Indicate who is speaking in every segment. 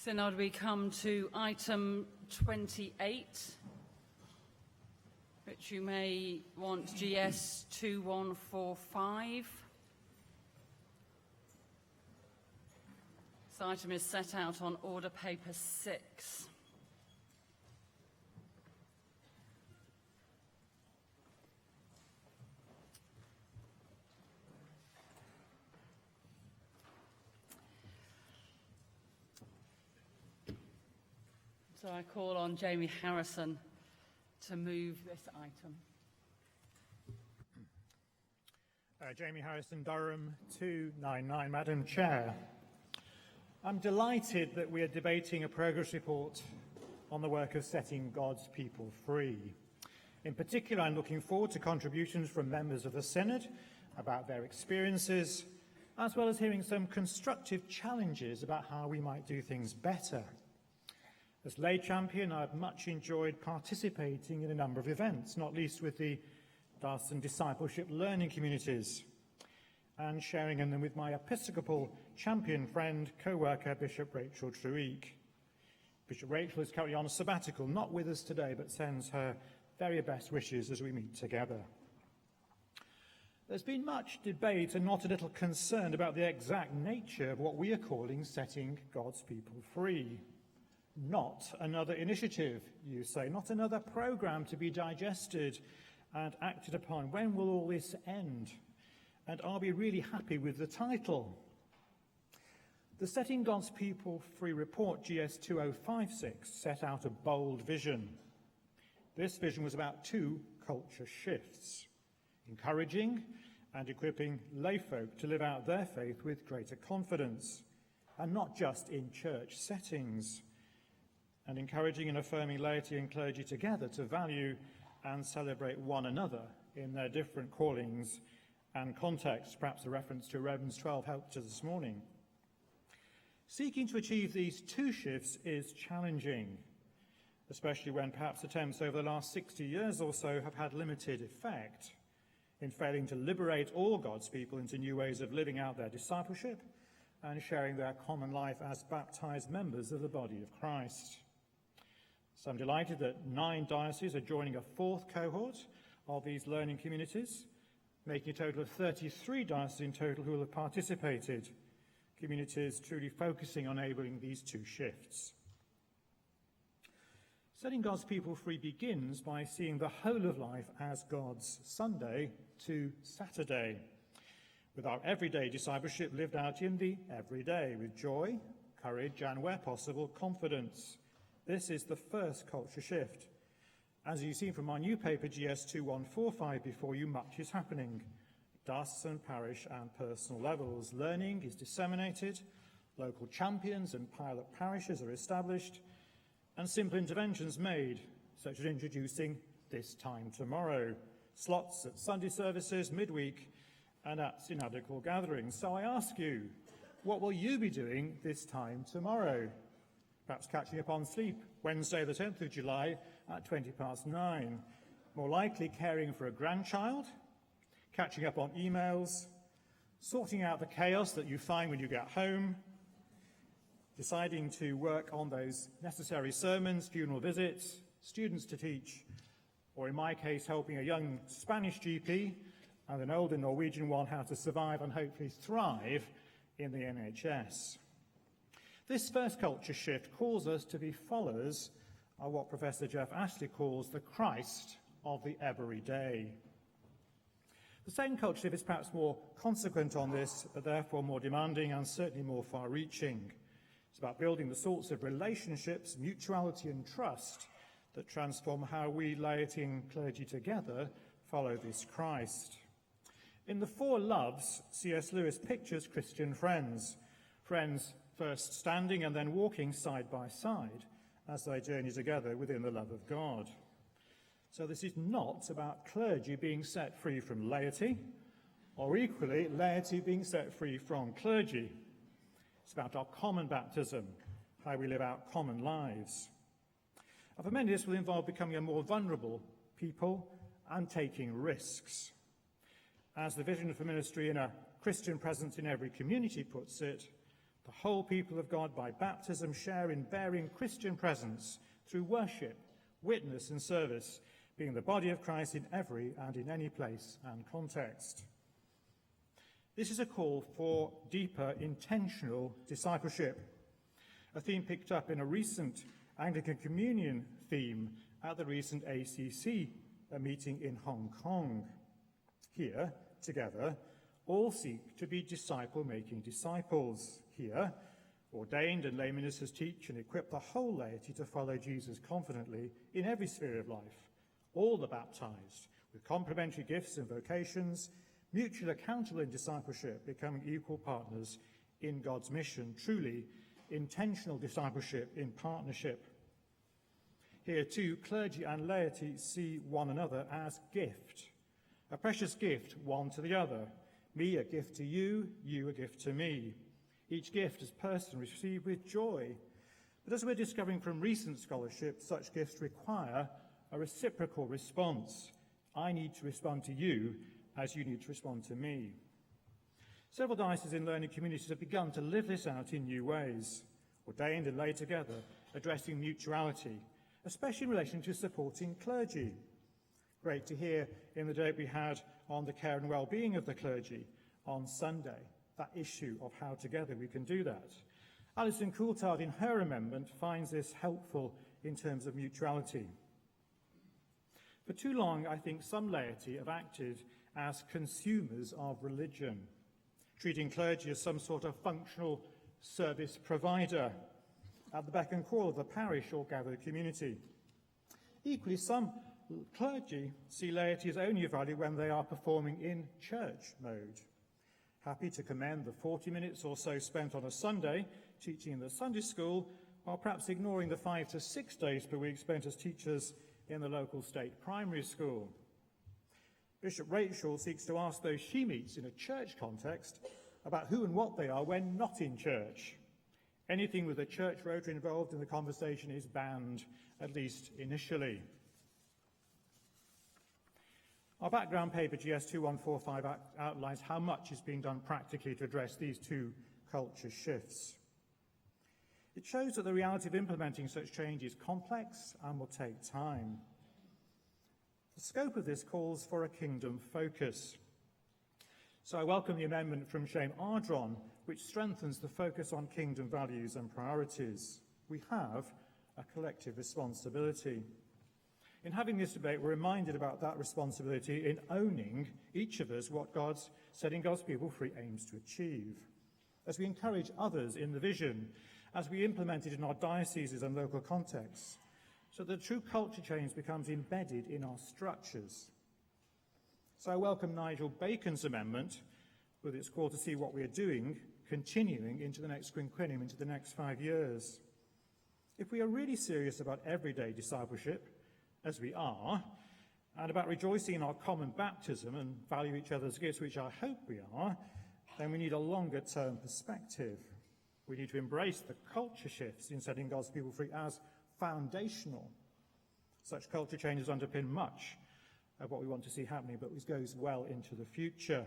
Speaker 1: Synod, we come to item 28, which you may want GS 2145. This item is set out on order paper 6. So I call on Jamie Harrison to move this item.
Speaker 2: Jamie Harrison, Durham 299. Madam Chair, I'm delighted that we are debating a progress report on the work of setting God's people free. In particular, I'm looking forward to contributions from members of the Synod about their experiences, as well as hearing some constructive challenges about how we might do things better. As lay champion, I've much enjoyed participating in a number of events, not least with the diocesan discipleship learning communities, and sharing in them with my Episcopal champion friend, co-worker, Bishop Rachel Truique. Bishop Rachel is currently on a sabbatical, not with us today, but sends her very best wishes as we meet together. There's been much debate and not a little concern about the exact nature of what we are calling setting God's people free. Not another initiative, you say, not another programme to be digested and acted upon. When will all this end? And are we really happy with the title? The Setting God's People Free report, GS 2056, set out a bold vision. This vision was about two culture shifts: encouraging and equipping layfolk to live out their faith with greater confidence, and not just in church settings, and encouraging and affirming laity and clergy together to value and celebrate one another in their different callings and contexts. Perhaps a reference to Romans 12 helped us this morning. Seeking to achieve these two shifts is challenging, especially when perhaps attempts over the last 60 years or so have had limited effect in failing to liberate all God's people into new ways of living out their discipleship and sharing their common life as baptized members of the body of Christ. So I'm delighted that 9 dioceses are joining a 4th cohort of these learning communities, making a total of 33 dioceses in total who will have participated, communities truly focusing on enabling these two shifts. Setting God's people free begins by seeing the whole of life as God's Sunday to Saturday, with our everyday discipleship lived out in the everyday, with joy, courage, and where possible, confidence. This is the first culture shift. As you've seen from our new paper, GS 2145, before you, much is happening. Diocesan, parish and personal levels. Learning is disseminated, local champions and pilot parishes are established, and simple interventions made, such as introducing this time tomorrow, slots at Sunday services, midweek, and at synodical gatherings. So I ask you, what will you be doing this time tomorrow? Perhaps catching up on sleep, Wednesday the 10th of July at 9:20. More likely caring for a grandchild, catching up on emails, sorting out the chaos that you find when you get home, deciding to work on those necessary sermons, funeral visits, students to teach, or in my case, helping a young Spanish GP and an older Norwegian one how to survive and hopefully thrive in the NHS. This first culture shift calls us to be followers of what Professor Jeff Ashley calls the Christ of the everyday. The second culture shift is perhaps more consequent on this, but therefore more demanding and certainly more far-reaching. It's about building the sorts of relationships, mutuality and trust that transform how we, laity and clergy together, follow this Christ. In the 4 loves, C.S. Lewis pictures Christian friends first standing and then walking side by side as they journey together within the love of God. So this is not about clergy being set free from laity, or equally, laity being set free from clergy. It's about our common baptism, how we live out common lives. And for many, this will involve becoming a more vulnerable people and taking risks. As the vision for ministry in a Christian presence in every community puts it, The whole people of God by baptism share in bearing Christian presence through worship, witness and service, being the body of Christ in every and in any place and context. This is a call for deeper, intentional discipleship, a theme picked up in a recent Anglican Communion theme at the recent ACC meeting in Hong Kong. Here, together, all seek to be disciple-making disciples. Here, ordained and lay ministers teach and equip the whole laity to follow Jesus confidently in every sphere of life. All are baptized with complementary gifts and vocations, mutually accountable in discipleship, becoming equal partners in God's mission, truly intentional discipleship in partnership. Here too, clergy and laity see one another as gift, a precious gift one to the other. Me a gift to you, you a gift to me. Each gift is personally received with joy. But as we're discovering from recent scholarship, such gifts require a reciprocal response. I need to respond to you as you need to respond to me. Several dioceses in learning communities have begun to live this out in new ways, ordained and laid together, addressing mutuality, especially in relation to supporting clergy. Great to hear in the debate we had on the care and well-being of the clergy on Sunday, that issue of how together we can do that. Alison Coulthard, in her amendment, finds this helpful in terms of mutuality. For too long, I think some laity have acted as consumers of religion, treating clergy as some sort of functional service provider at the beck and call of the parish or gathered community. Equally, some clergy see laity as only of value when they are performing in church mode, happy to commend the 40 minutes or so spent on a Sunday teaching in the Sunday school, while perhaps ignoring the 5 to 6 days per week spent as teachers in the local state primary school. Bishop Rachel seeks to ask those she meets in a church context about who and what they are when not in church. Anything with a church rotary involved in the conversation is banned, at least initially. Our background paper, GS 2145, outlines how much is being done practically to address these two culture shifts. It shows that the reality of implementing such change is complex and will take time. The scope of this calls for a kingdom focus. So I welcome the amendment from Shane Ardron, which strengthens the focus on kingdom values and priorities. We have a collective responsibility. In having this debate, we're reminded about that responsibility in owning, each of us, what God's setting God's people free aims to achieve. As we encourage others in the vision, as we implement it in our dioceses and local contexts, so that true culture change becomes embedded in our structures. So I welcome Nigel Bacon's amendment, with its call to see what we are doing, continuing into the next quinquennium, into the next 5 years. If we are really serious about everyday discipleship, as we are, and about rejoicing in our common baptism and value each other's gifts, which I hope we are, then we need a longer-term perspective. We need to embrace the culture shifts in setting God's people free as foundational. Such culture changes underpin much of what we want to see happening, but which goes well into the future.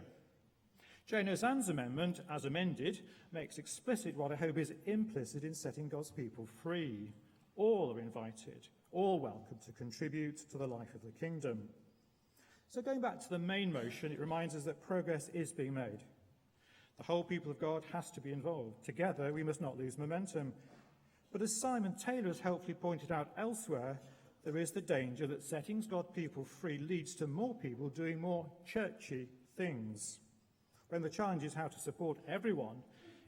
Speaker 2: Jane Ozan's amendment, as amended, makes explicit what I hope is implicit in setting God's people free. All are invited, all welcome to contribute to the life of the kingdom. So going back to the main motion, it reminds us that progress is being made. The whole people of God has to be involved. Together, we must not lose momentum. But as Simon Taylor has helpfully pointed out elsewhere, there is the danger that setting God's people free leads to more people doing more churchy things, when the challenge is how to support everyone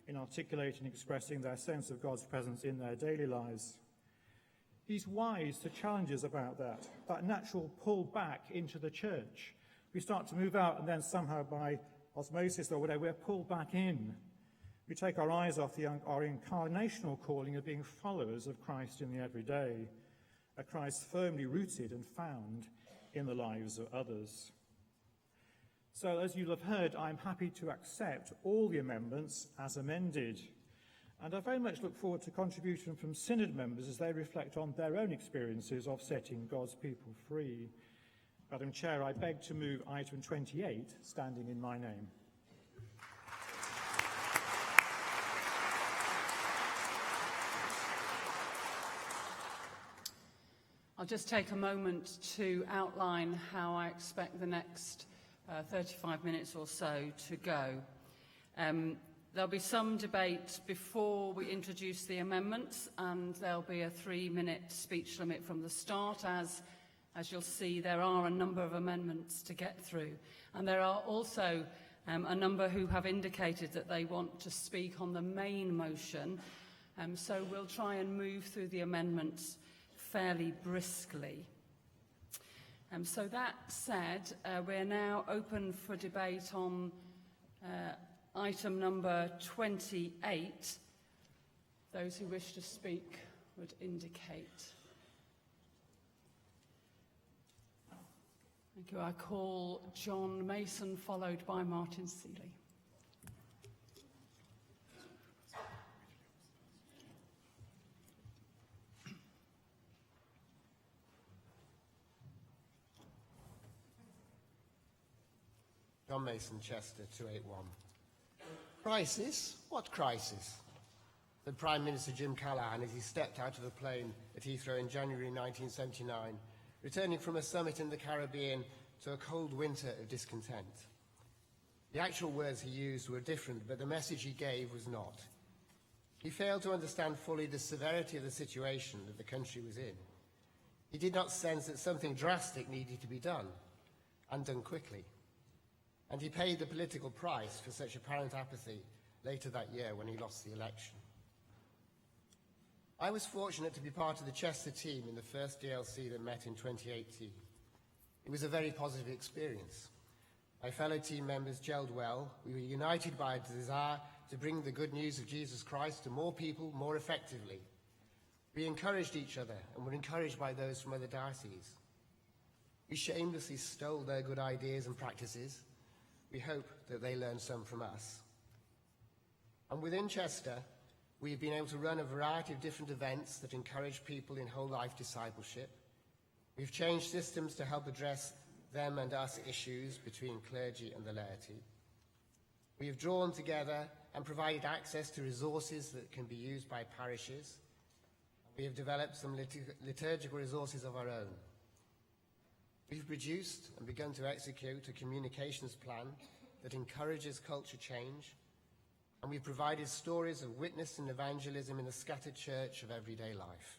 Speaker 2: in articulating and expressing their sense of God's presence in their daily lives. He's wise to challenge us about that natural pull back into the church. We start to move out and then somehow by osmosis or whatever, we're pulled back in. We take our eyes off our incarnational calling of being followers of Christ in the everyday, a Christ firmly rooted and found in the lives of others. So, as you'll have heard, I'm happy to accept all the amendments as amended. And I very much look forward to contribution from Synod members as they reflect on their own experiences of setting God's people free. Madam Chair, I beg to move item 28, standing in my name.
Speaker 1: I'll just take a moment to outline how I expect the next 35 minutes or so to go. There'll be some debate before we introduce the amendments, and there'll be a 3-minute speech limit from the start. As you'll see, there are a number of amendments to get through, and there are also a number who have indicated that they want to speak on the main motion, so we'll try and move through the amendments fairly briskly. So that said, we're now open for debate on item number 28. Those who wish to speak would indicate. Thank you. I call John Mason, followed by Martin Seeley.
Speaker 3: John Mason, Chester, 281. Crisis? What crisis? Said Prime Minister Jim Callaghan as he stepped out of a plane at Heathrow in January 1979, returning from a summit in the Caribbean to a cold winter of discontent. The actual words he used were different, but the message he gave was not. He failed to understand fully the severity of the situation that the country was in. He did not sense that something drastic needed to be done, and done quickly. And he paid the political price for such apparent apathy later that year when he lost the election. I was fortunate to be part of the Chester team in the first DLC that met in 2018. It was a very positive experience. My fellow team members gelled well. We were united by a desire to bring the good news of Jesus Christ to more people more effectively. We encouraged each other and were encouraged by those from other dioceses. We shamelessly stole their good ideas and practices. We hope that they learn some from us. And within Chester, we've been able to run a variety of different events that encourage people in whole life discipleship. We've changed systems to help address them and us issues between clergy and the laity. We have drawn together and provided access to resources that can be used by parishes. We have developed some liturgical resources of our own. We've produced and begun to execute a communications plan that encourages culture change, and we've provided stories of witness and evangelism in the scattered church of everyday life.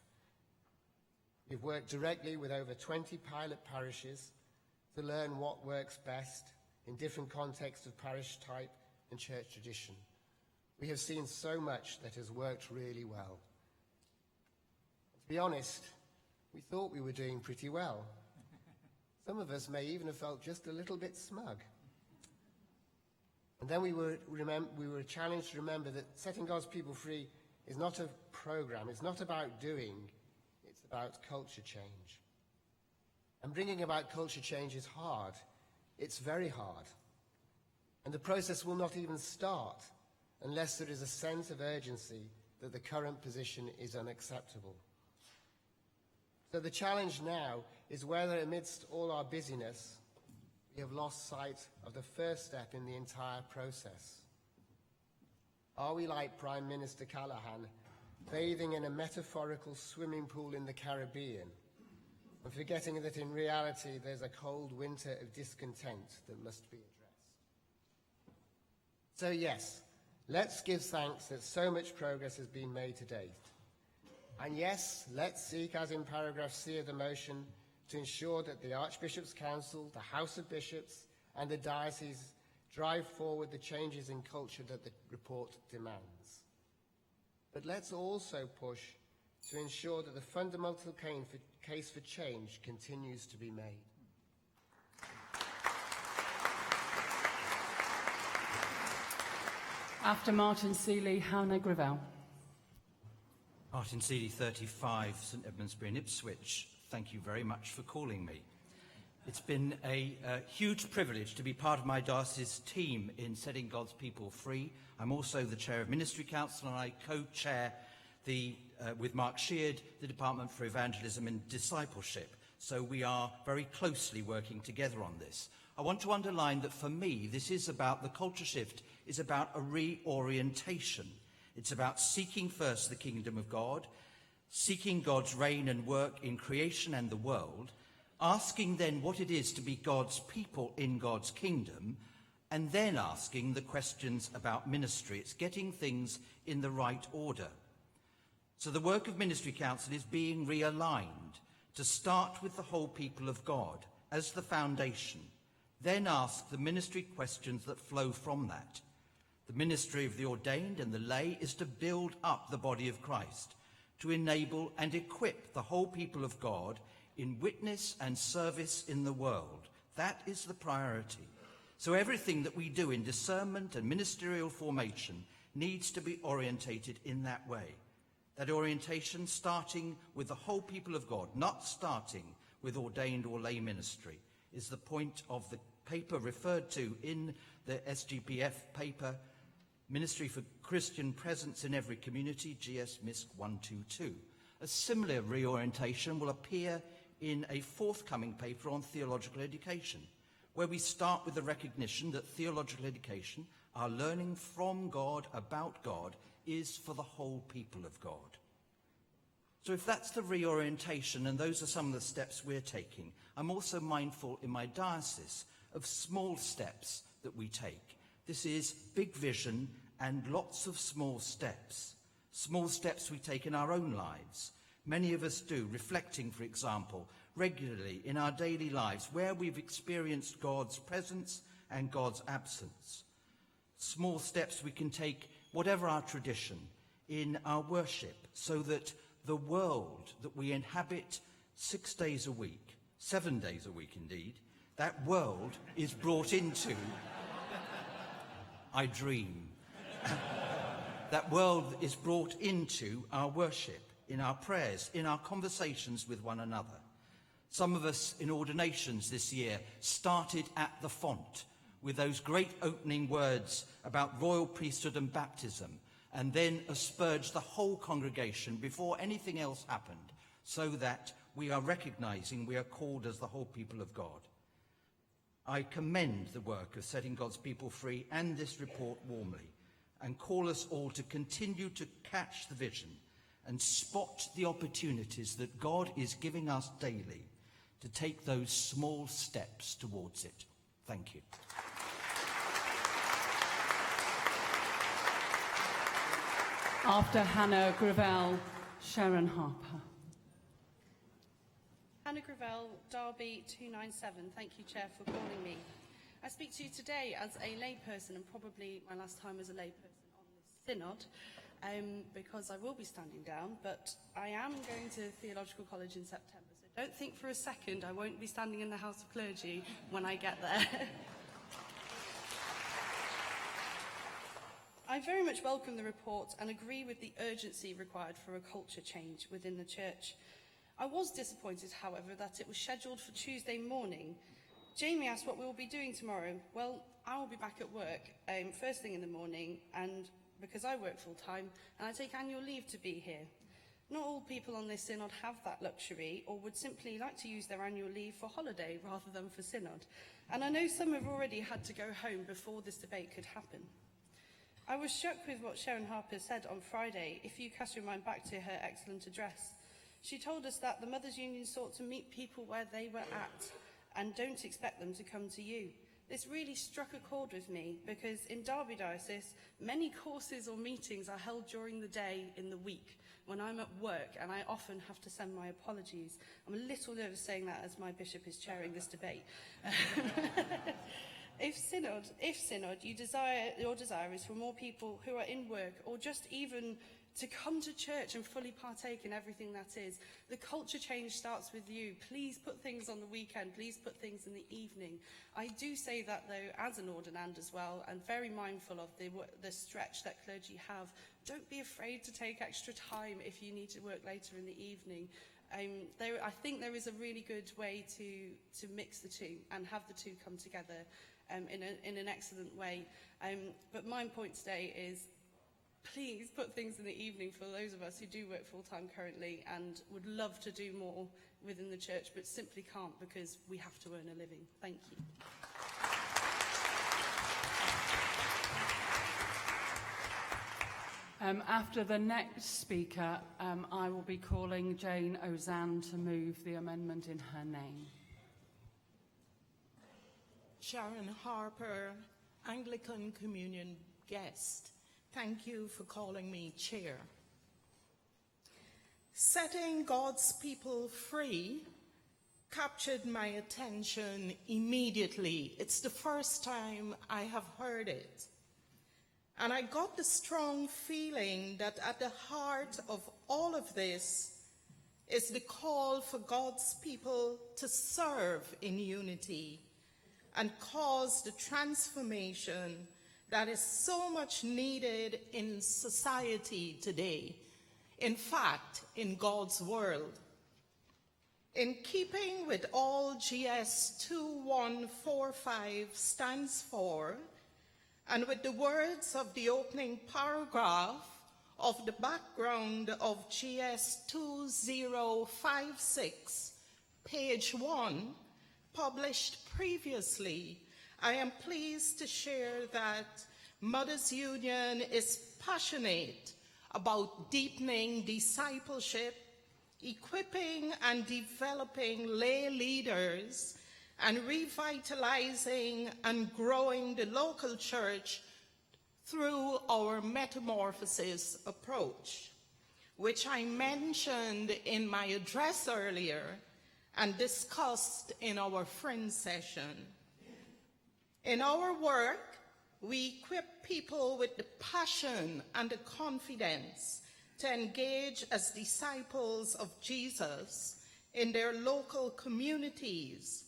Speaker 3: We've worked directly with over 20 pilot parishes to learn what works best in different contexts of parish type and church tradition. We have seen so much that has worked really well. To be honest, we thought we were doing pretty well. Some of us may even have felt just a little bit smug. And then we were challenged to remember that setting God's people free is not a program, it's not about doing, it's about culture change. And bringing about culture change is hard. It's very hard. And the process will not even start unless there is a sense of urgency that the current position is unacceptable. So the challenge now is whether amidst all our busyness, we have lost sight of the first step in the entire process. Are we like Prime Minister Callaghan, bathing in a metaphorical swimming pool in the Caribbean, and forgetting that in reality there's a cold winter of discontent that must be addressed? So yes, let's give thanks that so much progress has been made to date. And yes, let's seek, as in paragraph C of the motion, to ensure that the Archbishop's Council, the House of Bishops, and the diocese drive forward the changes in culture that the report demands. But let's also push to ensure that the fundamental case for change continues to be made.
Speaker 1: After Martin Seeley, Hannah Gravel.
Speaker 4: Martin Seeley, 35, St Edmundsbury in Ipswich. Thank you very much for calling me. It's been a huge privilege to be part of my diocese's team in setting God's people free. I'm also the chair of Ministry Council, and I co-chair with Mark Sheard, the Department for Evangelism and Discipleship. So we are very closely working together on this. I want to underline that for me, this is about the culture shift, is about a reorientation. It's about seeking first the kingdom of God, seeking God's reign and work in creation and the world, asking then what it is to be God's people in God's kingdom, and then asking the questions about ministry. It's getting things in the right order. So the work of Ministry Council is being realigned to start with the whole people of God as the foundation, then ask the ministry questions that flow from that. The ministry of the ordained and the lay is to build up the body of Christ, to enable and equip the whole people of God in witness and service in the world. That is the priority. So everything that we do in discernment and ministerial formation needs to be orientated in that way. That orientation starting with the whole people of God, not starting with ordained or lay ministry, is the point of the paper referred to in the SGPF paper, Ministry for Christian Presence in Every Community, GS MISC 122. A similar reorientation will appear in a forthcoming paper on theological education, where we start with the recognition that theological education, our learning from God about God, is for the whole people of God. So if that's the reorientation, and those are some of the steps we're taking, I'm also mindful in my diocese of small steps that we take. This is big vision and lots of small steps. Small steps we take in our own lives. Many of us do, reflecting, for example, regularly in our daily lives where we've experienced God's presence and God's absence. Small steps we can take, whatever our tradition, in our worship, so that the world that we inhabit 6 days a week, 7 days a week indeed, that world is brought into, I dream, that world is brought into our worship, in our prayers, in our conversations with one another. Some of us in ordinations this year started at the font with those great opening words about royal priesthood and baptism, and then asperged the whole congregation before anything else happened, so that we are recognizing we are called as the whole people of God. I commend the work of setting God's people free and this report warmly, and call us all to continue to catch the vision and spot the opportunities that God is giving us daily to take those small steps towards it. Thank you.
Speaker 1: After Hannah Gravel, Sharon Harper.
Speaker 5: Hannah Gravel, Derby 297. Thank you, Chair, for calling me. I speak to you today as a layperson, and probably my last time as a layperson on this synod, because I will be standing down, but I am going to Theological College in September. So don't think for a second I won't be standing in the House of Clergy when I get there. I very much welcome the report and agree with the urgency required for a culture change within the Church. I was disappointed, however, that it was scheduled for Tuesday morning. Jamie asked what we will be doing tomorrow. Well, I will be back at work first thing in the morning, and because I work full-time, and I take annual leave to be here. Not all people on this synod have that luxury, or would simply like to use their annual leave for holiday rather than for synod. And I know some have already had to go home before this debate could happen. I was struck with what Sharon Harper said on Friday, if you cast your mind back to her excellent address. She told us that the Mothers' Union sought to meet people where they were at and don't expect them to come to you. This really struck a chord with me because in Derby Diocese, many courses or meetings are held during the day in the week when I'm at work, and I often have to send my apologies. I'm a little nervous saying that as my bishop is chairing this debate. If synod, your desire is for more people who are in work or just even to come to church and fully partake in everything that is, the culture change starts with you. Please put things on the weekend. Please put things in the evening. I do say that, though, as an ordinand as well, and very mindful of the stretch that clergy have. Don't be afraid to take extra time if you need to work later in the evening. I think there is a really good way to mix the two and have the two come together in an excellent way. But my point today is, please put things in the evening for those of us who do work full-time currently and would love to do more within the church, but simply can't because we have to earn a living. Thank you.
Speaker 1: After the next speaker, I will be calling Jane Ozanne to move the amendment in her name.
Speaker 6: Sharon Harper, Anglican Communion guest, thank you for calling me chair. Setting God's people free captured my attention immediately. It's the first time I have heard it. And I got the strong feeling that at the heart of all of this is the call for God's people to serve in unity and cause the transformation that is so much needed in society today. In fact, in God's world. In keeping with all GS 2145 stands for, and with the words of the opening paragraph of the background of GS 2056, page 1, published previously, I am pleased to share that Mothers Union is passionate about deepening discipleship, equipping and developing lay leaders, and revitalizing and growing the local church through our metamorphosis approach, which I mentioned in my address earlier and discussed in our Friends session. In our work, we equip people with the passion and the confidence to engage as disciples of Jesus in their local communities.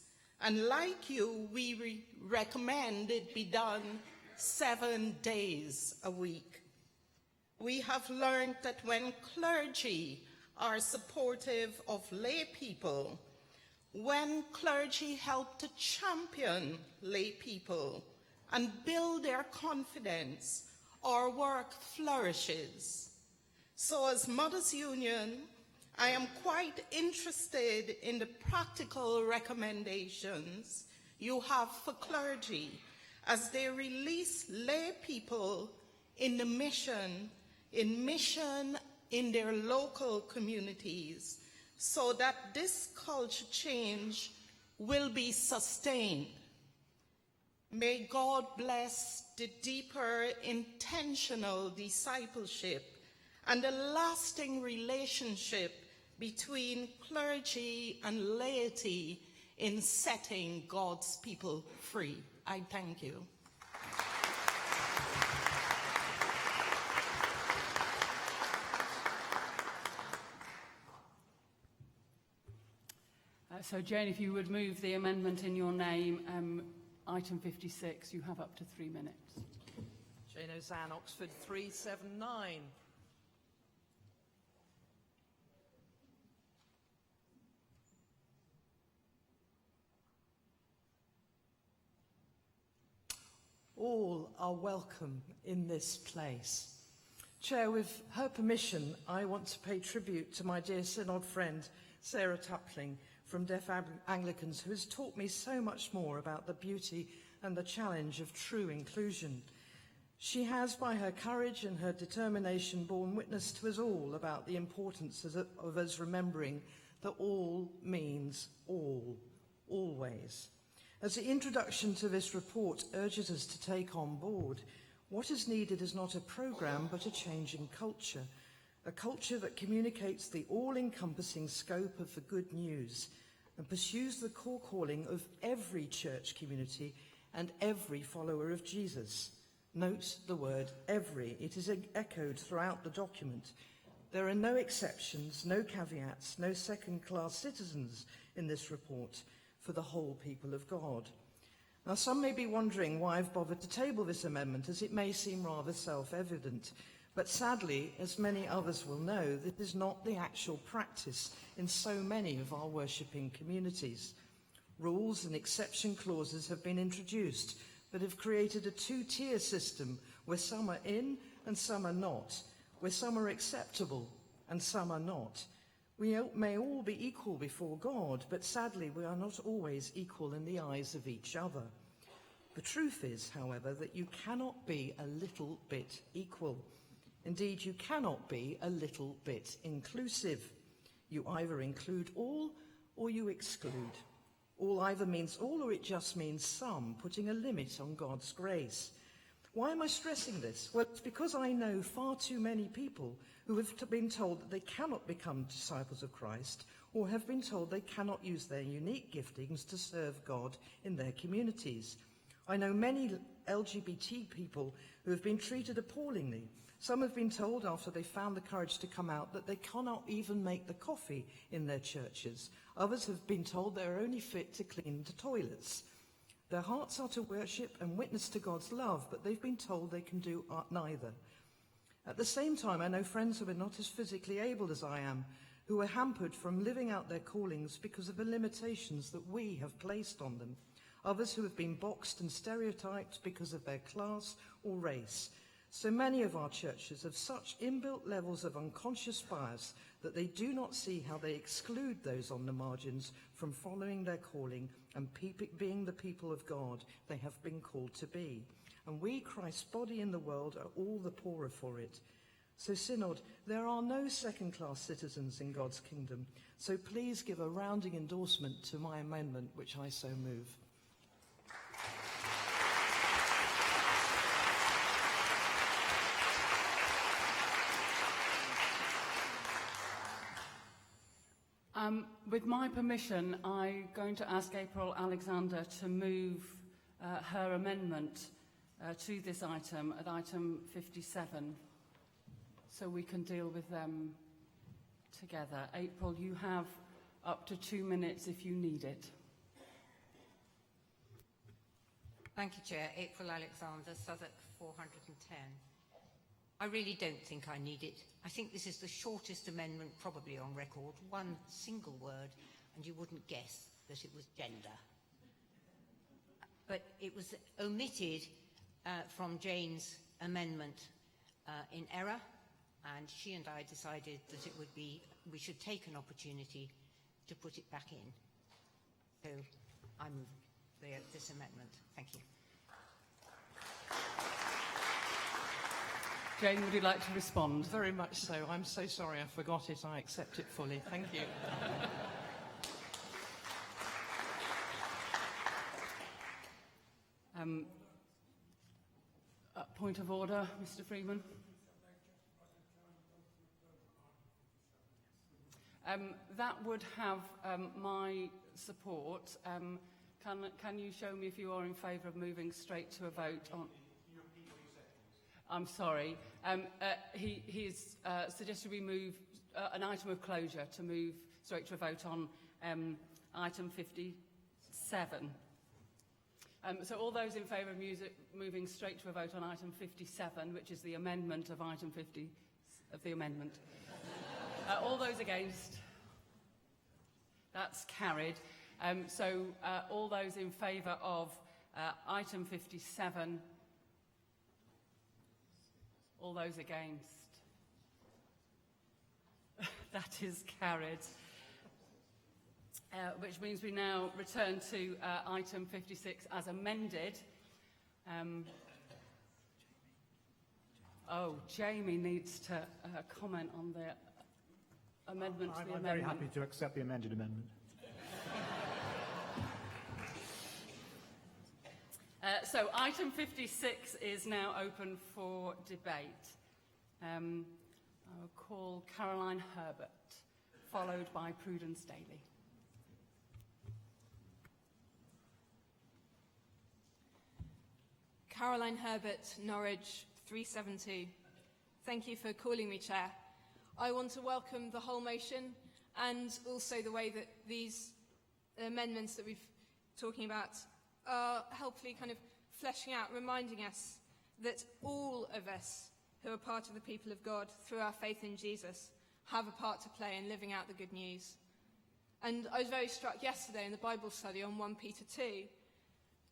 Speaker 6: And like you, we recommend it be done 7 days a week. We have learned that when clergy are supportive of lay people, when clergy help to champion lay people and build their confidence, our work flourishes. So as Mothers Union, I am quite interested in the practical recommendations you have for clergy as they release lay people in the mission in their local communities, so that this culture change will be sustained. May God bless the deeper intentional discipleship and the lasting relationship between clergy and laity in setting God's people free. I thank you.
Speaker 1: So Jane, if you would move the amendment in your name, item 56, you have up to 3 minutes.
Speaker 7: Jane Ozanne, Oxford 379. All are welcome in this place. Chair, with her permission, I want to pay tribute to my dear Synod friend, Sarah Tupling, from Deaf Anglicans, who has taught me so much more about the beauty and the challenge of true inclusion. She has, by her courage and her determination, borne witness to us all about the importance of us remembering that all means all, always. As the introduction to this report urges us to take on board, what is needed is not a programme but a change in culture, a culture that communicates the all-encompassing scope of the good news and pursues the core calling of every church community and every follower of Jesus. Note the word every. It is echoed throughout the document. There are no exceptions, no caveats, no second-class citizens in this report for the whole people of God. Now, some may be wondering why I've bothered to table this amendment, as it may seem rather self-evident. But sadly, as many others will know, this is not the actual practice in so many of our worshipping communities. Rules and exception clauses have been introduced, but have created a two-tier system where some are in and some are not, where some are acceptable and some are not. We may all be equal before God, but sadly we are not always equal in the eyes of each other. The truth is, however, that you cannot be a little bit equal. Indeed, you cannot be a little bit inclusive. You either include all or you exclude. All either means all or it just means some, putting a limit on God's grace. Why am I stressing this? Well, it's because I know far too many people who have been told that they cannot become disciples of Christ, or have been told they cannot use their unique giftings to serve God in their communities. I know many LGBT people who have been treated appallingly. Some have been told after they found the courage to come out that they cannot even make the coffee in their churches. Others have been told they are only fit to clean the toilets. Their hearts are to worship and witness to God's love, but they've been told they can do neither. At the same time, I know friends who are not as physically able as I am, who are hampered from living out their callings because of the limitations that we have placed on them. Others who have been boxed and stereotyped because of their class or race. So many of our churches have such inbuilt levels of unconscious bias that they do not see how they exclude those on the margins from following their calling and being the people of God they have been called to be. And we, Christ's body in the world, are all the poorer for it. So, Synod, there are no second-class citizens in God's kingdom. So please give a rounding endorsement to my amendment, which I so move.
Speaker 1: With my permission, I'm going to ask April Alexander to move her amendment to this item at item 57, so we can deal with them together. April, you have up to 2 minutes if you need it.
Speaker 8: Thank you, Chair. April Alexander, Southwark 410. I really don't think I need it. I think this is the shortest amendment probably on record. One single word, and you wouldn't guess that it was gender. But it was omitted from Jane's amendment in error, and she and I decided that we should take an opportunity to put it back in. So I move this amendment. Thank you.
Speaker 1: Jane, would you like to respond?
Speaker 7: Very much so. I'm so sorry I forgot it. I accept it fully. Thank you.
Speaker 1: Point of order, Mr. Freeman. That would have my support. Can you show me if you are in favour of moving straight to a vote on... I'm sorry. He's suggested we move an item of closure to move straight to a vote on item 57. So all those in favour of moving straight to a vote on item 57, which is the amendment of item 50 of the amendment. All those against? That's carried. So all those in favour of item 57? All those against? That is carried. Which means we now return to item 56 as amended. Jamie needs to comment on the amendment to the amendment.
Speaker 2: I'm very happy to accept the amended amendment.
Speaker 1: So item 56 is now open for debate. I will call Caroline Herbert, followed by Prudence Daly.
Speaker 9: Caroline Herbert, Norwich 372. Thank you for calling me, Chair. I want to welcome the whole motion and also the way that these amendments that we've talking about are helpfully kind of fleshing out, reminding us that all of us who are part of the people of God through our faith in Jesus have a part to play in living out the good news. And I was very struck yesterday in the Bible study on 1 Peter 2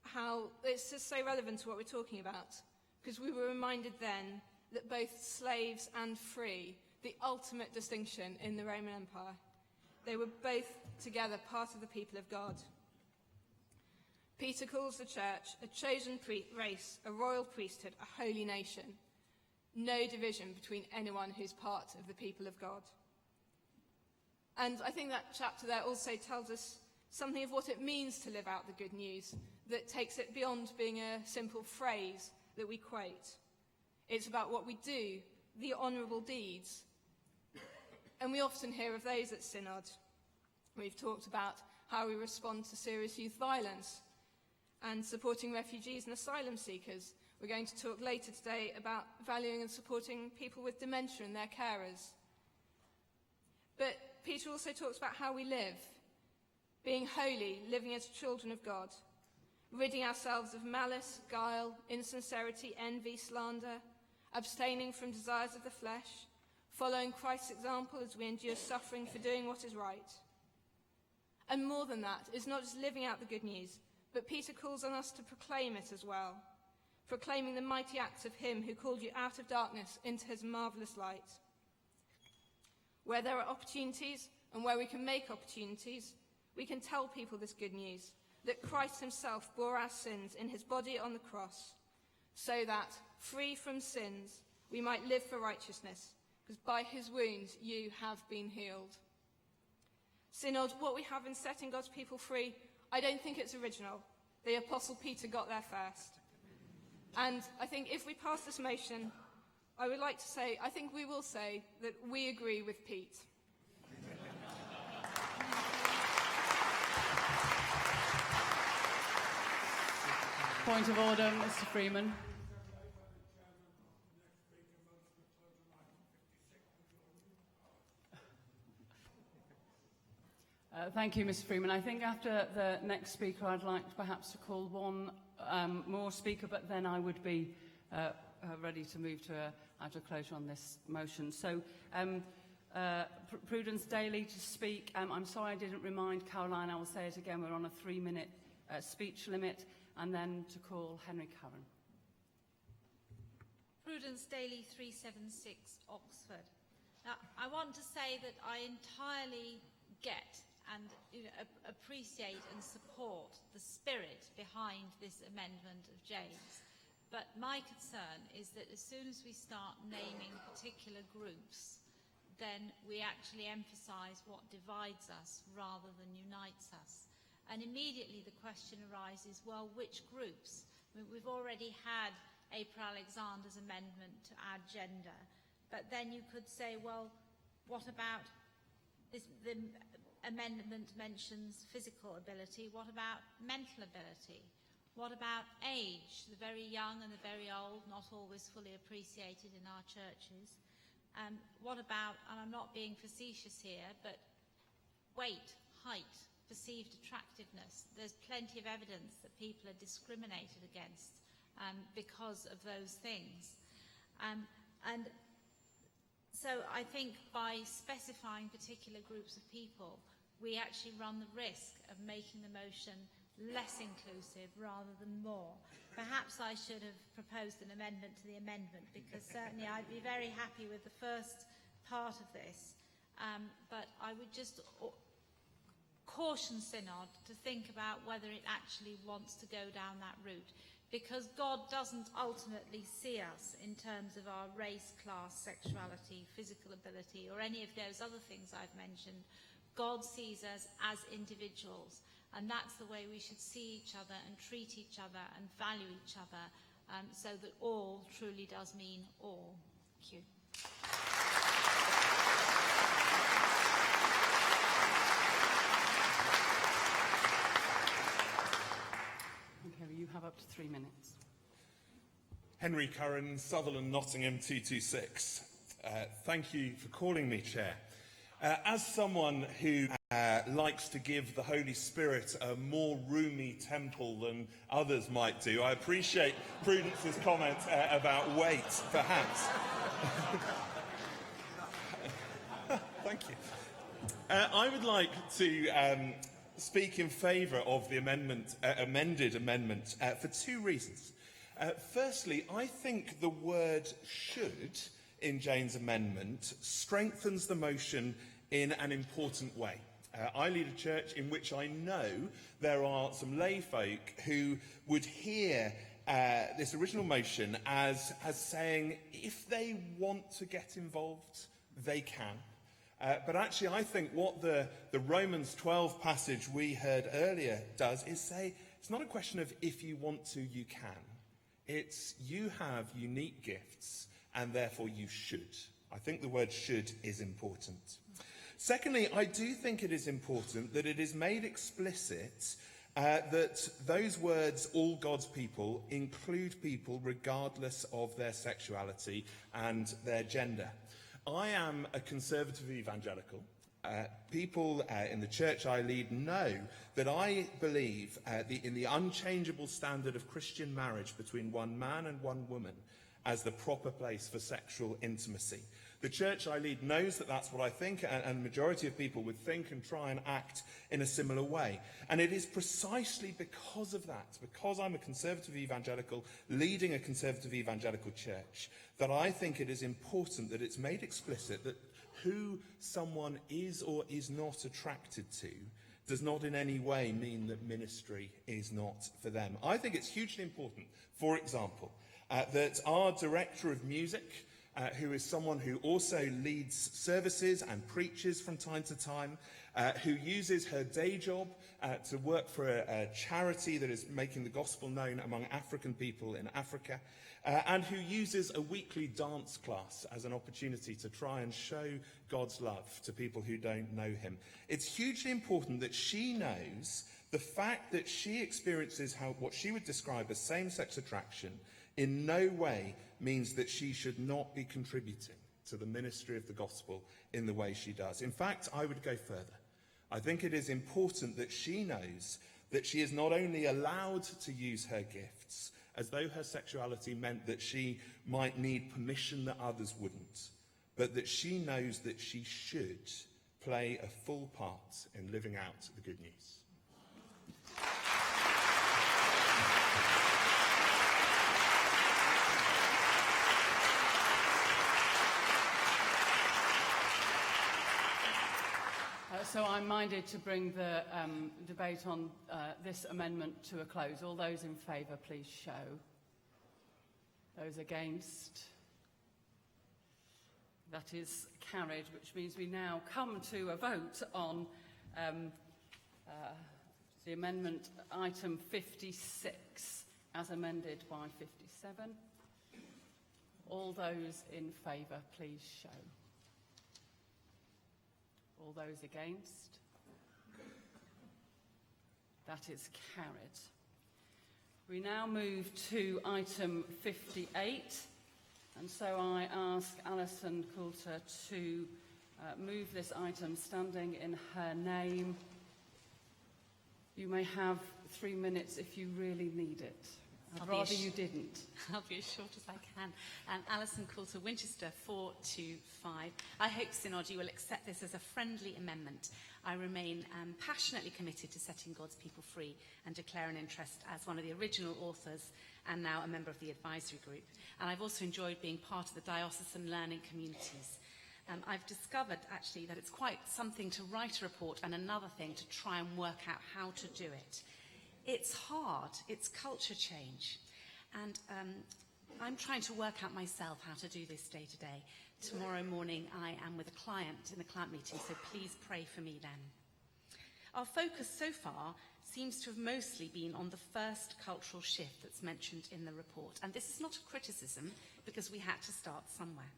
Speaker 9: how it's just so relevant to what we're talking about, because we were reminded then that both slaves and free, the ultimate distinction in the Roman Empire, they were both together part of the people of God. Peter calls the church a chosen race, a royal priesthood, a holy nation. no division between anyone who's part of the people of God. And I think that chapter there also tells us something of what it means to live out the good news, that takes it beyond being a simple phrase that we quote. It's about what we do, the honourable deeds. And we often hear of those at Synod. We've talked about how we respond to serious youth violence and supporting refugees and asylum seekers. We're going to talk later today about valuing and supporting people with dementia and their carers. But Peter also talks about how we live, being holy, living as children of God, ridding ourselves of malice, guile, insincerity, envy, slander, abstaining from desires of the flesh, following Christ's example as we endure suffering for doing what is right. And more than that, it's not just living out the good news, but Peter calls on us to proclaim it as well, proclaiming the mighty acts of him who called you out of darkness into his marvellous light. Where there are opportunities, and where we can make opportunities, we can tell people this good news, that Christ himself bore our sins in his body on the cross, so that, free from sins, we might live for righteousness, because by his wounds you have been healed. Synod, what we have in setting God's people free, I don't think it's original. The Apostle Peter got there first. And I think if we pass this motion, I would like to say, I think we will say that we agree with Pete.
Speaker 1: Point of order, Mr. Freeman. Thank you, Mr. Freeman. I think after the next speaker, I'd like perhaps to call one more speaker, but then I would be ready to move to out of closure on this motion. So, Prudence Daly to speak. I'm sorry I didn't remind Caroline. I will say it again. We're on a 3-minute speech limit, and then to call Henry Curran.
Speaker 10: Prudence Daly, 376, Oxford. Now, I want to say that I entirely get and appreciate and support the spirit behind this amendment of James. But my concern is that as soon as we start naming particular groups, then we actually emphasise what divides us rather than unites us. And immediately the question arises, well, which groups? I mean, we've already had April Alexander's amendment to add gender, but then you could say, well, what about this? The amendment mentions physical ability. What about mental ability? What about age? The very young and the very old, not always fully appreciated in our churches. What about, and I'm not being facetious here, but weight, height, perceived attractiveness? There's plenty of evidence that people are discriminated against because of those things. And so I think by specifying particular groups of people, we actually run the risk of making the motion less inclusive rather than more. Perhaps I should have proposed an amendment to the amendment, because certainly I'd be very happy with the first part of this. But I would just caution Synod to think about whether it actually wants to go down that route, because God doesn't ultimately see us in terms of our race, class, sexuality, physical ability, or any of those other things I've mentioned. God sees us as individuals, and that's the way we should see each other and treat each other and value each other, so that all truly does mean all. Thank you.
Speaker 1: Okay, you have up to 3 minutes.
Speaker 11: Henry Curran, Sutherland, Nottingham, 226. Thank you for calling me, Chair. As someone who likes to give the Holy Spirit a more roomy temple than others might do, I appreciate Prudence's comment about weight, perhaps. Thank you. I would like to speak in favour of the amended amendment for 2 reasons. Firstly, I think the word should in Jane's amendment strengthens the motion in an important way. I lead a church in which I know there are some lay folk who would hear this original motion as saying if they want to get involved, they can. But actually, I think what the Romans 12 passage we heard earlier does is say it's not a question of if you want to, you can. It's you have unique gifts, and therefore you should. I think the word should is important. Secondly, I do think it is important that it is made explicit that those words, all God's people, include people regardless of their sexuality and their gender. I am a conservative evangelical. People in the church I lead know that I believe in the unchangeable standard of Christian marriage between one man and one woman as the proper place for sexual intimacy. The church I lead knows that that's what I think, and the majority of people would think and try and act in a similar way. And it is precisely because of that, because I'm a conservative evangelical leading a conservative evangelical church, that I think it is important that it's made explicit that who someone is or is not attracted to does not in any way mean that ministry is not for them. I think it's hugely important, for example, that our director of music, who is someone who also leads services and preaches from time to time, who uses her day job to work for a charity that is making the gospel known among African people in Africa, and who uses a weekly dance class as an opportunity to try and show God's love to people who don't know him. It's hugely important that she knows the fact that she experiences what she would describe as same-sex attraction in no way means that she should not be contributing to the ministry of the gospel in the way she does. In fact, I would go further. I think it is important that she knows that she is not only allowed to use her gifts as though her sexuality meant that she might need permission that others wouldn't, but that she knows that she should play a full part in living out the good news.
Speaker 1: So I'm minded to bring the debate on this amendment to a close. All those in favour, please show. Those against? That is carried, which means we now come to a vote on the amendment item 56 as amended by 57. All those in favour, please show. All those against? That is carried. We now move to item 58, and so I ask Alison Coulter to move this item standing in her name. You may have 3 minutes if you really need it. I'd rather you didn't.
Speaker 12: I'll be as short as I can. Alison Coulter, Winchester 425. I hope, Synod, you will accept this as a friendly amendment. I remain passionately committed to setting God's people free and declare an interest as one of the original authors and now a member of the advisory group. And I've also enjoyed being part of the diocesan learning communities. I've discovered, actually, that it's quite something to write a report and another thing to try and work out how to do it. It's hard. It's culture change. And I'm trying to work out myself how to do this day to day. Tomorrow morning I am with a client in the client meeting, so please pray for me then. Our focus so far seems to have mostly been on the first cultural shift that's mentioned in the report. And this is not a criticism, because we had to start somewhere.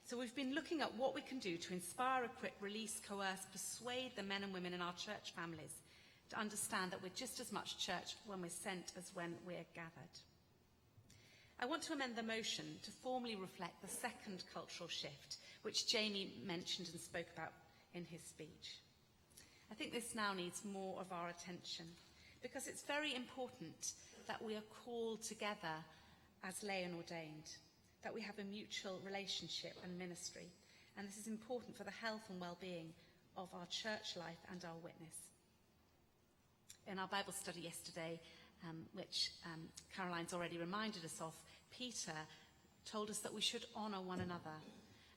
Speaker 12: So we've been looking at what we can do to inspire, equip, release, coerce, persuade the men and women in our church families to understand that we're just as much church when we're sent as when we're gathered. I want to amend the motion to formally reflect the second cultural shift, which Jamie mentioned and spoke about in his speech. I think this now needs more of our attention, because it's very important that we are called together as lay and ordained, that we have a mutual relationship and ministry, and this is important for the health and well-being of our church life and our witness. In our Bible study yesterday, which Caroline's already reminded us of, Peter told us that we should honour one another.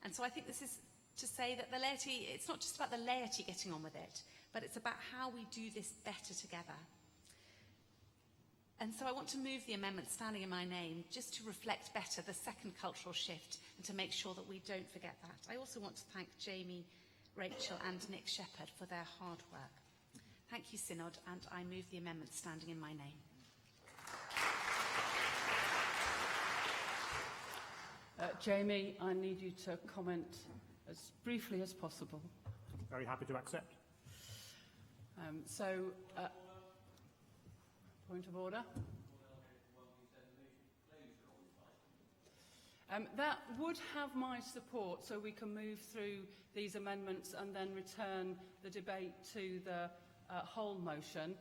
Speaker 12: And so I think this is to say that the laity, it's not just about the laity getting on with it, but it's about how we do this better together. And so I want to move the amendment standing in my name just to reflect better the second cultural shift and to make sure that we don't forget that. I also want to thank Jamie, Rachel and Nick Shepherd for their hard work. Thank you, Synod, and I move the amendment standing in my name.
Speaker 1: Jamie, I need you to comment as briefly as possible.
Speaker 2: Very happy to accept.
Speaker 1: Point of order. That would have my support, so we can move through these amendments and then return the debate to the whole motion.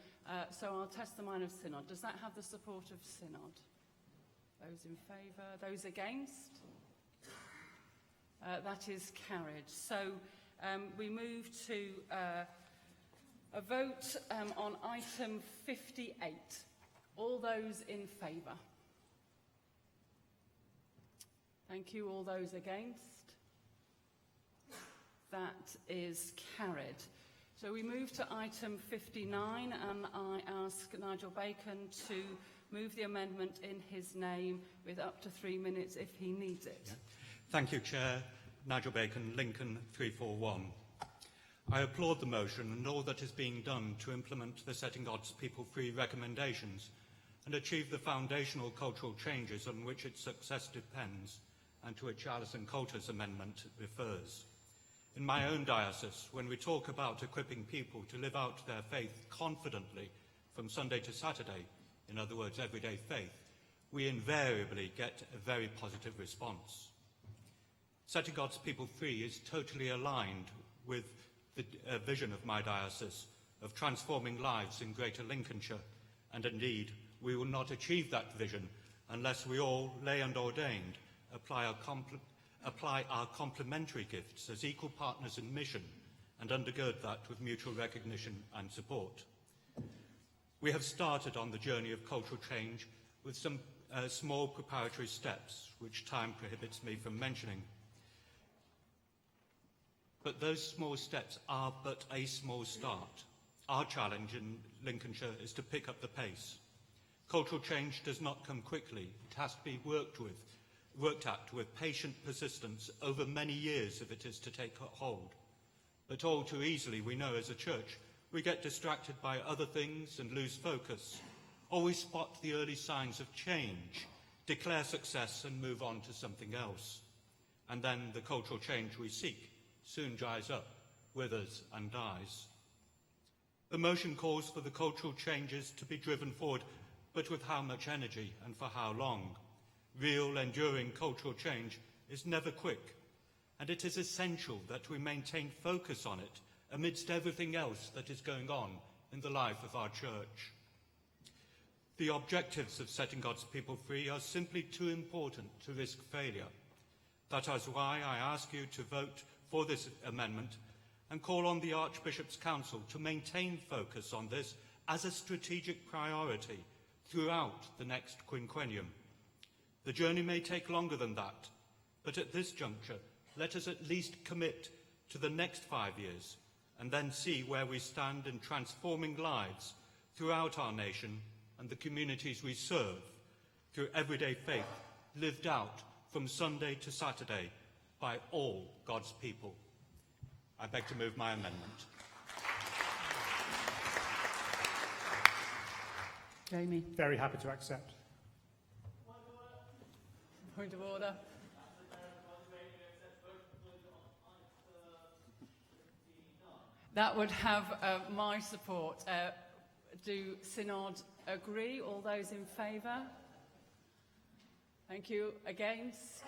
Speaker 1: So I'll test the mind of Synod. Does that have the support of Synod? Those in favour? Those against? That is carried. So we move to a vote on item 58. All those in favour? Thank you. All those against? That is carried. So we move to item 59, and I ask Nigel Bacon to move the amendment in his name with up to 3 minutes if he needs it.
Speaker 13: Yeah. Thank you, Chair. Nigel Bacon, Lincoln 341. I applaud the motion and all that is being done to implement the Setting God's People Free recommendations and achieve the foundational cultural changes on which its success depends and to which Alison Coulter's amendment refers. In my own diocese, when we talk about equipping people to live out their faith confidently from Sunday to Saturday, in other words, everyday faith, we invariably get a very positive response. Setting God's People Free is totally aligned with the vision of my diocese of transforming lives in Greater Lincolnshire, and indeed, we will not achieve that vision unless we all, lay and ordained, apply our complementary gifts as equal partners in mission and undergird that with mutual recognition and support. We have started on the journey of cultural change with some small preparatory steps, which time prohibits me from mentioning. But those small steps are but a small start. Our challenge in Lincolnshire is to pick up the pace. Cultural change does not come quickly. It has to be worked at with patient persistence over many years if it is to take hold. But all too easily, we know as a church, we get distracted by other things and lose focus. Or we spot the early signs of change, declare success and move on to something else. And then the cultural change we seek soon dries up, withers and dies. The motion calls for the cultural changes to be driven forward, but with how much energy and for how long? Real, enduring cultural change is never quick, and it is essential that we maintain focus on it amidst everything else that is going on in the life of our church. The objectives of Setting God's People Free are simply too important to risk failure. That is why I ask you to vote for this amendment and call on the Archbishop's Council to maintain focus on this as a strategic priority throughout the next quinquennium. The journey may take longer than that, but at this juncture, let us at least commit to the next 5 years and then see where we stand in transforming lives throughout our nation and the communities we serve through everyday faith lived out from Sunday to Saturday by all God's people. I beg to move my amendment.
Speaker 1: Jamie.
Speaker 2: Very happy to accept.
Speaker 1: Point of order. That would have my support. Do Synod agree? All those in favour? Thank you. Against?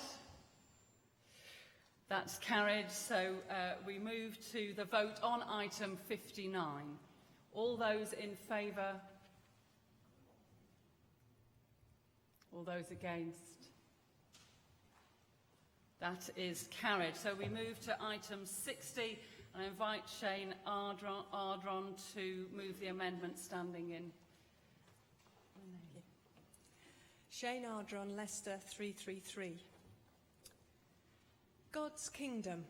Speaker 1: That's carried. So we move to the vote on item 59. All those in favour? All those against? That is carried. So we move to item 60. I invite Shane Ardron to move the amendment standing in.
Speaker 14: Shane Ardron, Leicester 333. God's kingdom.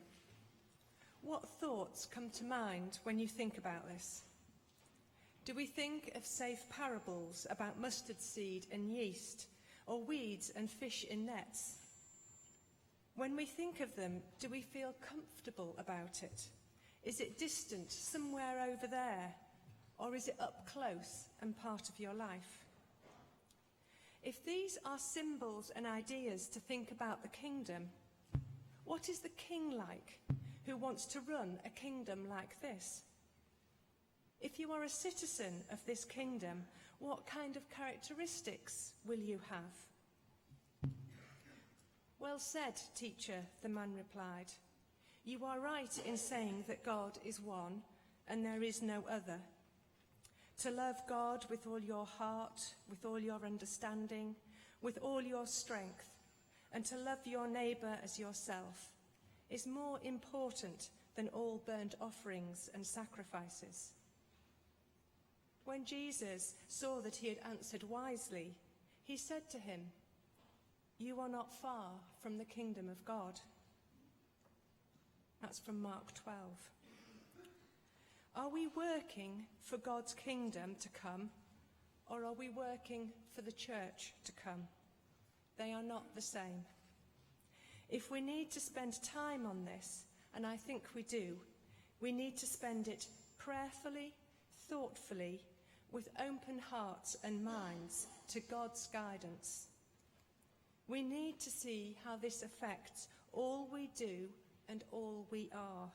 Speaker 14: What thoughts come to mind when you think about this? Do we think of safe parables about mustard seed and yeast, or weeds and fish in nets? When we think of them, do we feel comfortable about it? Is it distant, somewhere over there? Or is it up close and part of your life? If these are symbols and ideas to think about the kingdom, what is the king like who wants to run a kingdom like this? If you are a citizen of this kingdom, what kind of characteristics will you have? Well said, teacher, the man replied. You are right in saying that God is one and there is no other. To love God with all your heart, with all your understanding, with all your strength, and to love your neighbour as yourself is more important than all burnt offerings and sacrifices. When Jesus saw that he had answered wisely, he said to him, You are not far from the kingdom of God. That's from Mark 12. Are we working for God's kingdom to come, or are we working for the church to come? They are not the same. If we need to spend time on this, and I think we do, we need to spend it prayerfully, thoughtfully, with open hearts and minds to God's guidance. We need to see how this affects all we do and all we are.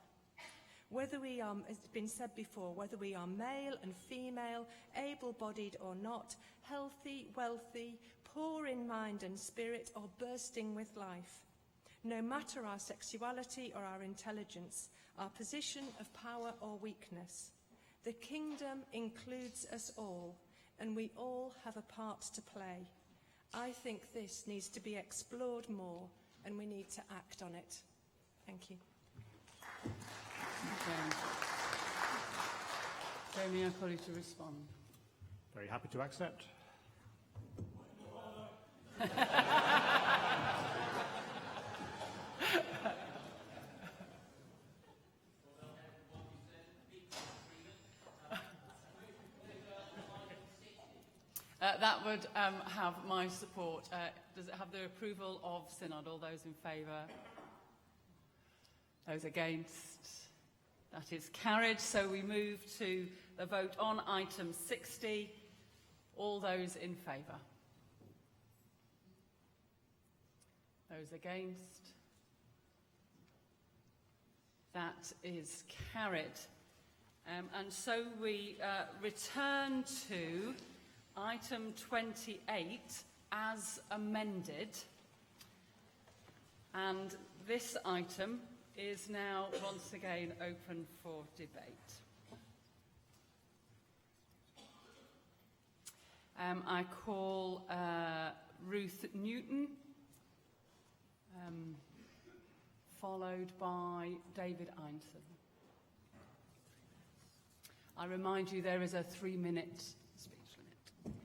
Speaker 14: Whether we are, as has been said before, whether we are male and female, able-bodied or not, healthy, wealthy, poor in mind and spirit, or bursting with life. No matter our sexuality or our intelligence, our position of power or weakness, the kingdom includes us all, and we all have a part to play. I think this needs to be explored more, and we need to act on it. Thank you.
Speaker 1: Jamie, I call you to respond.
Speaker 2: Very happy to accept.
Speaker 1: That would have my support. Does it have the approval of Synod? All those in favour? Those against? That is carried. So we move to the vote on item 60. All those in favour? Those against? That is carried. And so we return to item 28 as amended. And this item is now once again open for debate. I call Ruth Newton, followed by David Einson. I remind you there is a 3-minute speech limit.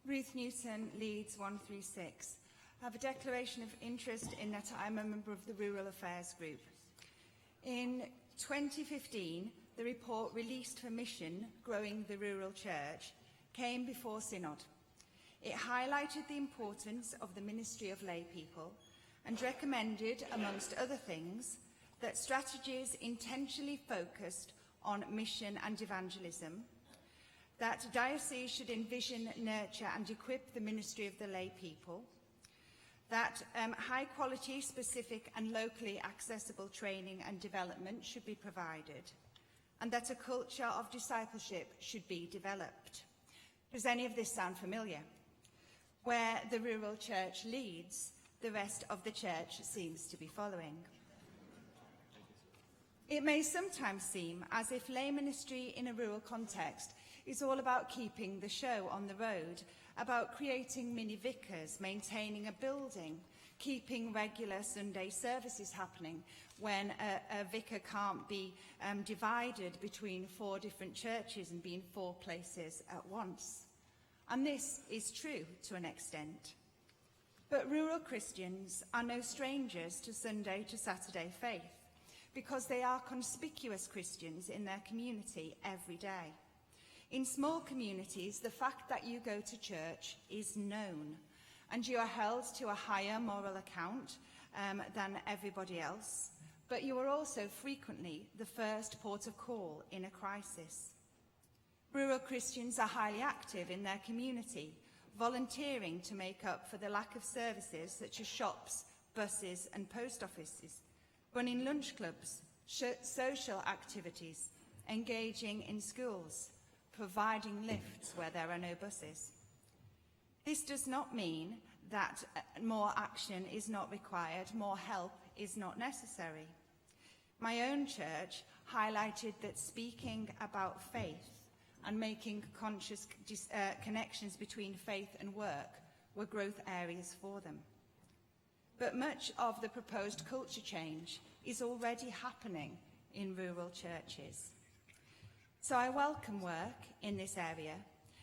Speaker 15: Ruth Newton, Leeds 136. I have a declaration of interest in that I am a member of the Rural Affairs Group. In 2015, the report released for Mission, Growing the Rural Church, came before Synod. It highlighted the importance of the ministry of lay people and recommended, amongst other things, that strategies intentionally focused on mission and evangelism, that dioceses should envision, nurture and equip the ministry of the lay people, that high-quality, specific and locally accessible training and development should be provided, and that a culture of discipleship should be developed. Does any of this sound familiar? Where the rural church leads, the rest of the church seems to be following. It may sometimes seem as if lay ministry in a rural context is all about keeping the show on the road, about creating mini-vicars, maintaining a building, keeping regular Sunday services happening when a vicar can't be divided between 4 different churches and be in 4 places at once. And this is true to an extent. But rural Christians are no strangers to Sunday to Saturday faith, because they are conspicuous Christians in their community every day. In small communities, the fact that you go to church is known, and you are held to a higher moral account than everybody else, but you are also frequently the first port of call in a crisis. Rural Christians are highly active in their community, volunteering to make up for the lack of services such as shops, buses and post offices, running lunch clubs, social activities, engaging in schools, providing lifts where there are no buses. This does not mean that more action is not required, more help is not necessary. My own church highlighted that speaking about faith and making conscious connections between faith and work were growth areas for them. But much of the proposed culture change is already happening in rural churches. So I welcome work in this area,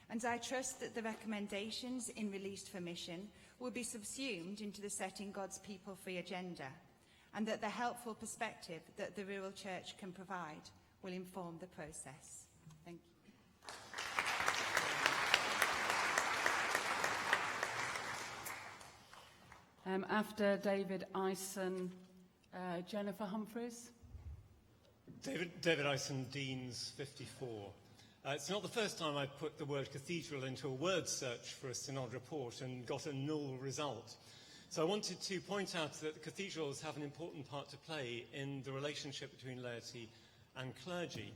Speaker 15: and I trust that the recommendations in Released for Mission will be subsumed into the Setting God's People Free agenda, and that the helpful perspective that the rural church can provide will inform the process. Thank you.
Speaker 1: After David Ison, Jennifer Humphreys.
Speaker 16: David Ison, Deans 54. It's not the first time I've put the word cathedral into a word search for a Synod report and got a null result. So I wanted to point out that cathedrals have an important part to play in the relationship between laity and clergy.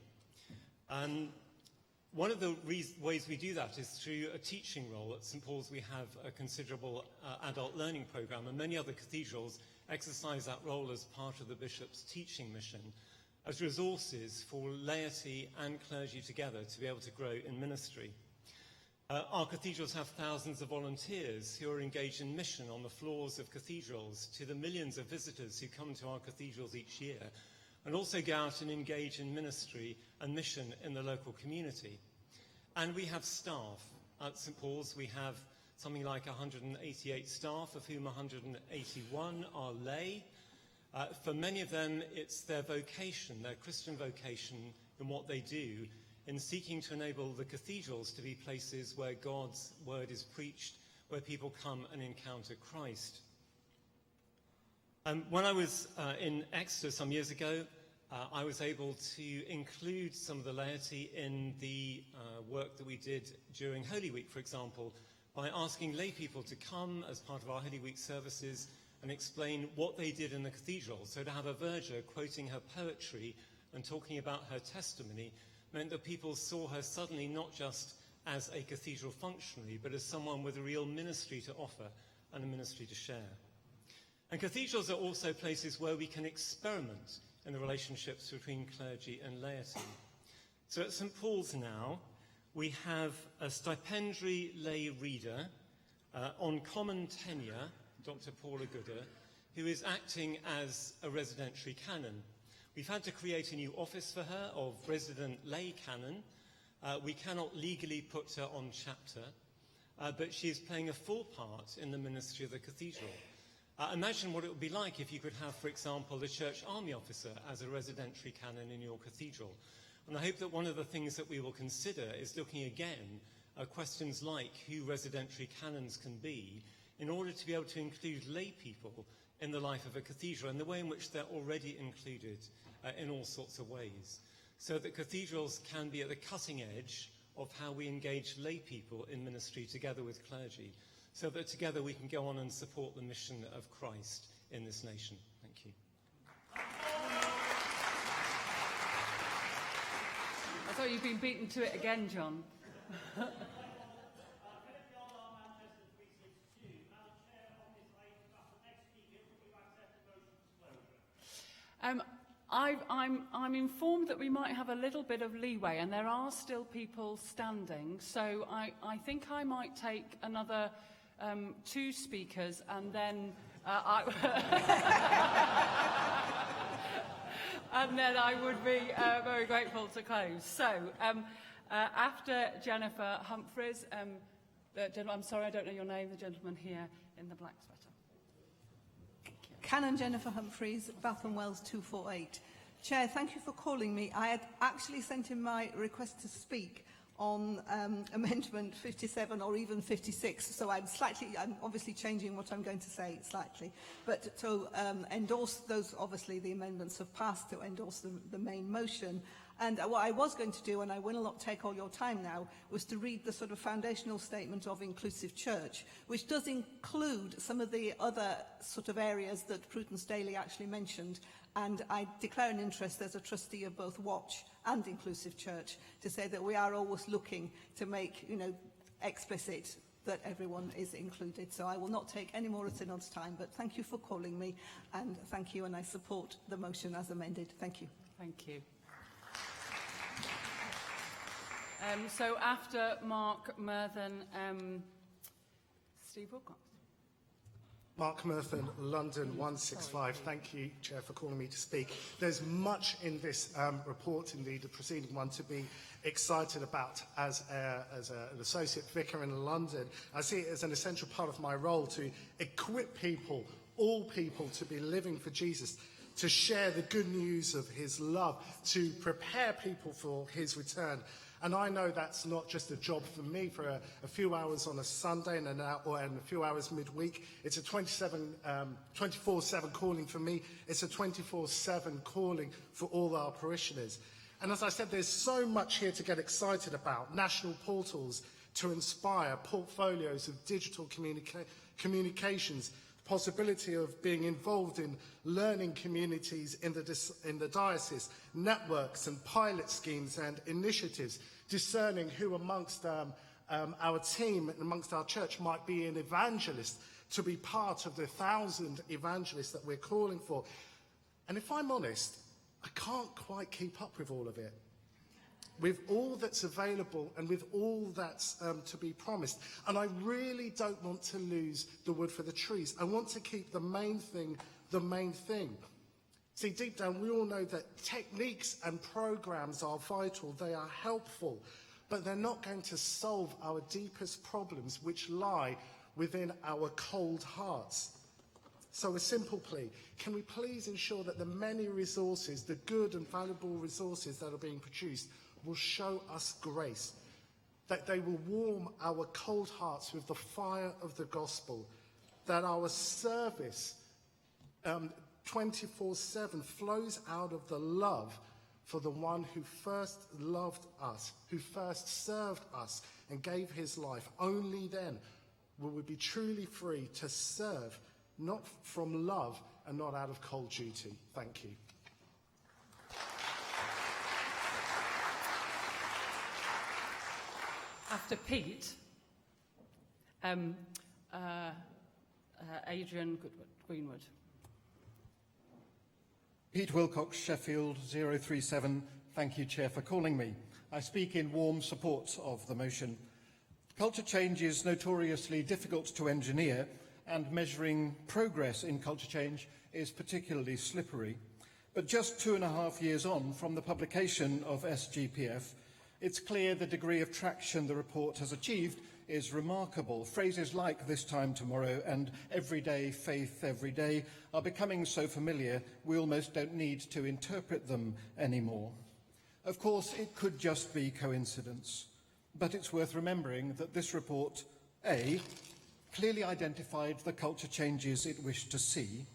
Speaker 16: One of the ways we do that is through a teaching role. At St Paul's we have a considerable adult learning programme, and many other cathedrals exercise that role as part of the bishop's teaching mission, as resources for laity and clergy together to be able to grow in ministry. Our cathedrals have thousands of volunteers who are engaged in mission on the floors of cathedrals, to the millions of visitors who come to our cathedrals each year, and also go out and engage in ministry and mission in the local community. And we have staff. At St Paul's we have something like 188 staff, of whom 181 are lay. For many of them, it's their vocation, their Christian vocation in what they do, in seeking to enable the cathedrals to be places where God's word is preached, where people come and encounter Christ. When I was in Exeter some years ago, I was able to include some of the laity in the work that we did during Holy Week, for example, by asking lay people to come as part of our Holy Week services and explain what they did in the cathedral. So to have a verger quoting her poetry and talking about her testimony meant that people saw her suddenly not just as a cathedral functionary, but as someone with a real ministry to offer and a ministry to share. And cathedrals are also places where we can experiment in the relationships between clergy and laity. So at St Paul's now, we have a stipendiary lay reader on common tenure, Dr. Paula Gooder, who is acting as a residentiary canon. We've had to create a new office for her of resident lay canon. We cannot legally put her on chapter, but she is playing a full part in the ministry of the cathedral. Imagine what it would be like if you could have, for example, a church army officer as a residentiary canon in your cathedral. And I hope that one of the things that we will consider is looking again at questions like who residentiary canons can be, in order to be able to include lay people in the life of a cathedral and the way in which they're already included in all sorts of ways, so that cathedrals can be at the cutting edge of how we engage lay people in ministry together with clergy, so that together we can go on and support the mission of Christ in this nation. Thank you.
Speaker 1: I thought you'd been beaten to it again, John. I'm informed that we might have a little bit of leeway, and there are still people standing, so I think I might take another 2 speakers, and then and then I would be very grateful to close. So after Jennifer Humphreys, I'm sorry, I don't know your name, the gentleman here in the black sweater.
Speaker 17: Canon Jennifer Humphreys, Bath and Wells 248. Chair, thank you for calling me. I had actually sent in my request to speak on Amendment 57 or even 56, so I'm obviously changing what I'm going to say slightly. But to endorse those, obviously the amendments have passed, to endorse the main motion. And what I was going to do, and I will not take all your time now, was to read the sort of foundational statement of Inclusive Church, which does include some of the other sort of areas that Prudence Daly actually mentioned. And I declare an interest as a trustee of both Watch and Inclusive Church to say that we are always looking to make, explicit that everyone is included. So I will not take any more of Synod's time, but thank you for calling me, and thank you, and I support the motion as amended. Thank you.
Speaker 1: Thank you. So after Mark Murthen, Steve Wilcox.
Speaker 18: Mark Murthen, London 165. Thank you, Chair, for calling me to speak. There's much in this report, indeed, the preceding one, to be excited about as an associate vicar in London. I see it as an essential part of my role to equip people, all people, to be living for Jesus, to share the good news of his love, to prepare people for his return. And I know that's not just a job for me for a few hours on a Sunday and a few hours midweek. It's a 24/7 calling for me. It's a 24/7 calling for all our parishioners. And as I said, there's so much here to get excited about. National portals to inspire, portfolios of digital communications, the possibility of being involved in learning communities in the diocese, networks and pilot schemes and initiatives, discerning who amongst our team and amongst our church might be an evangelist to be part of the 1,000 evangelists that we're calling for. And if I'm honest, I can't quite keep up with all of it. With all that's available and with all that's to be promised. And I really don't want to lose the wood for the trees. I want to keep the main thing the main thing. See, deep down, we all know that techniques and programs are vital. They are helpful, but they're not going to solve our deepest problems, which lie within our cold hearts. So a simple plea, can we please ensure that the many resources, the good and valuable resources that are being produced, will show us grace, that they will warm our cold hearts with the fire of the gospel, that our service 24/7 flows out of the love for the one who first loved us, who first served us and gave his life. Only then will we be truly free to serve, not from love and not out of cold duty. Thank you.
Speaker 1: After Pete, Adrian Greenwood.
Speaker 19: Pete Wilcox, Sheffield 037. Thank you, Chair, for calling me. I speak in warm support of the motion. Culture change is notoriously difficult to engineer, and measuring progress in culture change is particularly slippery. But just 2.5 years on from the publication of SGPF, it's clear the degree of traction the report has achieved is remarkable. Phrases like "this time tomorrow" and "everyday faith every day" are becoming so familiar we almost don't need to interpret them anymore. Of course, it could just be coincidence, but it's worth remembering that this report, A, clearly identified the culture changes it wished to see,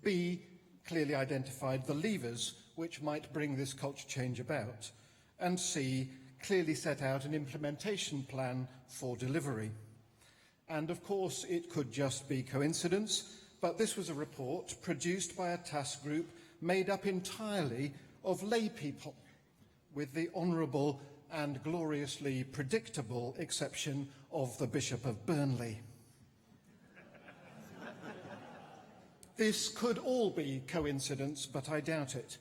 Speaker 19: B, clearly identified the levers which might bring this culture change about, and C, clearly set out an implementation plan for delivery. And of course, it could just be coincidence, but this was a report produced by a task group made up entirely of lay people, with the honourable and gloriously predictable exception of the Bishop of Burnley. This could all be coincidence, but I doubt it.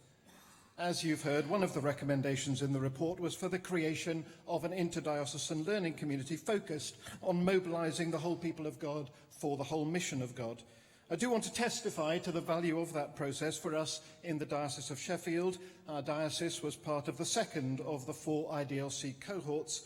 Speaker 19: As you've heard, one of the recommendations in the report was for the creation of an interdiocesan learning community focused on mobilising the whole people of God for the whole mission of God. I do want to testify to the value of that process for us in the Diocese of Sheffield. Our diocese was part of the second of the 4 IDLC cohorts.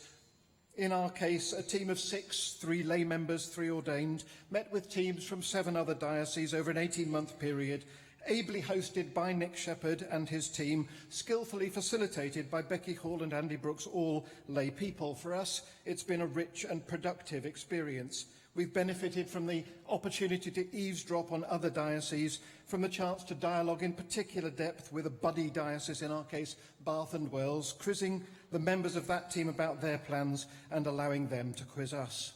Speaker 19: In our case, a team of 6, 3 lay members, 3 ordained, met with teams from 7 other dioceses over an 18-month period, ably hosted by Nick Shepherd and his team, skillfully facilitated by Becky Hall and Andy Brooks, all lay people. For us, it's been a rich and productive experience. We've benefited from the opportunity to eavesdrop on other dioceses, from the chance to dialogue in particular depth with a buddy diocese, in our case, Bath and Wells, quizzing the members of that team about their plans and allowing them to quiz us.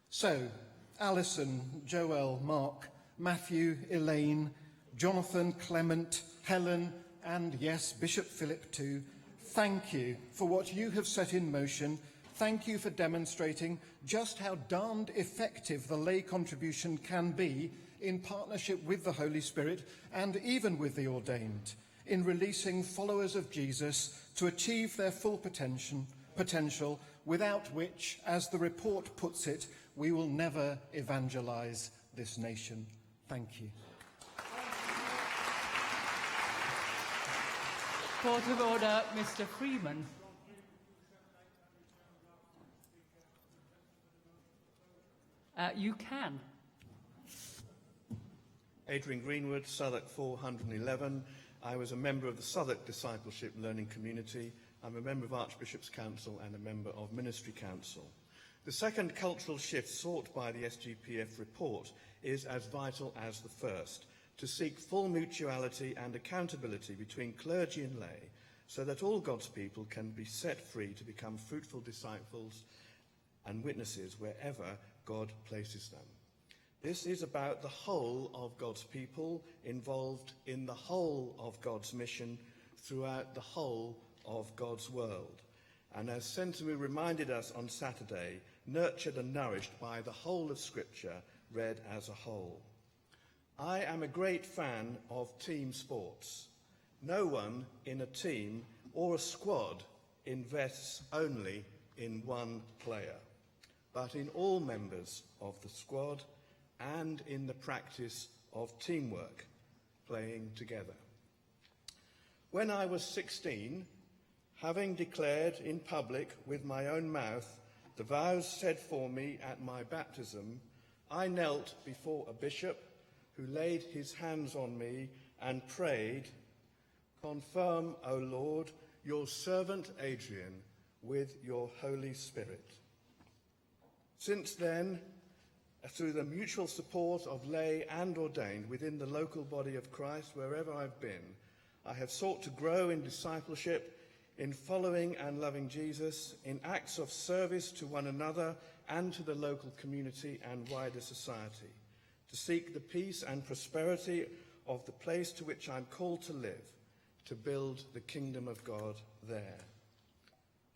Speaker 19: So, Alison, Joel, Mark, Matthew, Elaine, Jonathan, Clement, Helen, and yes, Bishop Philip too, thank you for what you have set in motion. Thank you for demonstrating just how darned effective the lay contribution can be in partnership with the Holy Spirit and even with the ordained, in releasing followers of Jesus to achieve their full potential, without which, as the report puts it, we will never evangelize this nation. Thank you.
Speaker 1: Point of order, Mr. Freeman. You can.
Speaker 20: Adrian Greenwood, Southwark 411. I was a member of the Southwark Discipleship Learning Community. I'm a member of Archbishop's Council and a member of Ministry Council. The second cultural shift sought by the SGPF report is as vital as the first, to seek full mutuality and accountability between clergy and lay, so that all God's people can be set free to become fruitful disciples and witnesses wherever God places them. This is about the whole of God's people involved in the whole of God's mission throughout the whole of God's world. And as Sentemu reminded us on Saturday, nurtured and nourished by the whole of Scripture read as a whole. I am a great fan of team sports. No one in a team or a squad invests only in one player, but in all members of the squad and in the practice of teamwork, playing together. When I was 16, having declared in public with my own mouth the vows said for me at my baptism, I knelt before a bishop who laid his hands on me and prayed, "Confirm, O Lord, your servant Adrian with your Holy Spirit." Since then, through the mutual support of lay and ordained within the local body of Christ, wherever I've been, I have sought to grow in discipleship, in following and loving Jesus, in acts of service to one another and to the local community and wider society, to seek the peace and prosperity of the place to which I'm called to live, to build the kingdom of God there.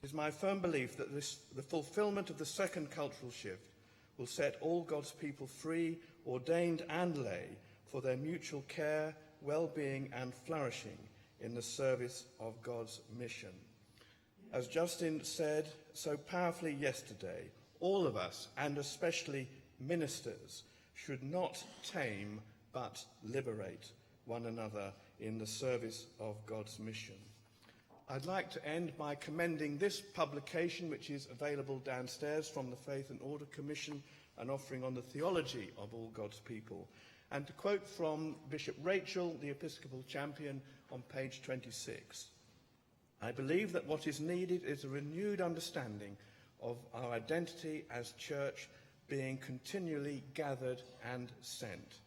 Speaker 20: It is my firm belief that the fulfillment of the second cultural shift will set all God's people free, ordained and lay, for their mutual care, well-being and flourishing in the service of God's mission. As Justin said so powerfully yesterday, all of us, and especially ministers, should not tame but liberate one another in the service of God's mission. I'd like to end by commending this publication, which is available downstairs from the Faith and Order Commission, an offering on the theology of all God's people, and to quote from Bishop Rachel, the Episcopal Champion, on page 26. I believe that what is needed is a renewed understanding of our identity as church, being continually gathered and sent.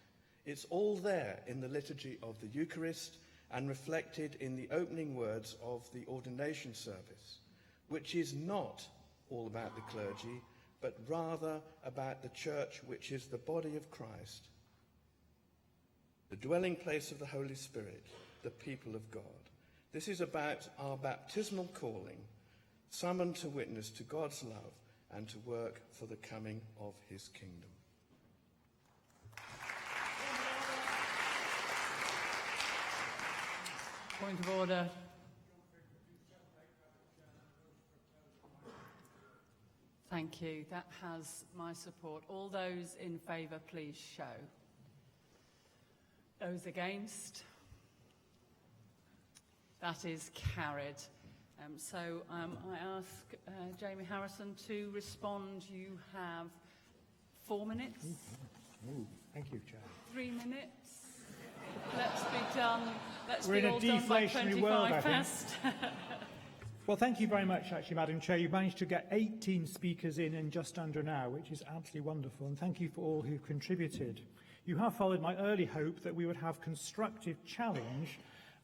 Speaker 20: It's all there in the liturgy of the Eucharist and reflected in the opening words of the ordination service, which is not all about the clergy, but rather about the church, which is the body of Christ, the dwelling place of the Holy Spirit, the people of God. This is about our baptismal calling, summoned to witness to God's love and to work for the coming of his kingdom.
Speaker 1: Point of order. Thank you. That has my support. All those in favour, please show. Those against? That is carried. So I ask Jamie Harrison to respond. You have 4 minutes.
Speaker 2: Thank you, Chair.
Speaker 1: 3 minutes. Let's begin. done. Let's
Speaker 2: We're
Speaker 1: be
Speaker 2: in a
Speaker 1: all done by
Speaker 2: deflationary world,
Speaker 1: 25
Speaker 2: I think.
Speaker 1: past.
Speaker 2: Well, thank you very much, actually, Madam Chair. You've managed to get 18 speakers in just under an hour, which is absolutely wonderful, and thank you for all who contributed. You have followed my early hope that we would have constructive challenge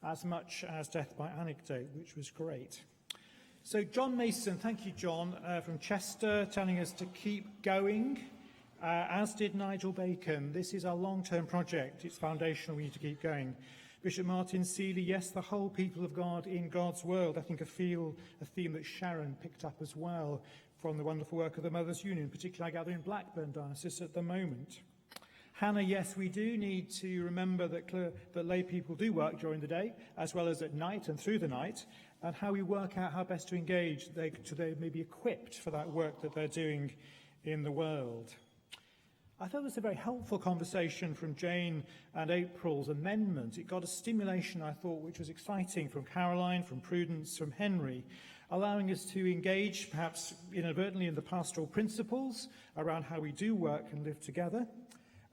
Speaker 2: as much as death by anecdote, which was great. So John Mason, thank you, John, from Chester, telling us to keep going, as did Nigel Bacon. This is our long-term project. It's foundational. We need to keep going. Bishop Martin Seeley, yes, the whole people of God in God's world. I think a theme that Sharon picked up as well from the wonderful work of the Mothers' Union, particularly I gather in Blackburn Diocese at the moment. Hannah, yes, we do need to remember that lay people do work during the day, as well as at night and through the night, and how we work out how best to engage so they may be equipped for that work that they're doing in the world. I thought it was a very helpful conversation from Jane and April's amendment. It got a stimulation, I thought, which was exciting from Caroline, from Prudence, from Henry, allowing us to engage, perhaps inadvertently, in the pastoral principles around how we do work and live together.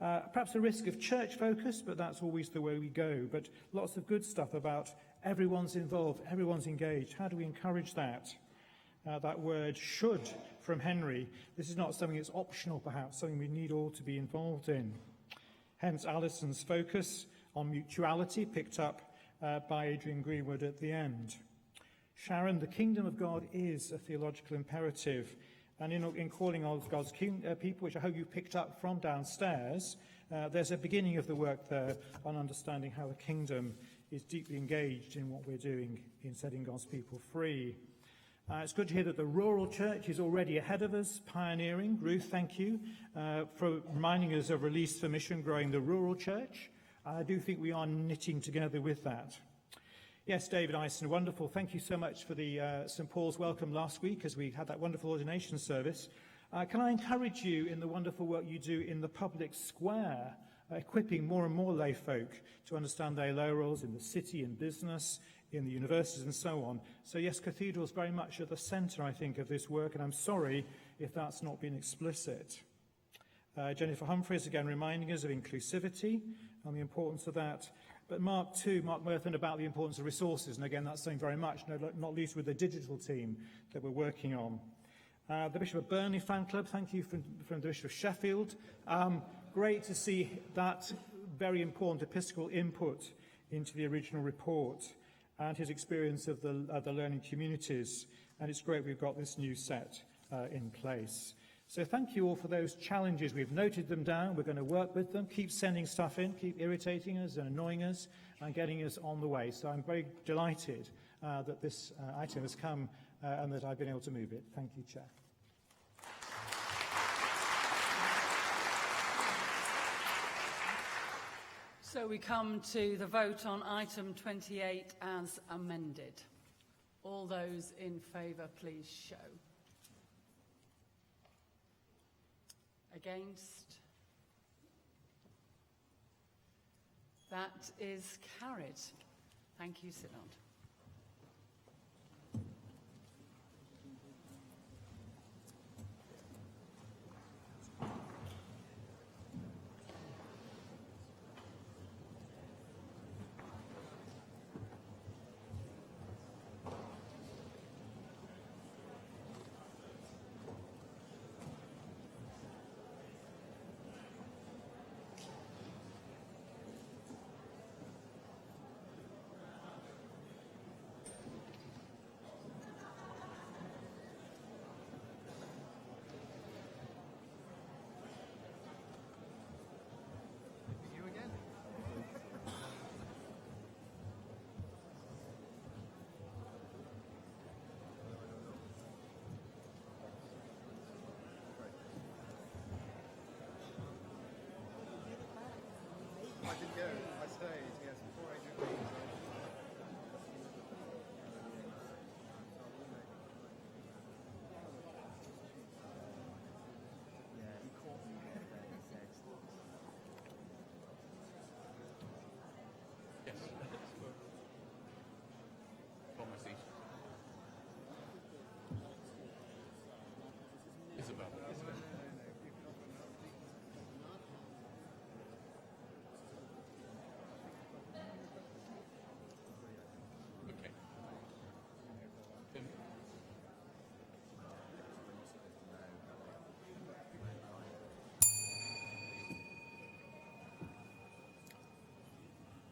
Speaker 2: Perhaps a risk of church focus, but that's always the way we go. But lots of good stuff about everyone's involved, everyone's engaged. How do we encourage that? That word should from Henry. This is not something that's optional, perhaps, something we need all to be involved in. Hence Alison's focus on mutuality, picked up by Adrian Greenwood at the end. Sharon, the kingdom of God is a theological imperative. And in calling all God's people, which I hope you picked up from downstairs, there's a beginning of the work there on understanding how the kingdom is deeply engaged in what we're doing in setting God's people free. It's good to hear that the rural church is already ahead of us, pioneering. Ruth, thank you for reminding us of Release for Mission, growing the rural church. I do think we are knitting together with that. Yes, David Ison, wonderful. Thank you so much for the St. Paul's welcome last week as we had that wonderful ordination service. Can I encourage you in the wonderful work you do in the public square, equipping more and more lay folk to understand their lay roles in the city and business, in the universities and so on. So yes, cathedrals very much at the centre, I think, of this work, and I'm sorry if that's not been explicit. Jennifer Humphreys, again, reminding us of inclusivity and the importance of that. But Mark Murthan, about the importance of resources, and again, that's saying very much, not least with the digital team that we're working on. The Bishop of Burnley fan club, thank you from the Bishop of Sheffield. Great to see that very important episcopal input into the original report and his experience of the learning communities. And it's great we've got this new set in place. So thank you all for those challenges. We've noted them down. We're going to work with them, keep sending stuff in, keep irritating us and annoying us and getting us on the way. So I'm very delighted that this item has come and that I've been able to move it. Thank you, Chair.
Speaker 1: So we come to the vote on item 28 as amended. All those in favour, please show. Against? That is carried. Thank you, Synod.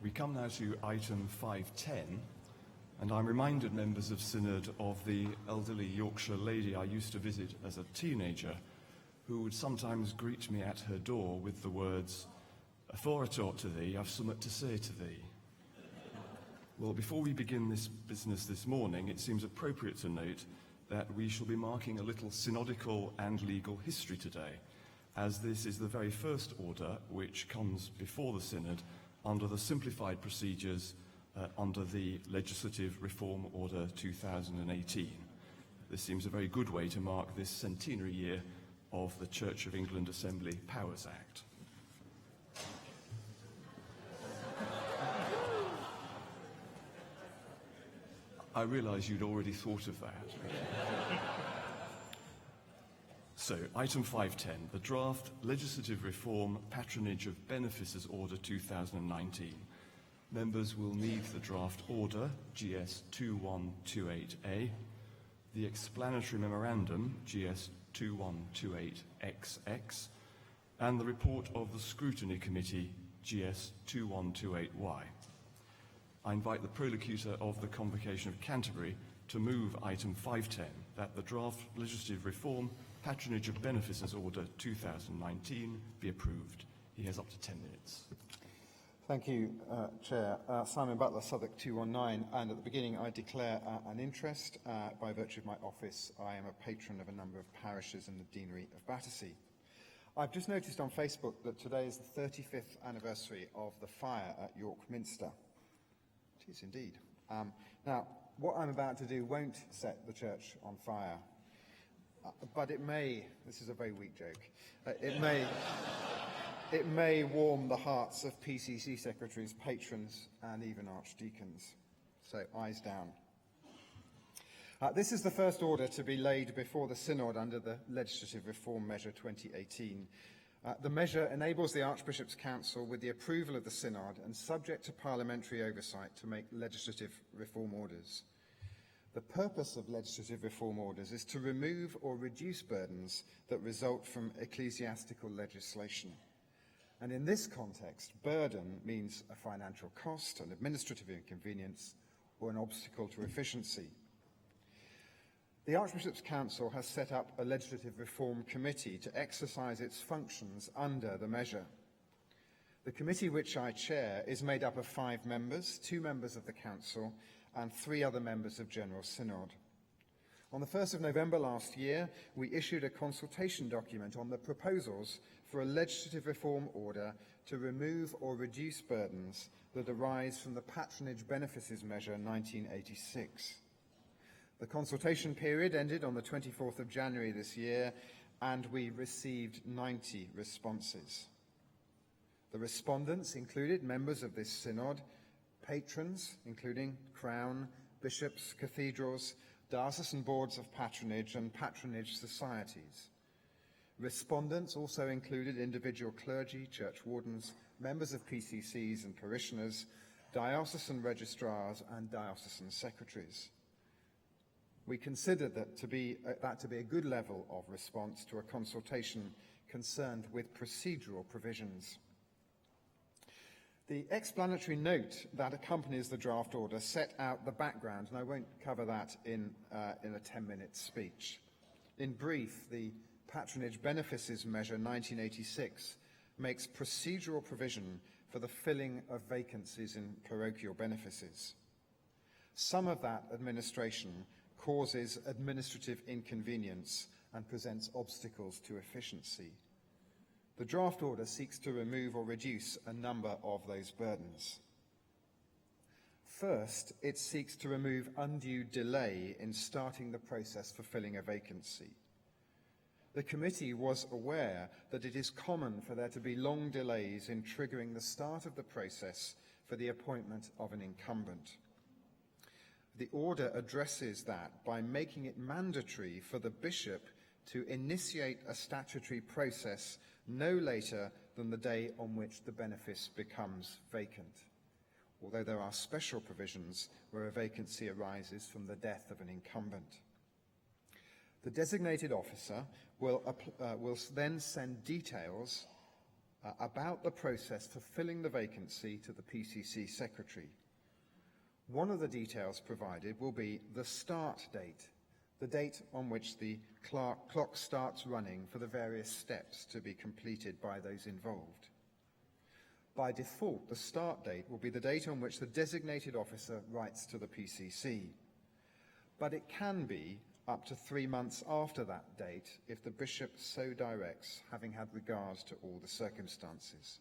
Speaker 21: We come now to item 510, and I'm reminded, members of Synod, of the elderly Yorkshire lady I used to visit as a teenager, who would sometimes greet me at her door with the words, "Afore I talk to thee, I've somewhat to say to thee." Well, before we begin this business this morning, it seems appropriate to note that we shall be marking a little synodical and legal history today, as this is the very first order which comes before the Synod under the simplified procedures under the Legislative Reform Order 2018. This seems a very good way to mark this centenary year of the Church of England Assembly Powers Act. I realise you'd already thought of that. So, item 510, the draft Legislative Reform Patronage of Benefices Order 2019. Members will need the draft order, GS 2128A, the explanatory memorandum, GS 2128XX, and the report of the Scrutiny Committee, GS 2128Y. I invite the Prolocutor of the Convocation of Canterbury to move item 510, that the draft Legislative Reform Patronage of Benefices Order 2019 be approved. He has up to 10 minutes.
Speaker 22: Thank you, Chair. Simon Butler, Southwark 219, and at the beginning I declare an interest. By virtue of my office, I am a patron of a number of parishes in the Deanery of Battersea. I've just noticed on Facebook that today is the 35th anniversary of the fire at York Minster. It is indeed. Now, what I'm about to do won't set the church on fire, but it may, this is a very weak joke, it may warm the hearts of PCC secretaries, patrons, and even archdeacons. So, eyes down. This is the first order to be laid before the Synod under the Legislative Reform Measure 2018. The measure enables the Archbishop's Council, with the approval of the Synod and subject to parliamentary oversight, to make legislative reform orders. The purpose of legislative reform orders is to remove or reduce burdens that result from ecclesiastical legislation. And in this context, burden means a financial cost, an administrative inconvenience, or an obstacle to efficiency. The Archbishop's Council has set up a legislative reform committee to exercise its functions under the measure. The committee which I chair is made up of 5 members, 2 members of the Council, and 3 other members of General Synod. On the 1st of November last year, we issued a consultation document on the proposals for a legislative reform order to remove or reduce burdens that arise from the Patronage Benefices Measure 1986. The consultation period ended on the 24th of January this year, and we received 90 responses. The respondents included members of this Synod, patrons, including Crown, bishops, cathedrals, diocesan boards of patronage, and patronage societies. Respondents also included individual clergy, church wardens, members of PCCs and parishioners, diocesan registrars, and diocesan secretaries. We considered that to be a good level of response to a consultation concerned with procedural provisions. The explanatory note that accompanies the draft order set out the background, and I won't cover that in a 10-minute speech. In brief, the Patronage Benefices Measure 1986 makes procedural provision for the filling of vacancies in parochial benefices. Some of that administration causes administrative inconvenience and presents obstacles to efficiency. The draft order seeks to remove or reduce a number of those burdens. First, it seeks to remove undue delay in starting the process for filling a vacancy. The committee was aware that it is common for there to be long delays in triggering the start of the process for the appointment of an incumbent. The order addresses that by making it mandatory for the bishop to initiate a statutory process no later than the day on which the benefice becomes vacant, although there are special provisions where a vacancy arises from the death of an incumbent. The designated officer will then send details about the process for filling the vacancy to the PCC secretary. One of the details provided will be the start date, the date on which the clock starts running for the various steps to be completed by those involved. By default, the start date will be the date on which the designated officer writes to the PCC, but it can be up to 3 months after that date if the bishop so directs, having had regards to all the circumstances.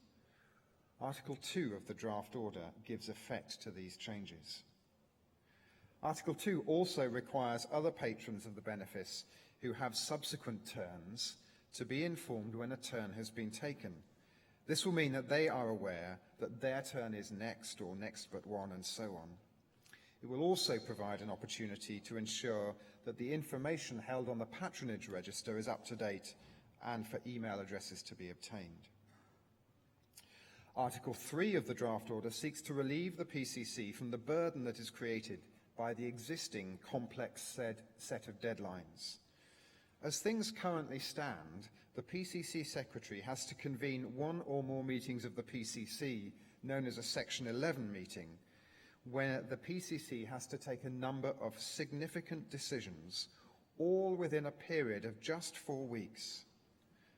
Speaker 22: Article 2 of the draft order gives effect to these changes. Article 2 also requires other patrons of the benefice who have subsequent turns to be informed when a turn has been taken. This will mean that they are aware that their turn is next or next but one and so on. It will also provide an opportunity to ensure that the information held on the patronage register is up to date and for email addresses to be obtained. Article 3 of the draft order seeks to relieve the PCC from the burden that is created by the existing complex set of deadlines. As things currently stand, the PCC secretary has to convene one or more meetings of the PCC, known as a Section 11 meeting, where the PCC has to take a number of significant decisions, all within a period of just 4 weeks.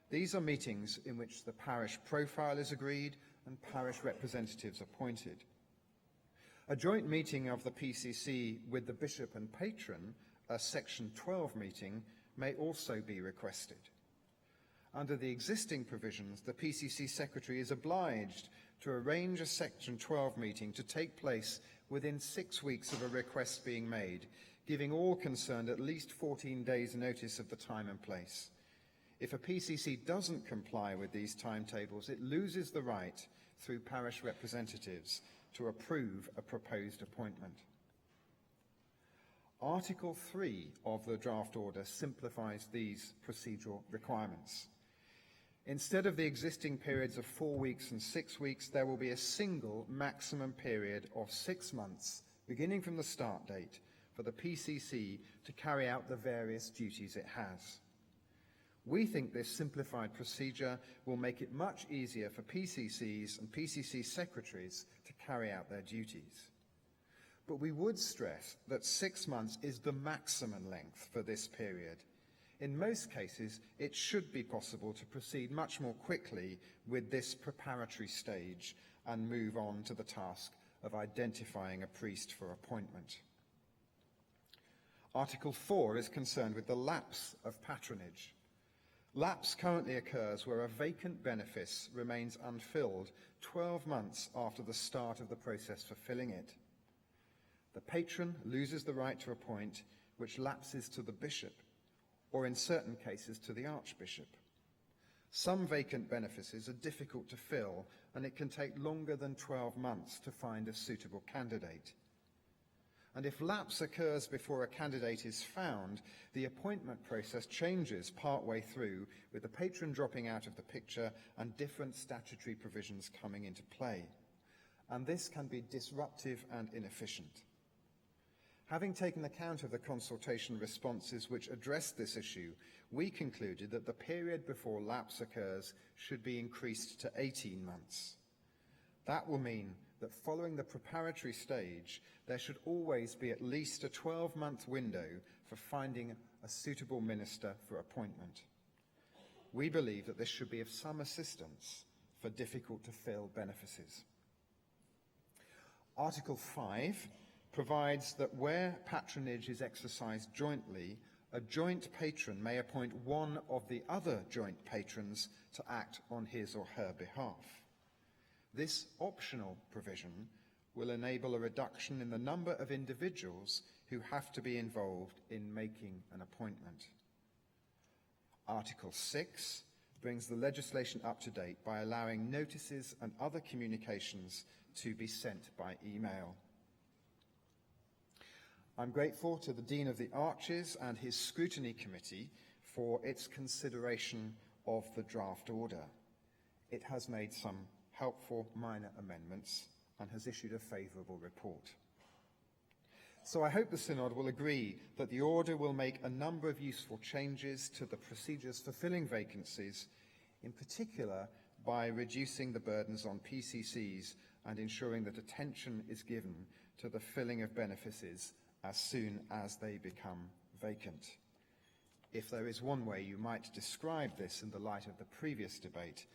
Speaker 22: These are meetings in which the parish profile is agreed and parish representatives appointed. A joint meeting of the PCC with the bishop and patron, a Section 12 meeting, may also be requested. Under the existing provisions, the PCC secretary is obliged to arrange a Section 12 meeting to take place within 6 weeks of a request being made, giving all concerned at least 14 days' notice of the time and place. If a PCC doesn't comply with these timetables, it loses the right, through parish representatives, to approve a proposed appointment. Article 3 of the draft order simplifies these procedural requirements. Instead of the existing periods of 4 weeks and 6 weeks, there will be a single maximum period of 6 months, beginning from the start date, for the PCC to carry out the various duties it has. We think this simplified procedure will make it much easier for PCCs and PCC secretaries to carry out their duties. But we would stress that 6 months is the maximum length for this period. In most cases, it should be possible to proceed much more quickly with this preparatory stage and move on to the task of identifying a priest for appointment. Article 4 is concerned with the lapse of patronage. Lapse currently occurs where a vacant benefice remains unfilled 12 months after the start of the process for filling it. The patron loses the right to appoint, which lapses to the bishop, or in certain cases to the archbishop. Some vacant benefices are difficult to fill, and it can take longer than 12 months to find a suitable candidate. And if lapse occurs before a candidate is found, the appointment process changes partway through, with the patron dropping out of the picture and different statutory provisions coming into play. And this can be disruptive and inefficient. Having taken account of the consultation responses which addressed this issue, we concluded that the period before lapse occurs should be increased to 18 months. That will mean that following the preparatory stage, there should always be at least a 12-month window for finding a suitable minister for appointment. We believe that this should be of some assistance for difficult-to-fill benefices. Article 5 provides that where patronage is exercised jointly, a joint patron may appoint one of the other joint patrons to act on his or her behalf. This optional provision will enable a reduction in the number of individuals who have to be involved in making an appointment. Article 6 brings the legislation up to date by allowing notices and other communications to be sent by email. I'm grateful to the Dean of the Arches and his scrutiny committee for its consideration of the draft order. It has made some helpful minor amendments and has issued a favourable report. So I hope the Synod will agree that the order will make a number of useful changes to the procedures for filling vacancies, in particular by reducing the burdens on PCCs and ensuring that attention is given to the filling of benefices as soon as they become vacant. If there is one way you might describe this in the light of the previous debate,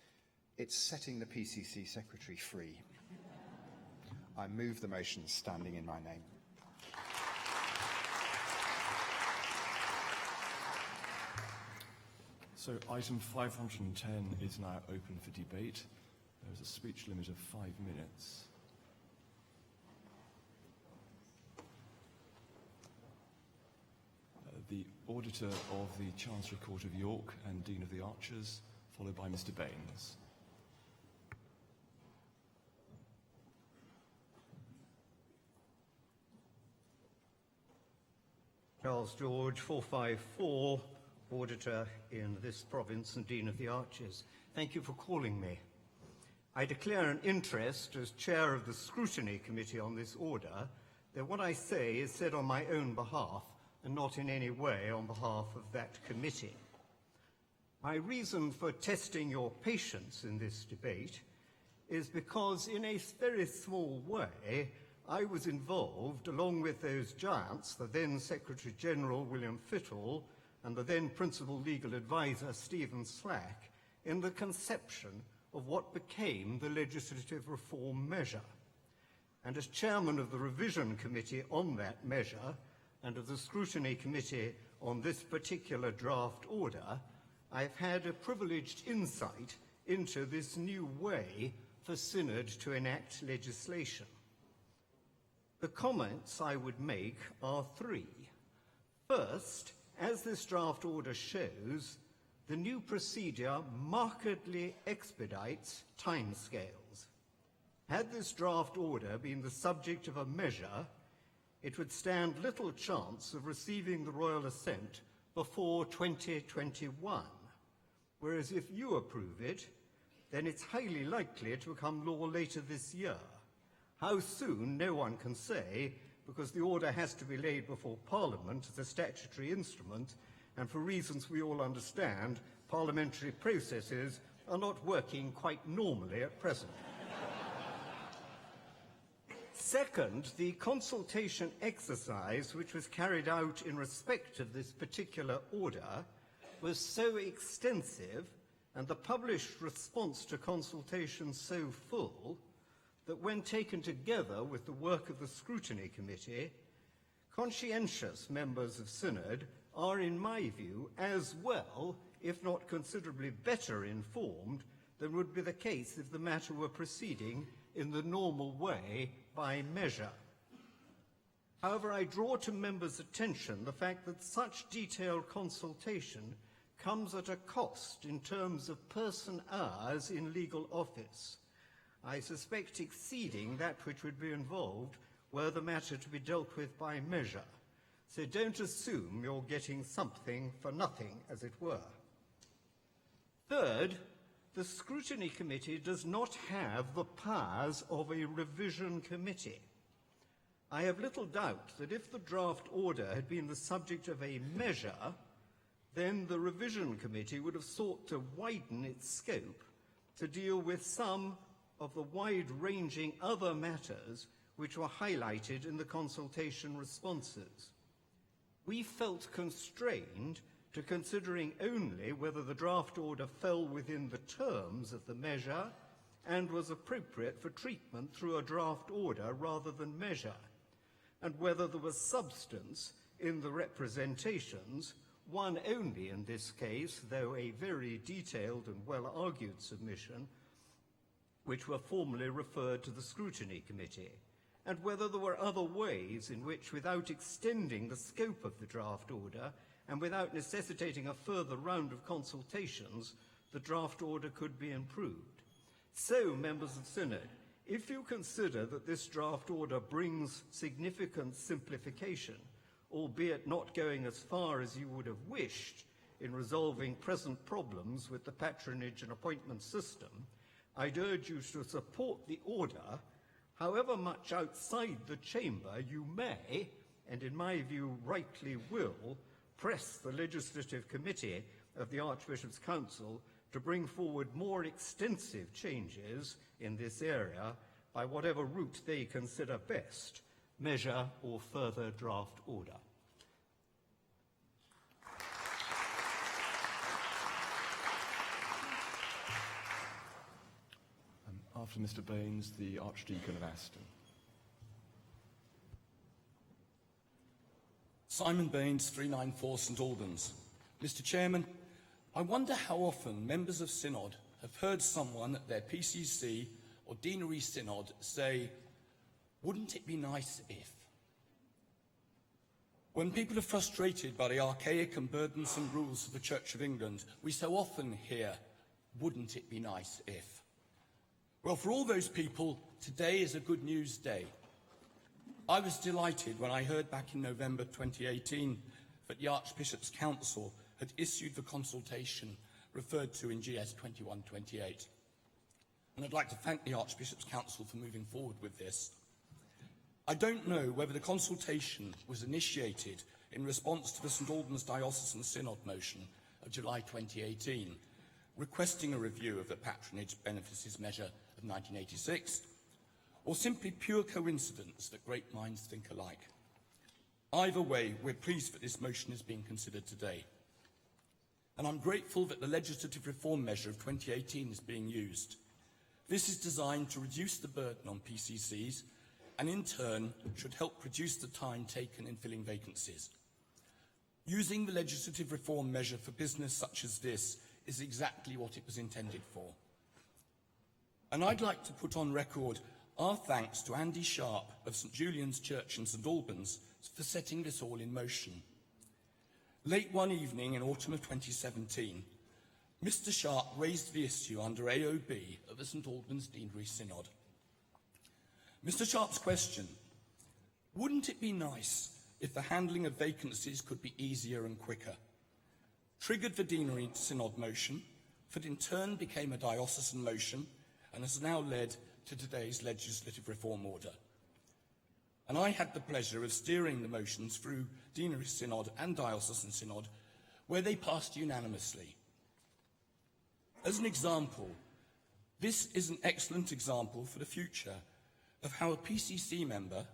Speaker 22: it's setting the PCC secretary free. I move the motion standing in my name.
Speaker 21: So item 510 is now open for debate. There is a speech limit of 5 minutes. The Auditor of the Chancery Court of York and Dean of the Archers, followed by Mr. Baines.
Speaker 3: Charles George, 454, Auditor in this province and Dean of the Archers. Thank you for calling me. I declare an interest as Chair of the Scrutiny Committee on this order that what I say is said on my own behalf and not in any way on behalf of that committee. My reason for testing your patience in this debate is because in a very small way I was involved, along with those giants, the then Secretary-General William Fittle and the then Principal Legal Advisor Stephen Slack, in the conception of what became the legislative reform measure. And as Chairman of the Revision Committee on that measure and of the Scrutiny Committee on this particular draft order, I've had a privileged insight into this new way for Synod to enact legislation. The comments I would make are three. First, as this draft order shows, the new procedure markedly expedites timescales. Had this draft order been the subject of a measure, it would stand little chance of receiving the royal assent before 2021, whereas if you approve it, then it's highly likely to become law later this year. How soon, no one can say, because the order has to be laid before Parliament as a statutory instrument, and for reasons we all understand, parliamentary processes are not working quite normally at present. Second, the consultation exercise which was carried out in respect of this particular order was so extensive and the published response to consultation so full that when taken together with the work of the Scrutiny Committee, conscientious members of Synod are, in my view, as well, if not considerably better informed than would be the case if the matter were proceeding in the normal way by measure. However, I draw to members' attention the fact that such detailed consultation comes at a cost in terms of person hours in legal office, I suspect exceeding that which would be involved were the matter to be dealt with by measure. So don't assume you're getting something for nothing, as it were. Third, the Scrutiny Committee does not have the powers of a revision committee. I have little doubt that if the draft order had been the subject of a measure, then the revision committee would have sought to widen its scope to deal with some of the wide-ranging other matters which were highlighted in the consultation responses. We felt constrained to considering only whether the draft order fell within the terms of the measure and was appropriate for treatment through a draft order rather than measure, and whether there was substance in the representations, one only in this case, though a very detailed and well-argued submission, which were formally referred to the Scrutiny Committee, and whether there were other ways in which, without extending the scope of the draft order and without necessitating a further round of consultations, the draft order could be improved. So, members of Synod, if you consider that this draft order brings significant simplification, albeit not going as far as you would have wished in resolving present problems with the patronage and appointment system, I'd urge you to support the order, however much outside the chamber you may, and in my view rightly will, press the Legislative Committee of the Archbishop's Council to bring forward more extensive changes in this area by whatever route they consider best, measure or further draft order.
Speaker 21: After Mr. Baines, the Archdeacon of Aston.
Speaker 4: Simon Baines, 394 St Albans. Mr. Chairman, I wonder how often members of Synod have heard someone at their PCC or Deanery Synod say, "Wouldn't it be nice if?" When people are frustrated by the archaic and burdensome rules of the Church of England, we so often hear, "Wouldn't it be nice if?" Well, for all those people, today is a good news day. I was delighted when I heard back in November 2018 that the Archbishop's Council had issued the consultation referred to in GS 2128. And I'd like to thank the Archbishop's Council for moving forward with this. I don't know whether the consultation was initiated in response to the St Albans Diocesan Synod motion of July 2018, requesting a review of the patronage benefices measure of 1986, or simply pure coincidence that great minds think alike. Either way, we're pleased that this motion is being considered today. And I'm grateful that the legislative reform measure of 2018 is being used. This is designed to reduce the burden on PCCs and in turn should help reduce the time taken in filling vacancies. Using the legislative reform measure for business such as this is exactly what it was intended for. And I'd like to put on record our thanks to Andy Sharp of St Julian's Church in St Albans for setting this all in motion. Late one evening in autumn of 2017, Mr Sharp raised the issue under AOB at the St Albans Deanery Synod. Mr Sharp's question, "Wouldn't it be nice if the handling of vacancies could be easier and quicker?" triggered the Deanery Synod motion that in turn became a diocesan motion and has now led to today's legislative reform order. And I had the pleasure of steering the motions through Deanery Synod and Diocesan Synod, where they passed unanimously. As an example, this is an excellent example for the future of how a PCC member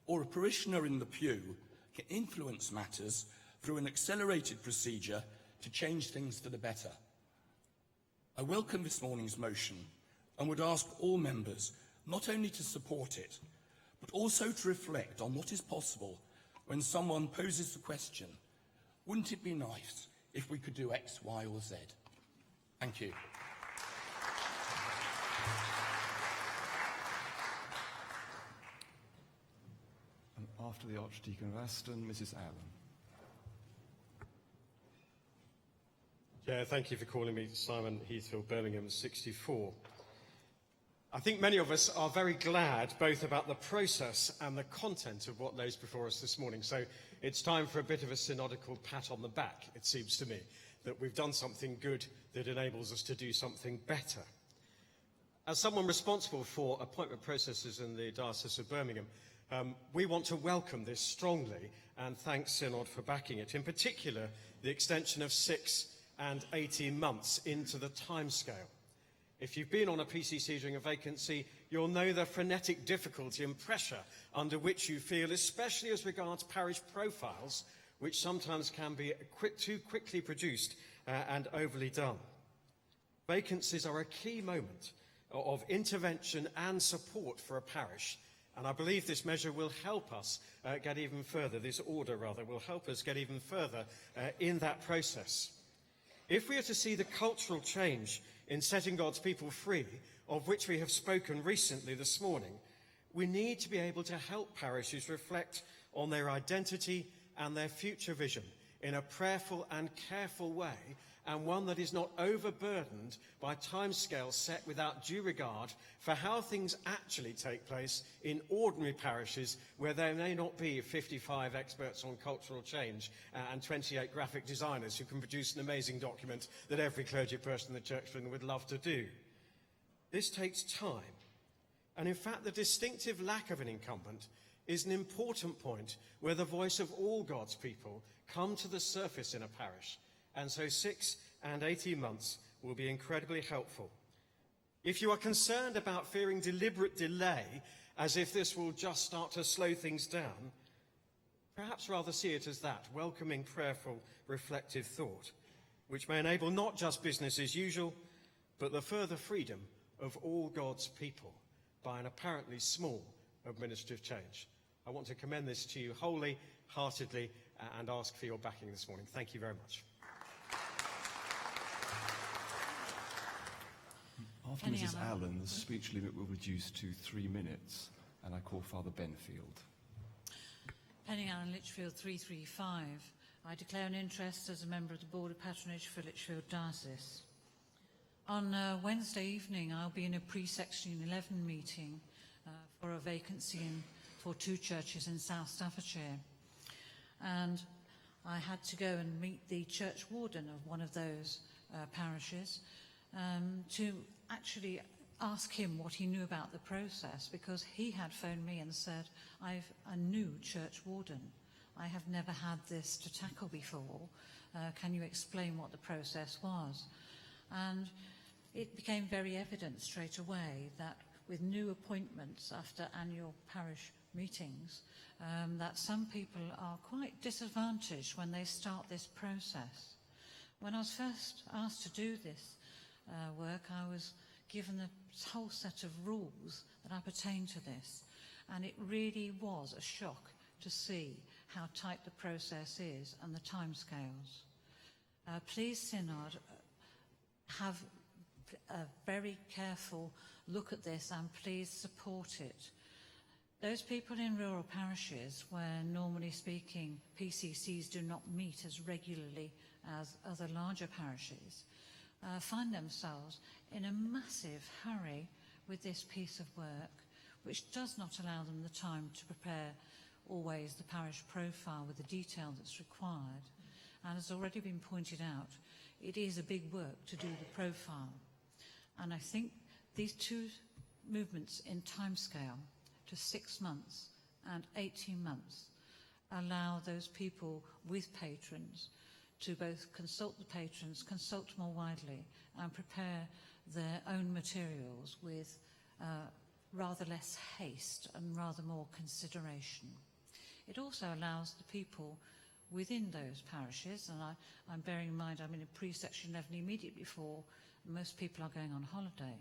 Speaker 4: or a parishioner in the pew can influence matters through an accelerated procedure to change things for the better. I welcome this morning's motion and would ask all members not only to support it, but also to reflect on what is possible when someone poses the question, "Wouldn't it be nice if we could do X, Y, or Z?" Thank you.
Speaker 21: And after the Archdeacon of Aston, Mrs. Allen.
Speaker 5: Yeah, thank you for calling me. Simon Heathfield, Birmingham 64. I think many of us are very glad both about the process and the content of what lays before us this morning. So it's time for a bit of a synodical pat on the back, it seems to me, that we've done something good that enables us to do something better. As someone responsible for appointment processes in the Diocese of Birmingham, we want to welcome this strongly and thank Synod for backing it. In particular, the extension of 6 and 18 months into the timescale. If you've been on a PCC during a vacancy, you'll know the frenetic difficulty and pressure under which you feel, especially as regards parish profiles, which sometimes can be too quickly produced and overly done. Vacancies are a key moment of intervention and support for a parish, and I believe this measure will help us get even further, this order rather, will help us get even further in that process. If we are to see the cultural change in setting God's people free, of which we have spoken recently this morning, we need to be able to help parishes reflect on their identity and their future vision in a prayerful and careful way, and one that is not overburdened by timescales set without due regard for how things actually take place in ordinary parishes where there may not be 55 experts on cultural change and 28 graphic designers who can produce an amazing document that every clergy person in the Church of England would love to do. This takes time, and in fact the distinctive lack of an incumbent is an important point where the voice of all God's people come to the surface in a parish. And so 6 and 18 months will be incredibly helpful. If you are concerned about fearing deliberate delay, as if this will just start to slow things down, perhaps rather see it as that, welcoming, prayerful, reflective thought, which may enable not just business as usual, but the further freedom of all God's people by an apparently small administrative change. I want to commend this to you wholeheartedly and ask for your backing this morning. Thank you very much.
Speaker 21: After Mrs. Allen, the speech limit will reduce to 3 minutes, and I call Father Benfield.
Speaker 6: Penny Allen, Lichfield 335. I declare an interest as a member of the Board of Patronage for Lichfield Diocese. On Wednesday evening, I'll be in a pre-Section 11 meeting for a vacancy for 2 churches in South Staffordshire. And I had to go and meet the church warden of one of those parishes to actually ask him what he knew about the process, because he had phoned me and said, I've a new church warden. I have never had this to tackle before. Can you explain what the process was? And it became very evident straight away that with new appointments after annual parish meetings, that some people are quite disadvantaged when they start this process. When I was first asked to do this work, I was given a whole set of rules that appertain to this, and it really was a shock to see how tight the process is and the timescales. Please, Synod, have a very careful look at this and please support it. Those people in rural parishes where, normally speaking, PCCs do not meet as regularly as other larger parishes find themselves in a massive hurry with this piece of work, which does not allow them the time to prepare always the parish profile with the detail that's required. And as already been pointed out, it is a big work to do the profile. And I think these 2 movements in timescale to 6 months and 18 months allow those people with patrons to both consult the patrons, consult more widely, and prepare their own materials with rather less haste and rather more consideration. It also allows the people within those parishes, and I'm bearing in mind I'm in a pre-Section 11 immediately before most people are going on holiday.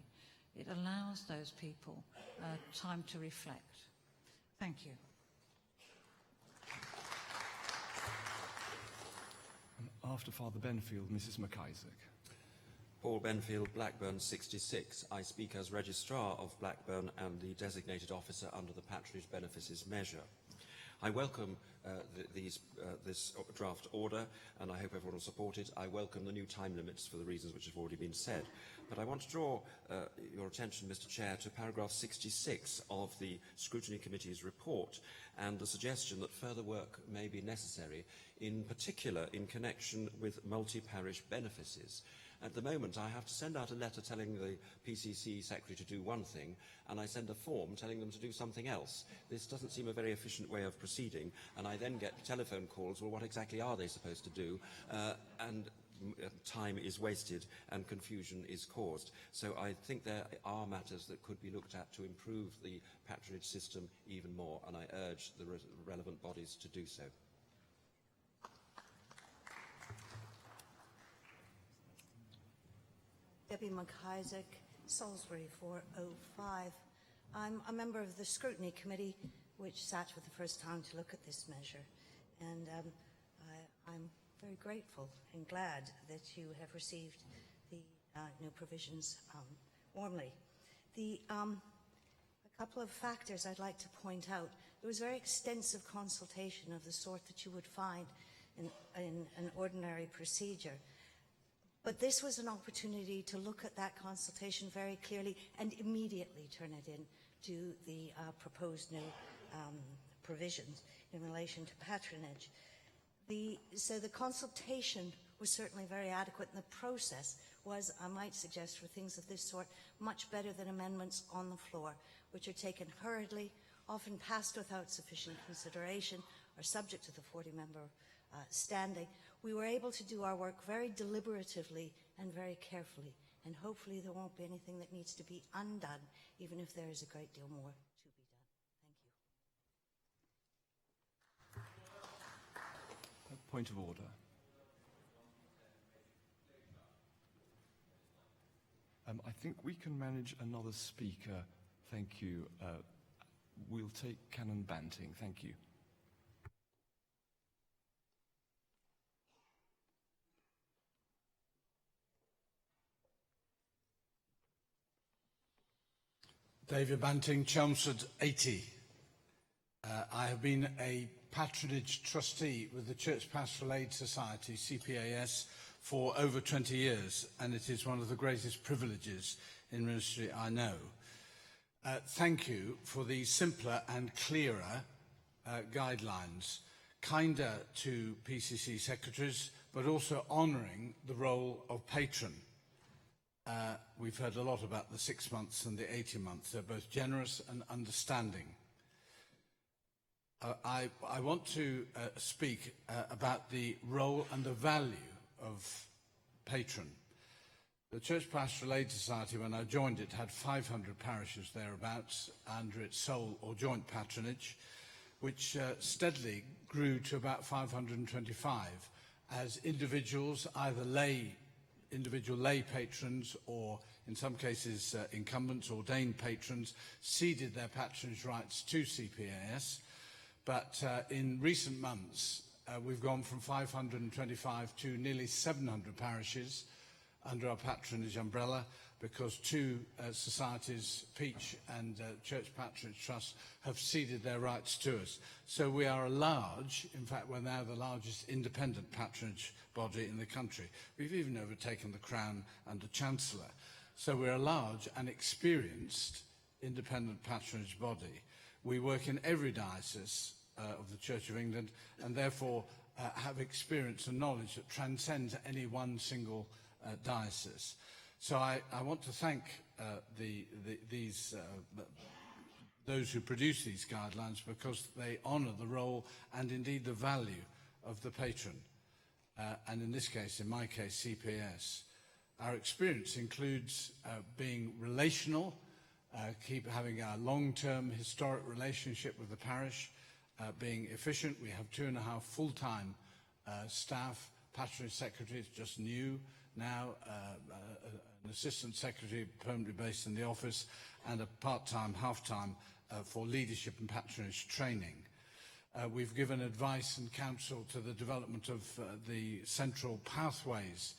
Speaker 6: It allows those people time to reflect. Thank you.
Speaker 21: After Father Benfield, Mrs. McIsaac.
Speaker 8: Paul Benfield, Blackburn 66. I speak as Registrar of Blackburn and the designated officer under the Patronage Benefices measure. I welcome this draft order, and I hope everyone will support it. I welcome the new time limits for the reasons which have already been said. But I want to draw your attention, Mr. Chair, to paragraph 66 of the Scrutiny Committee's report and the suggestion that further work may be necessary, in particular in connection with multi-parish benefices. At the moment, I have to send out a letter telling the PCC secretary to do one thing, and I send a form telling them to do something else. This doesn't seem a very efficient way of proceeding, and I then get telephone calls, well, what exactly are they supposed to do? And time is wasted and confusion is caused. So I think there are matters that could be looked at to improve the patronage system even more, and I urge the relevant bodies to do so.
Speaker 23: Debbie McIsaac, Salisbury 405. I'm a member of the Scrutiny Committee, which sat for the first time to look at this measure. And I'm very grateful and glad that you have received the new provisions warmly. A couple of factors I'd like to point out. There was very extensive consultation of the sort that you would find in an ordinary procedure. But this was an opportunity to look at that consultation very clearly and immediately turn it in to the proposed new provisions in relation to patronage. So the consultation was certainly very adequate, and the process was, I might suggest, for things of this sort, much better than amendments on the floor, which are taken hurriedly, often passed without sufficient consideration, are subject to the 40-member standing. We were able to do our work very deliberatively and very carefully. And hopefully there won't be anything that needs to be undone, even if there is a great deal more to be done. Thank you.
Speaker 21: Point of order. I think we can manage another speaker. Thank you. We'll take Canon Banting. Thank you.
Speaker 7: David Banting, Chelmsford 80. I have been a patronage trustee with the Church Pastoral Aid Society, CPAS, for over 20 years, and it is one of the greatest privileges in ministry I know. Thank you for these simpler and clearer guidelines, kinder to PCC secretaries, but also honouring the role of patron. We've heard a lot about the 6 months and the 18 months. They're both generous and understanding. I want to speak about the role and the value of patron. The Church Pastoral Aid Society, when I joined it, had 500 parishes thereabouts under its sole or joint patronage, which steadily grew to about 525 as individuals, either individual lay patrons or, in some cases, incumbents, ordained patrons, ceded their patronage rights to CPAS. But in recent months, we've gone from 525 to nearly 700 parishes under our patronage umbrella, because two societies, Peach and Church Patronage Trust, have ceded their rights to us. So we are a large, in fact we're now the largest independent patronage body in the country. We've even overtaken the Crown and the Chancellor. So we're a large and experienced independent patronage body. We work in every diocese of the Church of England, and therefore have experience and knowledge that transcends any one single diocese. So I want to thank those who produce these guidelines, because they honour the role and indeed the value of the patron. And in this case, in my case, CPS. Our experience includes being relational, having a long-term historic relationship with the parish, being efficient. We have 2.5 full-time staff, patronage secretaries, just new now, an assistant secretary permanently based in the office, and a part-time, half-time for leadership and patronage training. We've given advice and counsel to the development of the central pathways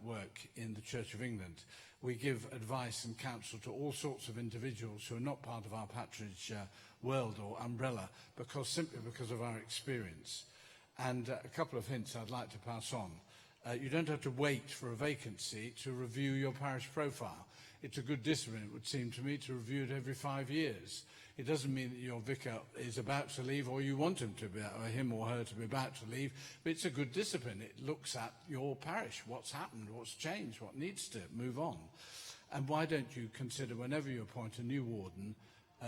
Speaker 7: work in the Church of England. We give advice and counsel to all sorts of individuals who are not part of our patronage world or umbrella, simply because of our experience. And a couple of hints I'd like to pass on. You don't have to wait for a vacancy to review your parish profile. It's a good discipline, it would seem to me, to review it every 5 years. It doesn't mean that your vicar is about to leave, or you want him to be, or him or her to be about to leave, but it's a good discipline. It looks at your parish, what's happened, what's changed, what needs to move on. And why don't you consider, whenever you appoint a new warden,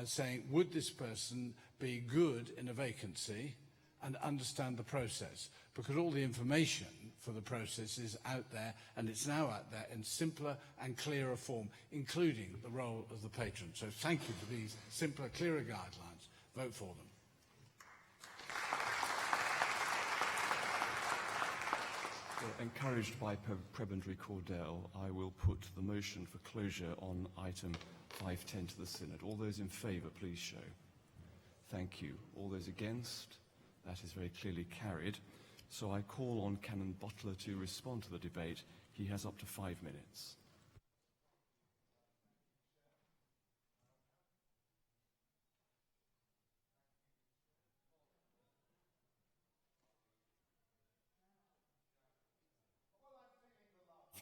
Speaker 7: saying, would this person be good in a vacancy and understand the process? Because all the information for the process is out there, and it's now out there in simpler and clearer form, including the role of the patron. So thank you for these simpler, clearer guidelines. Vote for them.
Speaker 21: Encouraged by Prebendary Cordell, I will put the motion for closure on item 510 to the Synod. All those in favour, please show. Thank you. All those against? That is very clearly carried. So I call on Canon Butler to respond to the debate. He has up to 5 minutes.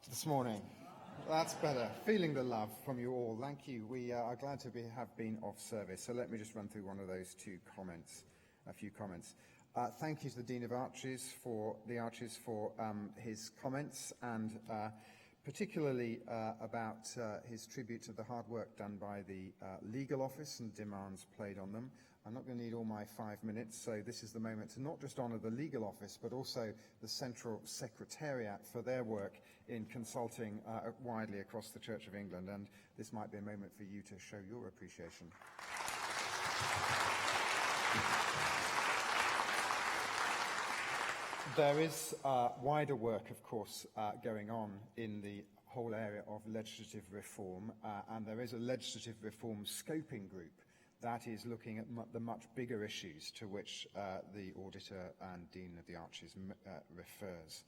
Speaker 22: This morning. That's better. Feeling the love from you all. Thank you. We are glad to have been of service. So let me just run through one of those a few comments. Thank you to the Dean of Arches for his comments, and particularly about his tribute to the hard work done by the legal office and demands played on them. I'm not going to need all my 5 minutes, so this is the moment to not just honour the legal office, but also the Central Secretariat for their work in consulting widely across the Church of England, and this might be a moment for you to show your appreciation. There is wider work, of course, going on in the whole area of legislative reform, and there is a legislative reform scoping group that is looking at the much bigger issues to which the Auditor and Dean of the Arches refers.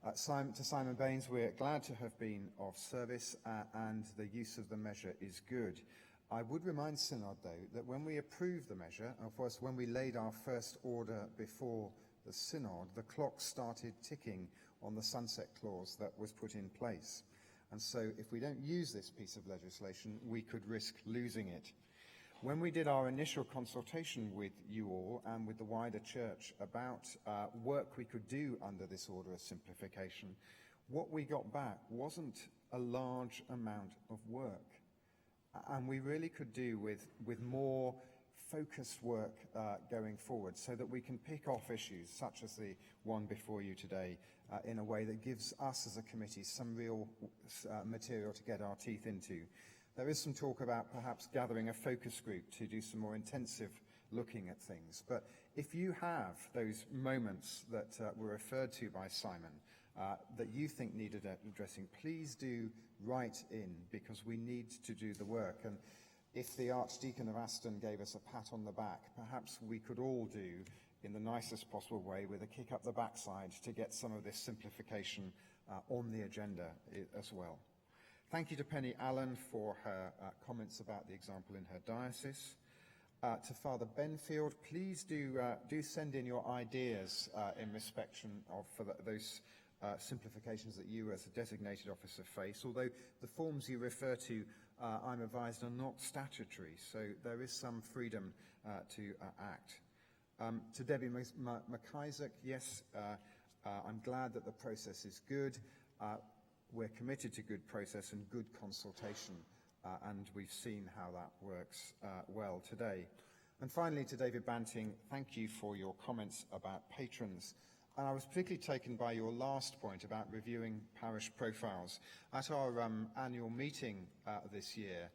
Speaker 22: To Simon Baines, we're glad to have been of service, and the use of the measure is good. I would remind Synod, though, that when we approved the measure, of course, when we laid our first order before the Synod, the clock started ticking on the sunset clause that was put in place. And so if we don't use this piece of legislation, we could risk losing it. When we did our initial consultation with you all and with the wider church about work we could do under this order of simplification, what we got back wasn't a large amount of work. And we really could do with more focused work going forward, so that we can pick off issues such as the one before you today in a way that gives us as a committee some real material to get our teeth into. There is some talk about perhaps gathering a focus group to do some more intensive looking at things. But if you have those moments that were referred to by Simon that you think needed addressing, please do write in, because we need to do the work. And if the Archdeacon of Aston gave us a pat on the back, perhaps we could all do, in the nicest possible way, with a kick up the backside, to get some of this simplification on the agenda as well. Thank you to Penny Allen for her comments about the example in her diocese. To Father Benfield, please do send in your ideas in respect of those simplifications that you as a designated officer face, although the forms you refer to, I'm advised, are not statutory, so there is some freedom to act. To Debbie McIsaac, yes, I'm glad that the process is good. We're committed to good process and good consultation, and we've seen how that works well today. And finally, to David Banting, thank you for your comments about patrons. And I was particularly taken by your last point about reviewing parish profiles. At our annual meeting this year,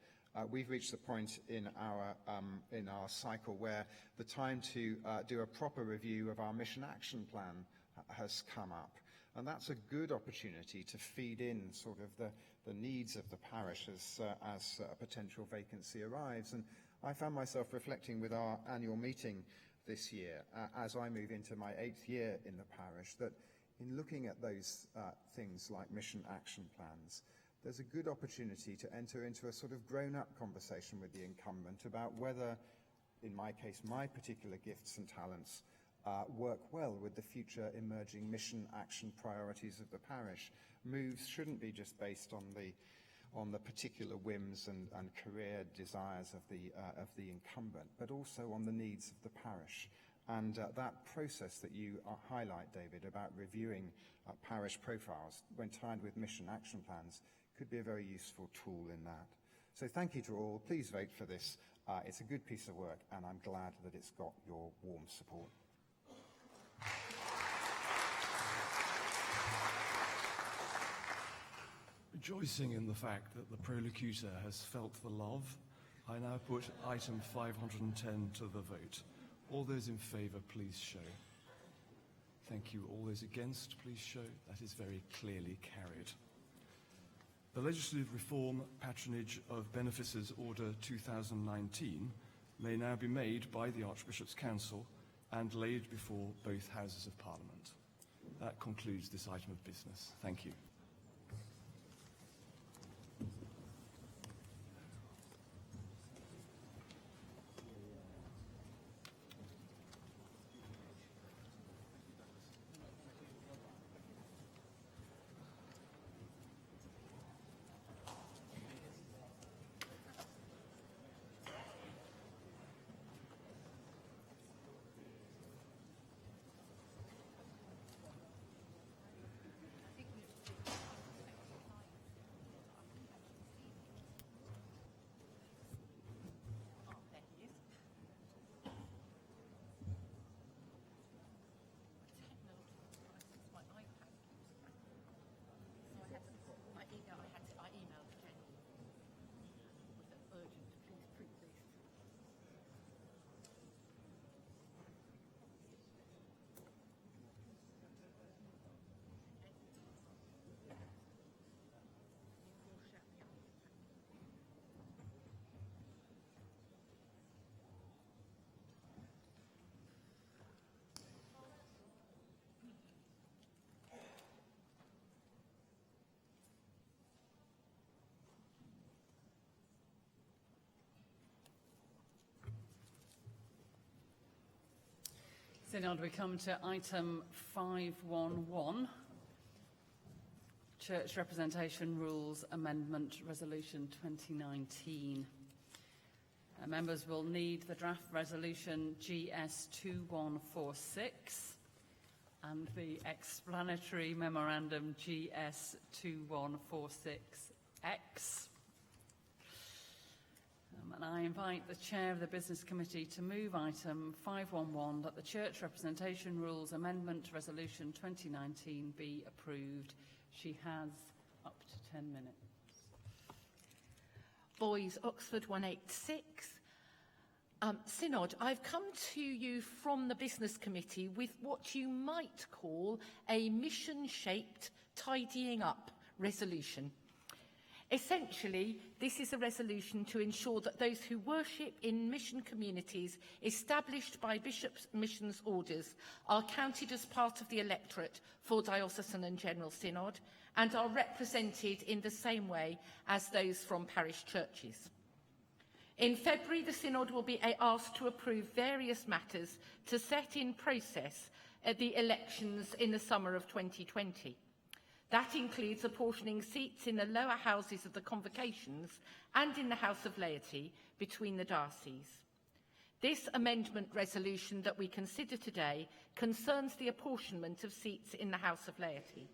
Speaker 22: we've reached the point in our cycle where the time to do a proper review of our mission action plan has come up. And that's a good opportunity to feed in sort of the needs of the parish as a potential vacancy arrives. And I found myself reflecting with our annual meeting this year, as I move into my 8th year in the parish, that in looking at those things like mission action plans, there's a good opportunity to enter into a sort of grown-up conversation with the incumbent about whether, in my case, my particular gifts and talents work well with the future emerging mission action priorities of the parish. Moves shouldn't be just based on the particular whims and career desires of the incumbent, but also on the needs of the parish. And that process that you highlight, David, about reviewing parish profiles when tied with mission action plans could be a very useful tool in that. So thank you to all. Please vote for this. It's a good piece of work, and I'm glad that it's got your warm support.
Speaker 21: Rejoicing in the fact that the prolocutor has felt the love, I now put item 510 to the vote. All those in favour, please show. Thank you. All those against, please show. That is very clearly carried. The Legislative Reform Patronage of Benefices Order 2019 may now be made by the Archbishop's Council and laid before both Houses of Parliament. That concludes this item of business. Thank you.
Speaker 1: Synod, we come to item 511, Church Representation Rules Amendment Resolution 2019. Members will need the draft resolution GS 2146 and the explanatory memorandum GS 2146X. And I invite the Chair of the Business Committee to move item 511 that the Church Representation Rules Amendment Resolution 2019 be approved. She has up to 10 minutes.
Speaker 9: Boys, Oxford 186. Synod, I've come to you from the Business Committee with what you might call a mission-shaped tidying up resolution. Essentially, this is a resolution to ensure that those who worship in mission communities established by bishops' missions orders are counted as part of the electorate for diocesan and general synod and are represented in the same way as those from parish churches. In February, the synod will be asked to approve various matters to set in process at the elections in the summer of 2020. That includes apportioning seats in the lower houses of the convocations and in the House of Laity between the dioceses. This amendment resolution that we consider today concerns the apportionment of seats in the House of Laity.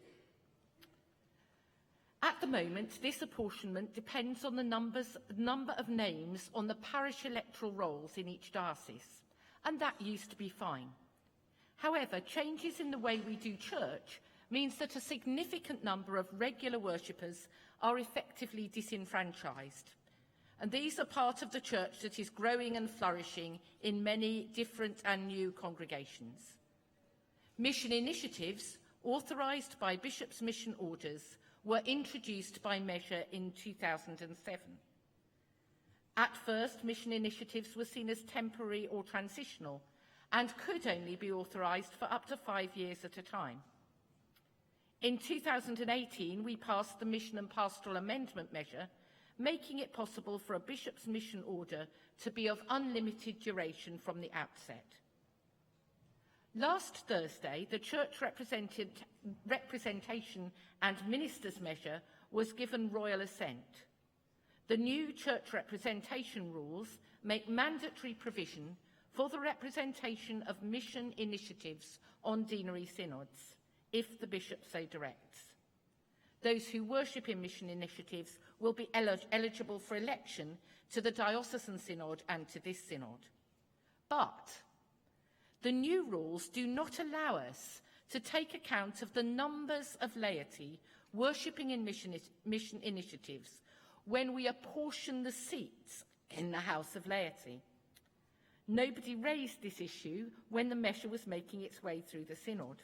Speaker 9: At the moment, this apportionment depends on the number of names on the parish electoral rolls in each diocese, and that used to be fine. However, changes in the way we do church means that a significant number of regular worshippers are effectively disenfranchised. And these are part of the church that is growing and flourishing in many different and new congregations. Mission initiatives, authorised by bishops' mission orders, were introduced by measure in 2007. At first, mission initiatives were seen as temporary or transitional and could only be authorised for up to 5 years at a time. In 2018, we passed the Mission and Pastoral Amendment measure, making it possible for a bishop's mission order to be of unlimited duration from the outset. Last Thursday, the Church Representation and Ministers measure was given royal assent. The new Church Representation rules make mandatory provision for the representation of mission initiatives on deanery synods, if the bishop so directs. Those who worship in mission initiatives will be eligible for election to the diocesan synod and to this synod. But the new rules do not allow us to take account of the numbers of laity worshipping in mission initiatives when we apportion the seats in the House of Laity. Nobody raised this issue when the measure was making its way through the synod.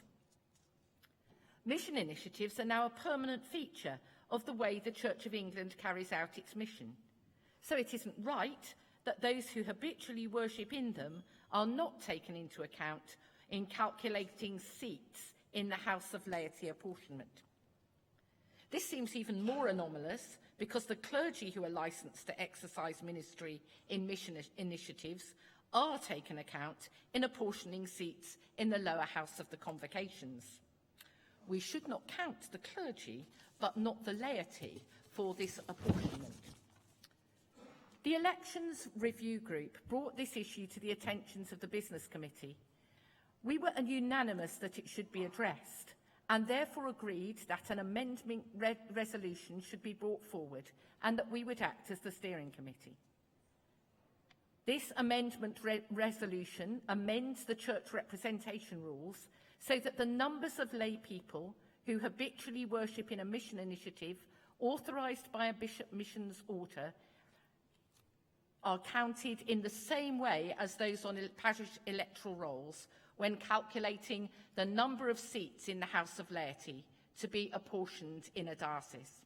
Speaker 9: Mission initiatives are now a permanent feature of the way the Church of England carries out its mission. So it isn't right that those who habitually worship in them are not taken into account in calculating seats in the House of Laity apportionment. This seems even more anomalous because the clergy who are licensed to exercise ministry in mission initiatives are taken account in apportioning seats in the lower house of the convocations. We should not count the clergy, but not the laity, for this apportionment. The Elections Review Group brought this issue to the attentions of the Business Committee. We were unanimous that it should be addressed, and therefore agreed that an amendment resolution should be brought forward, and that we would act as the steering committee. This amendment resolution amends the church representation rules so that the numbers of lay people who habitually worship in a mission initiative authorised by a bishop missions order are counted in the same way as those on parish electoral rolls when calculating the number of seats in the House of Laity to be apportioned in a diocese.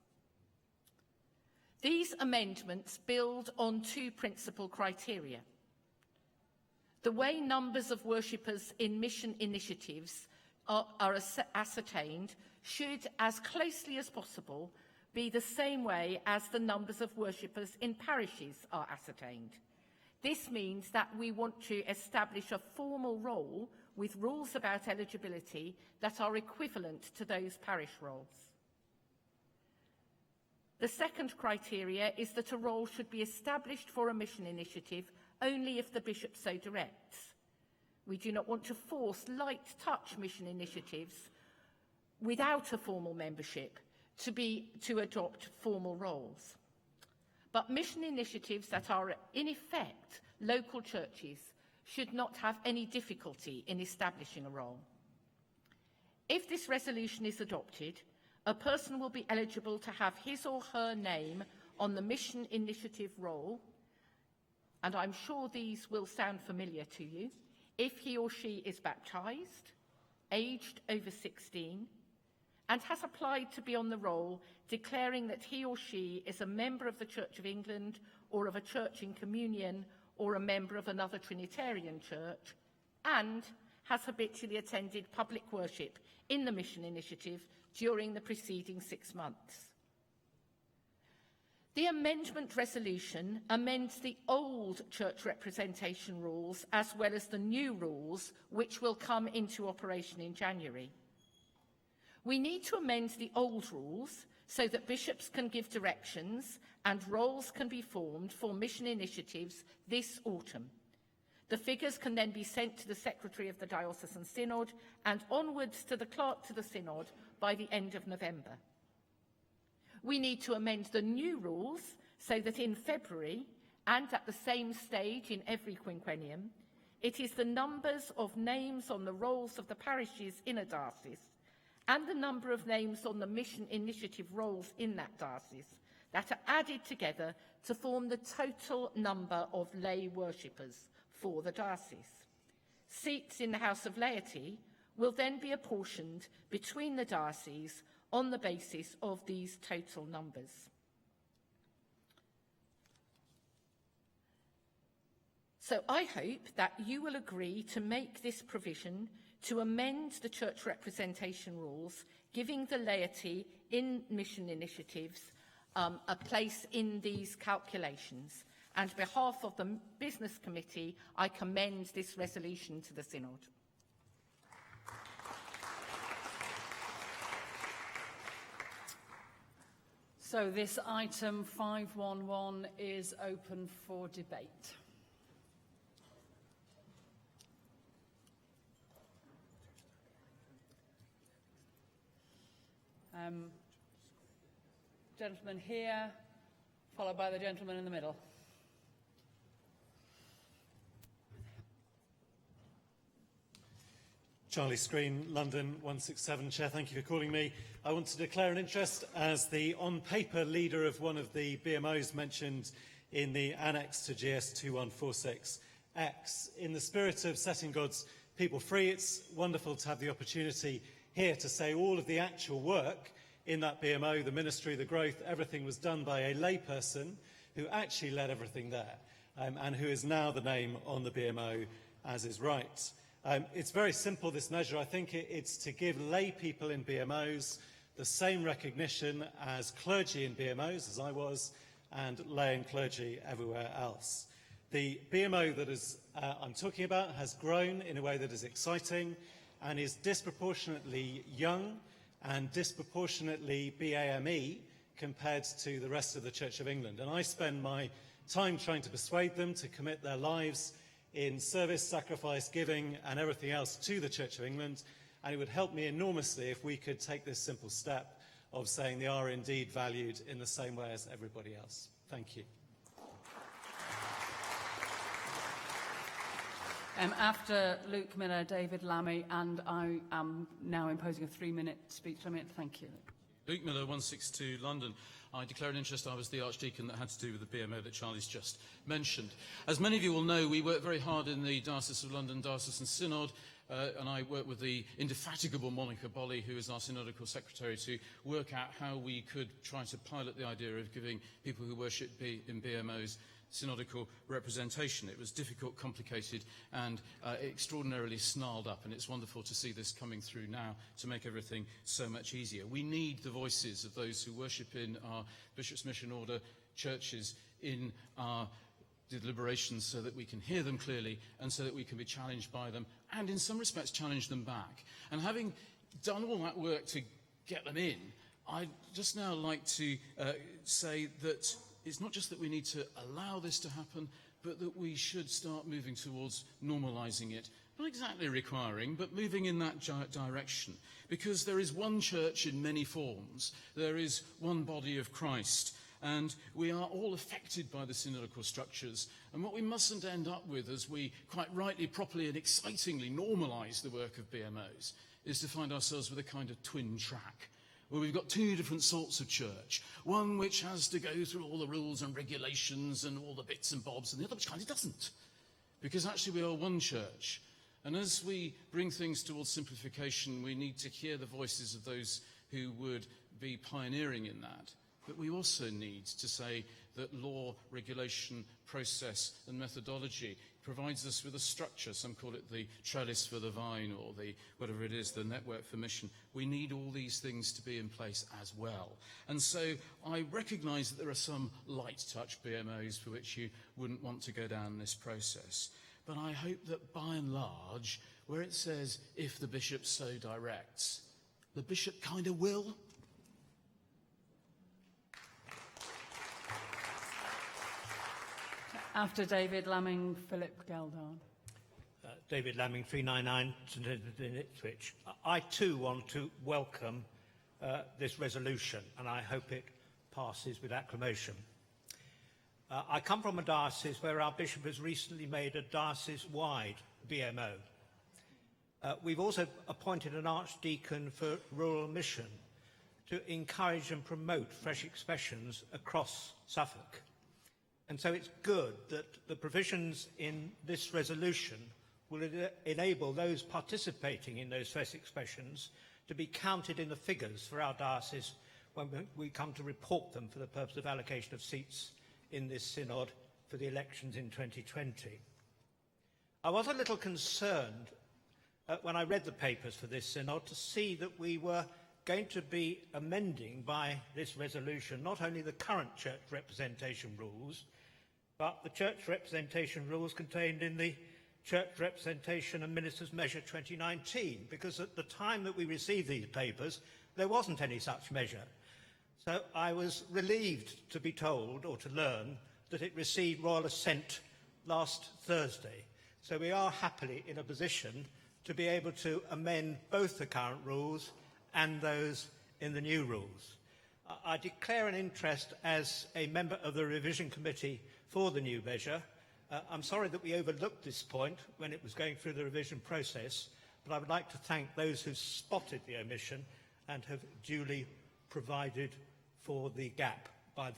Speaker 9: These amendments build on two principal criteria. The way numbers of worshippers in mission initiatives are ascertained should, as closely as possible, be the same way as the numbers of worshippers in parishes are ascertained. This means that we want to establish a formal role with rules about eligibility that are equivalent to those parish roles. The second criteria is that a role should be established for a mission initiative only if the bishop so directs. We do not want to force light touch mission initiatives without a formal membership to adopt formal roles. But mission initiatives that are in effect local churches should not have any difficulty in establishing a role. If this resolution is adopted, a person will be eligible to have his or her name on the mission initiative roll, and I'm sure these will sound familiar to you, if he or she is baptised, aged over 16, and has applied to be on the roll, declaring that he or she is a member of the Church of England or of a church in communion or a member of another Trinitarian church, and has habitually attended public worship in the mission initiative during the preceding 6 months. The amendment resolution amends the old church representation rules as well as the new rules which will come into operation in January. We need to amend the old rules so that bishops can give directions and roles can be formed for mission initiatives this autumn. The figures can then be sent to the Secretary of the Diocesan Synod and onwards to the Clerk to the Synod by the end of November. We need to amend the new rules so that in February, and at the same stage in every quinquennium, it is the numbers of names on the rolls of the parishes in a diocese and the number of names on the mission initiative rolls in that diocese that are added together to form the total number of lay worshippers for the diocese. Seats in the House of Laity will then be apportioned between the dioceses on the basis of these total numbers. So I hope that you will agree to make this provision to amend the church representation rules, giving the laity in mission initiatives a place in these calculations. And on behalf of the Business Committee, I commend this resolution to the Synod.
Speaker 1: So this item 511 is open for debate. Gentleman here, followed by the gentleman in the middle.
Speaker 10: Charlie Screen, London 167. Chair, thank you for calling me. I want to declare an interest as the on-paper leader of one of the BMOs mentioned in the annex to GS 2146X. In the spirit of setting God's people free, it's wonderful to have the opportunity here to say all of the actual work in that BMO, the ministry, the growth, everything was done by a layperson who actually led everything there and who is now the name on the BMO as is right. It's very simple, this measure. I think it's to give lay people in BMOs the same recognition as clergy in BMOs, as I was, and lay and clergy everywhere else. The BMO that I'm talking about has grown in a way that is exciting and is disproportionately young and disproportionately BAME compared to the rest of the Church of England. And I spend my time trying to persuade them to commit their lives in service, sacrifice, giving and everything else to the Church of England, and it would help me enormously if we could take this simple step of saying they are indeed valued in the same way as everybody else. Thank you.
Speaker 1: After Luke Miller, David Lammy, and I am now imposing a 3-minute speech limit. Thank you.
Speaker 11: Luke Miller, 162 London. I declare an interest. I was the Archdeacon that had to do with the BMO that Charlie's just mentioned. As many of you will know, we work very hard in the Diocese of London Diocesan Synod, and I work with the indefatigable Monica Bolly, who is our synodical secretary, to work out how we could try to pilot the idea of giving people who worship in BMOs synodical representation. It was difficult, complicated and extraordinarily snarled up, and it's wonderful to see this coming through now to make everything so much easier. We need the voices of those who worship in our Bishop's Mission Order churches, in our deliberations so that we can hear them clearly and so that we can be challenged by them and in some respects challenge them back. And having done all that work to get them in, I'd just now like to say that it's not just that we need to allow this to happen, but that we should start moving towards normalising it. Not exactly requiring, but moving in that direction. Because there is one church in many forms. There is one body of Christ. And we are all affected by the synodical structures. And what we mustn't end up with, as we quite rightly, properly and excitingly normalise the work of BMOs, is to find ourselves with a kind of twin track, where we've got two different sorts of church. One which has to go through all the rules and regulations and all the bits and bobs, and the other which kind of doesn't. Because actually we are one church. And as we bring things towards simplification, we need to hear the voices of those who would be pioneering in that. But we also need to say that law, regulation, process and methodology provides us with a structure. Some call it the trellis for the vine, or the whatever it is, the network for mission. We need all these things to be in place as well. And so I recognise that there are some light touch BMOs for which you wouldn't want to go down this process. But I hope that by and large, where it says if the bishop so directs, the bishop kind of will.
Speaker 1: After David Lamming, Philip Geldard.
Speaker 12: David Lamming, 399 in Ipswich. I too want to welcome this resolution, and I hope it passes with acclamation. I come from a diocese where our bishop has recently made a diocese-wide BMO. We've also appointed an archdeacon for rural mission to encourage and promote fresh expressions across Suffolk. And so it's good that the provisions in this resolution will enable those participating in those fresh expressions to be counted in the figures for our diocese when we come to report them for the purpose of allocation of seats in this synod for the elections in 2020. I was a little concerned when I read the papers for this synod to see that we were going to be amending by this resolution not only the current church representation rules, but the church representation rules contained in the Church Representation and Ministers Measure 2019, because at the time that we received these papers, there wasn't any such measure. So I was relieved to be told, or to learn, that it received royal assent last Thursday. So we are happily in a position to be able to amend both the current rules and those in the new rules. I declare an interest as a member of the revision committee for the new measure. I'm sorry that we overlooked this point when it was going through the revision process, but I would like to thank those who spotted the omission and have duly provided for the gap by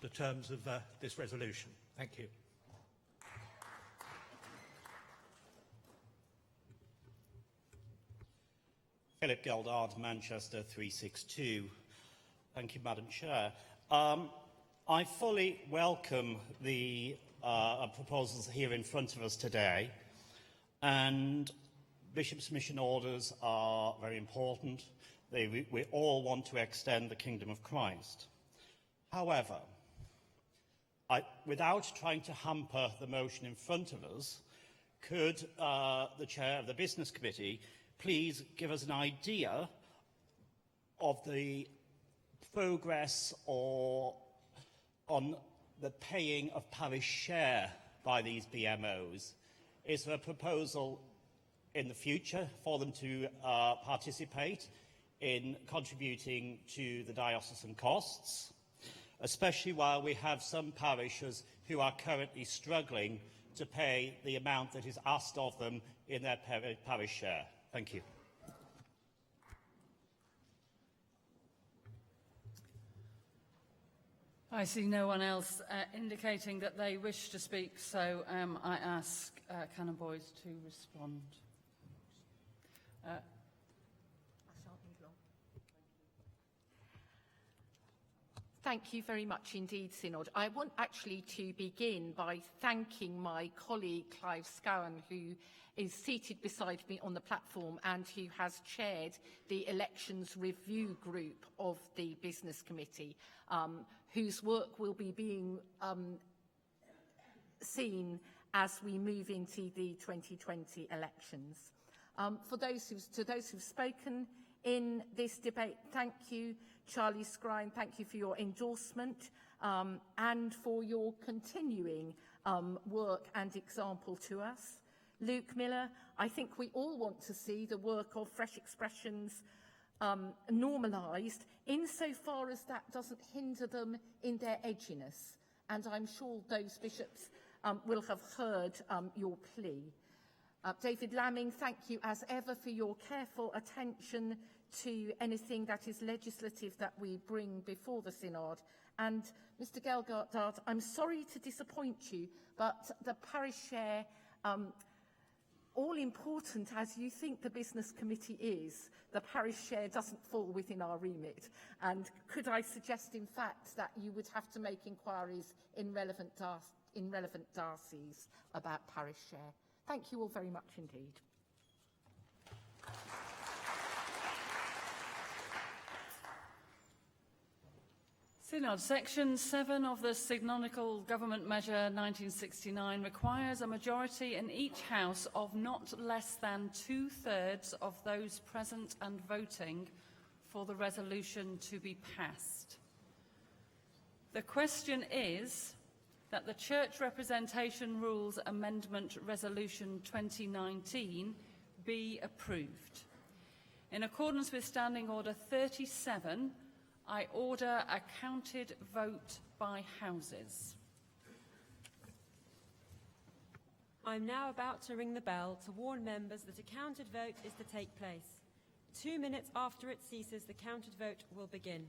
Speaker 12: the terms of this resolution. Thank you.
Speaker 13: Philip Geldard, Manchester 362. Thank you, Madam Chair. I fully welcome the proposals here in front of us today, and Bishop's mission orders are very important. We all want to extend the kingdom of Christ. However, without trying to hamper the motion in front of us, could the chair of the business committee please give us an idea of the progress on the paying of parish share by these BMOs? Is there a proposal in the future for them to participate in contributing to the diocesan costs, especially while we have some parishes who are currently struggling to pay the amount that is asked of them in their parish share? Thank you.
Speaker 1: I see no one else indicating that they wish to speak, so I ask Canon Boys to respond.
Speaker 9: Thank you very much indeed, Synod. I want actually to begin by thanking my colleague Clive Scowen, who is seated beside me on the platform and who has chaired the elections review group of the business committee, whose work will be being seen as we move into the 2020 elections. To those who've spoken in this debate, thank you. Charlie Scrine, thank you for your endorsement and for your continuing work and example to us. Luke Miller, I think we all want to see the work of Fresh Expressions normalised insofar as that doesn't hinder them in their edginess. And I'm sure those bishops will have heard your plea. David Lamming, thank you as ever for your careful attention to anything that is legislative that we bring before the Synod. And Mr Gelgard, I'm sorry to disappoint you, but the parish share, all important as you think the business committee is, the parish share doesn't fall within our remit. And could I suggest, in fact, that you would have to make inquiries in relevant diocese about parish share? Thank you all very much indeed.
Speaker 1: Synod, Section 7 of the Synodical Government Measure 1969 requires a majority in each house of not less than 2/3 of those present and voting for the resolution to be passed. The question is that the Church Representation Rules Amendment Resolution 2019 be approved. In accordance with Standing Order 37, I order a counted vote by houses.
Speaker 14: I'm now about to ring the bell to warn members that a counted vote is to take place. 2 minutes after it ceases, the counted vote will begin.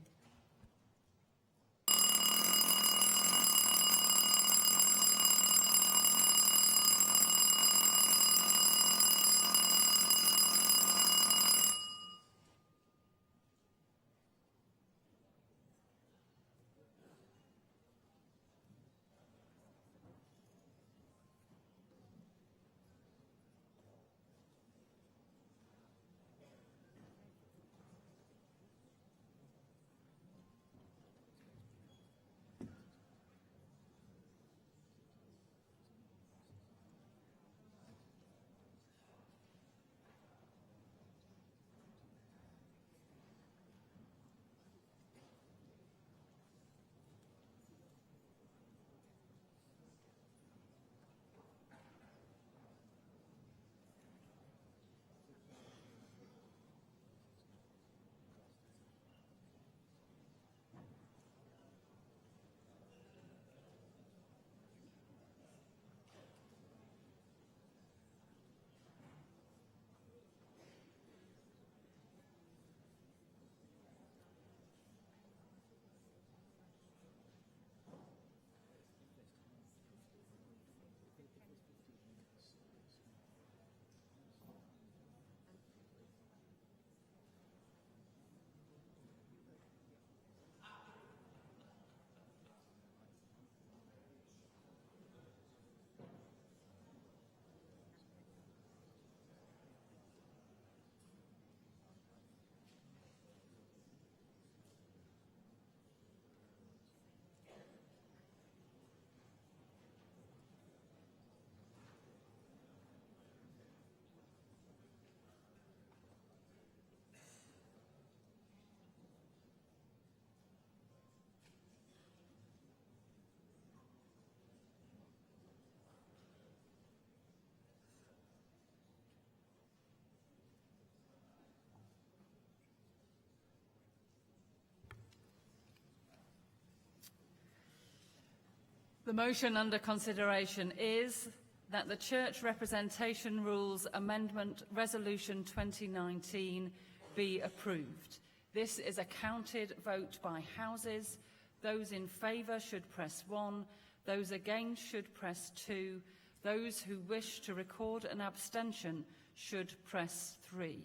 Speaker 1: The motion under consideration is that the Church Representation Rules Amendment Resolution 2019 be approved. This is a counted vote by houses. Those in favour should press 1. Those against should press 2. Those who wish to record an abstention should press 3.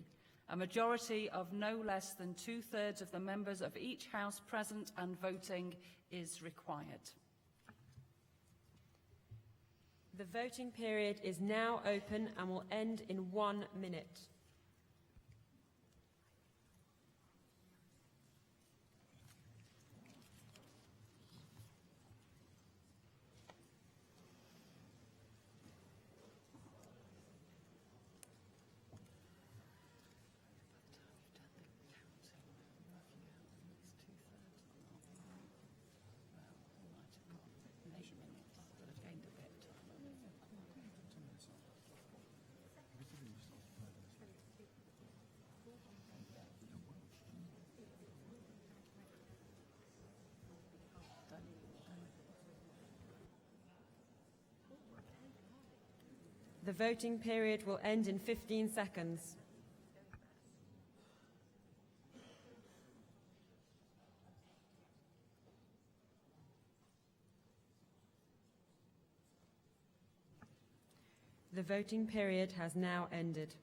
Speaker 1: A majority of no less than 2/3 of the members of each house present and voting is required.
Speaker 14: The voting period is now open and will end in 1 minute. The voting period will end in 15 seconds. The voting period has now ended.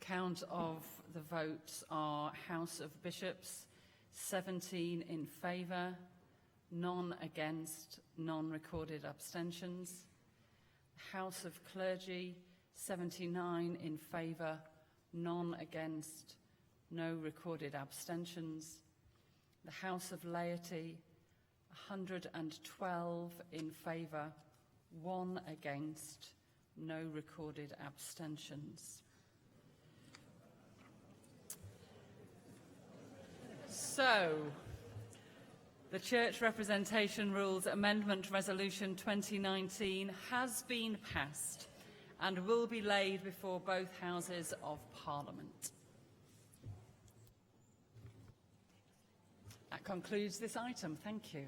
Speaker 1: Count of the votes are House of Bishops, 17 in favour, none against, none recorded abstentions. House of Clergy, 79 in favour, none against, no recorded abstentions. The House of Laity, 112 in favour, 1 against, no recorded abstentions. So, the Church Representation Rules Amendment Resolution 2019 has been passed and will be laid before both Houses of Parliament. That concludes this item. Thank you.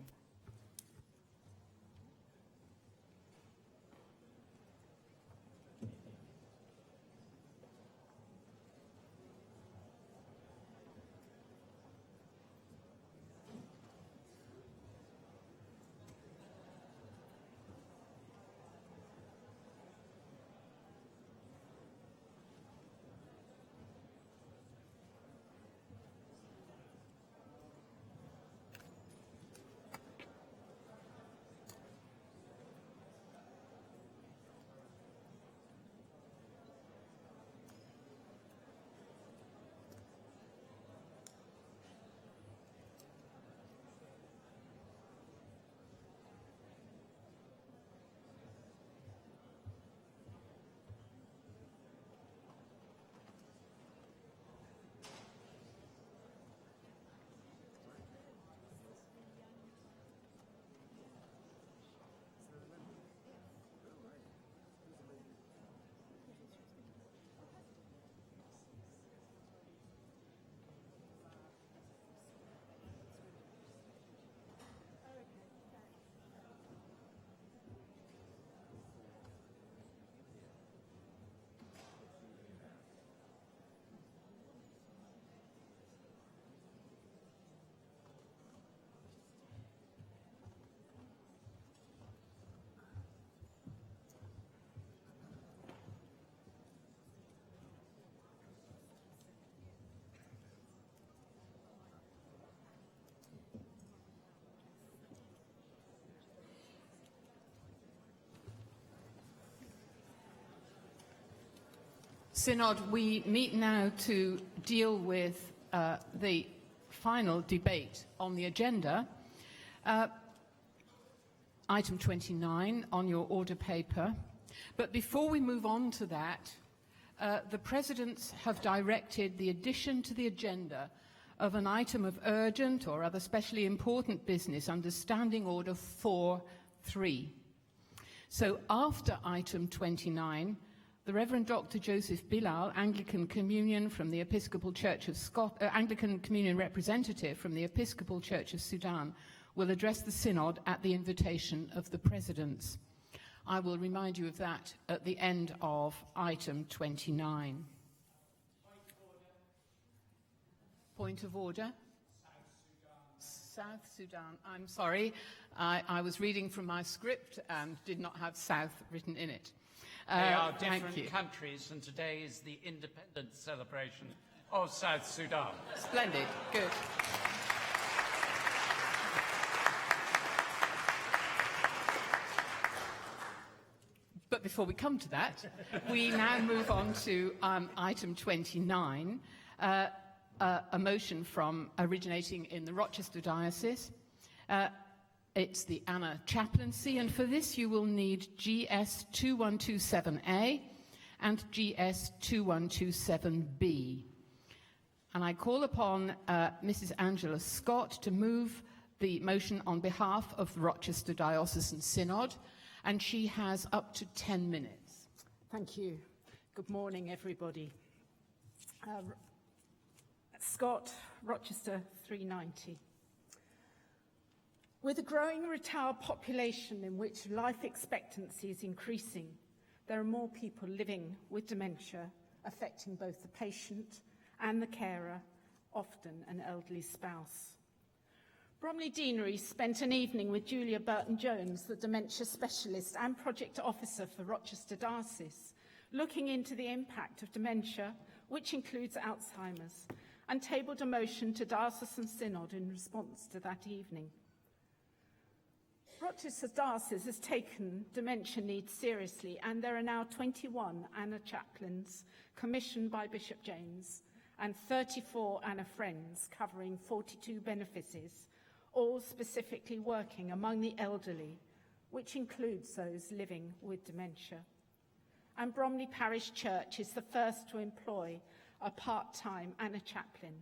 Speaker 9: Synod, we meet now to deal with the final debate on the agenda. Item 29 on your order paper. But before we move on to that, the Presidents have directed the addition to the agenda of an item of urgent or other specially important business under Standing Order 4.3. So after item 29, the Reverend Dr. Joseph Bilal, Anglican Communion from the Episcopal Church of Anglican Communion representative from the Episcopal Church of Sudan, will address the Synod at the invitation of the Presidents. I will remind you of that at the end of item 29. Point of order. South Sudan. I'm sorry. I was reading from my script and did not have South written in it.
Speaker 15: They are different countries, and today is the independence celebration of South Sudan.
Speaker 9: Splendid. Good. But
Speaker 16: before we come to that, we now move on to item 29, a motion originating in the Rochester Diocese. It's the Anna chaplaincy, and for this you will need GS 2127A and GS 2127B. And I call upon Mrs. Angela Scott to move the motion on behalf of Rochester Diocesan Synod, and she has up to 10 minutes.
Speaker 17: Thank you. Good morning, everybody. Scott, Rochester 390. With a growing retired population in which life expectancy is increasing, there are more people living with dementia, affecting both the patient and the carer, often an elderly spouse. Bromley Deanery spent an evening with Julia Burton-Jones, the dementia specialist and project officer for Rochester Diocese, looking into the impact of dementia, which includes Alzheimer's, and tabled a motion to Diocesan Synod in response to that evening. Rochester Diocese has taken dementia needs seriously, and there are now 21 Anna chaplains commissioned by Bishop James and 34 Anna Friends covering 42 benefices, all specifically working among the elderly, which includes those living with dementia. And Bromley Parish Church is the first to employ a part-time Anna chaplain.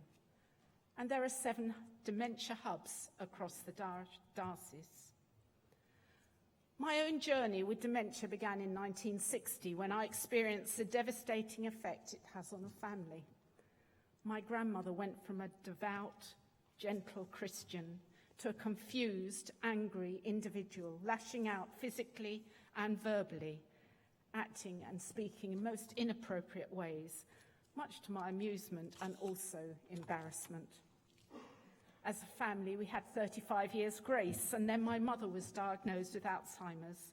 Speaker 17: And there are 7 dementia hubs across the diocese. My own journey with dementia began in 1960 when I experienced the devastating effect it has on a family. My grandmother went from a devout, gentle Christian to a confused, angry individual, lashing out physically and verbally, acting and speaking in most inappropriate ways, much to my amusement and also embarrassment. As a family, we had 35 years grace, and then my mother was diagnosed with Alzheimer's.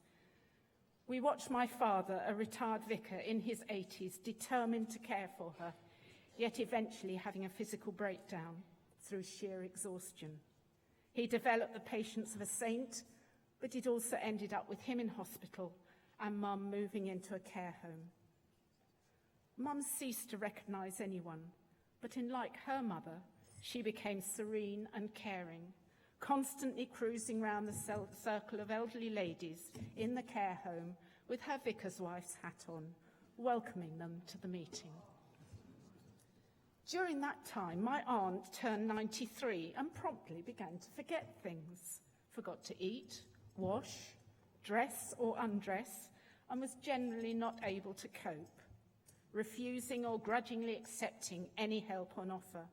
Speaker 17: We watched my father, a retired vicar in his 80s, determined to care for her, yet eventually having a physical breakdown through sheer exhaustion. He developed the patience of a saint, but it also ended up with him in hospital and Mum moving into a care home. Mum ceased to recognise anyone, but in like her mother, she became serene and caring, constantly cruising round the circle of elderly ladies in the care home with her vicar's wife's hat on, welcoming them to the meeting. During that time, my aunt turned 93 and promptly began to forget things, forgot to eat, wash, dress or undress, and was generally not able to cope, refusing or grudgingly accepting any help on offer.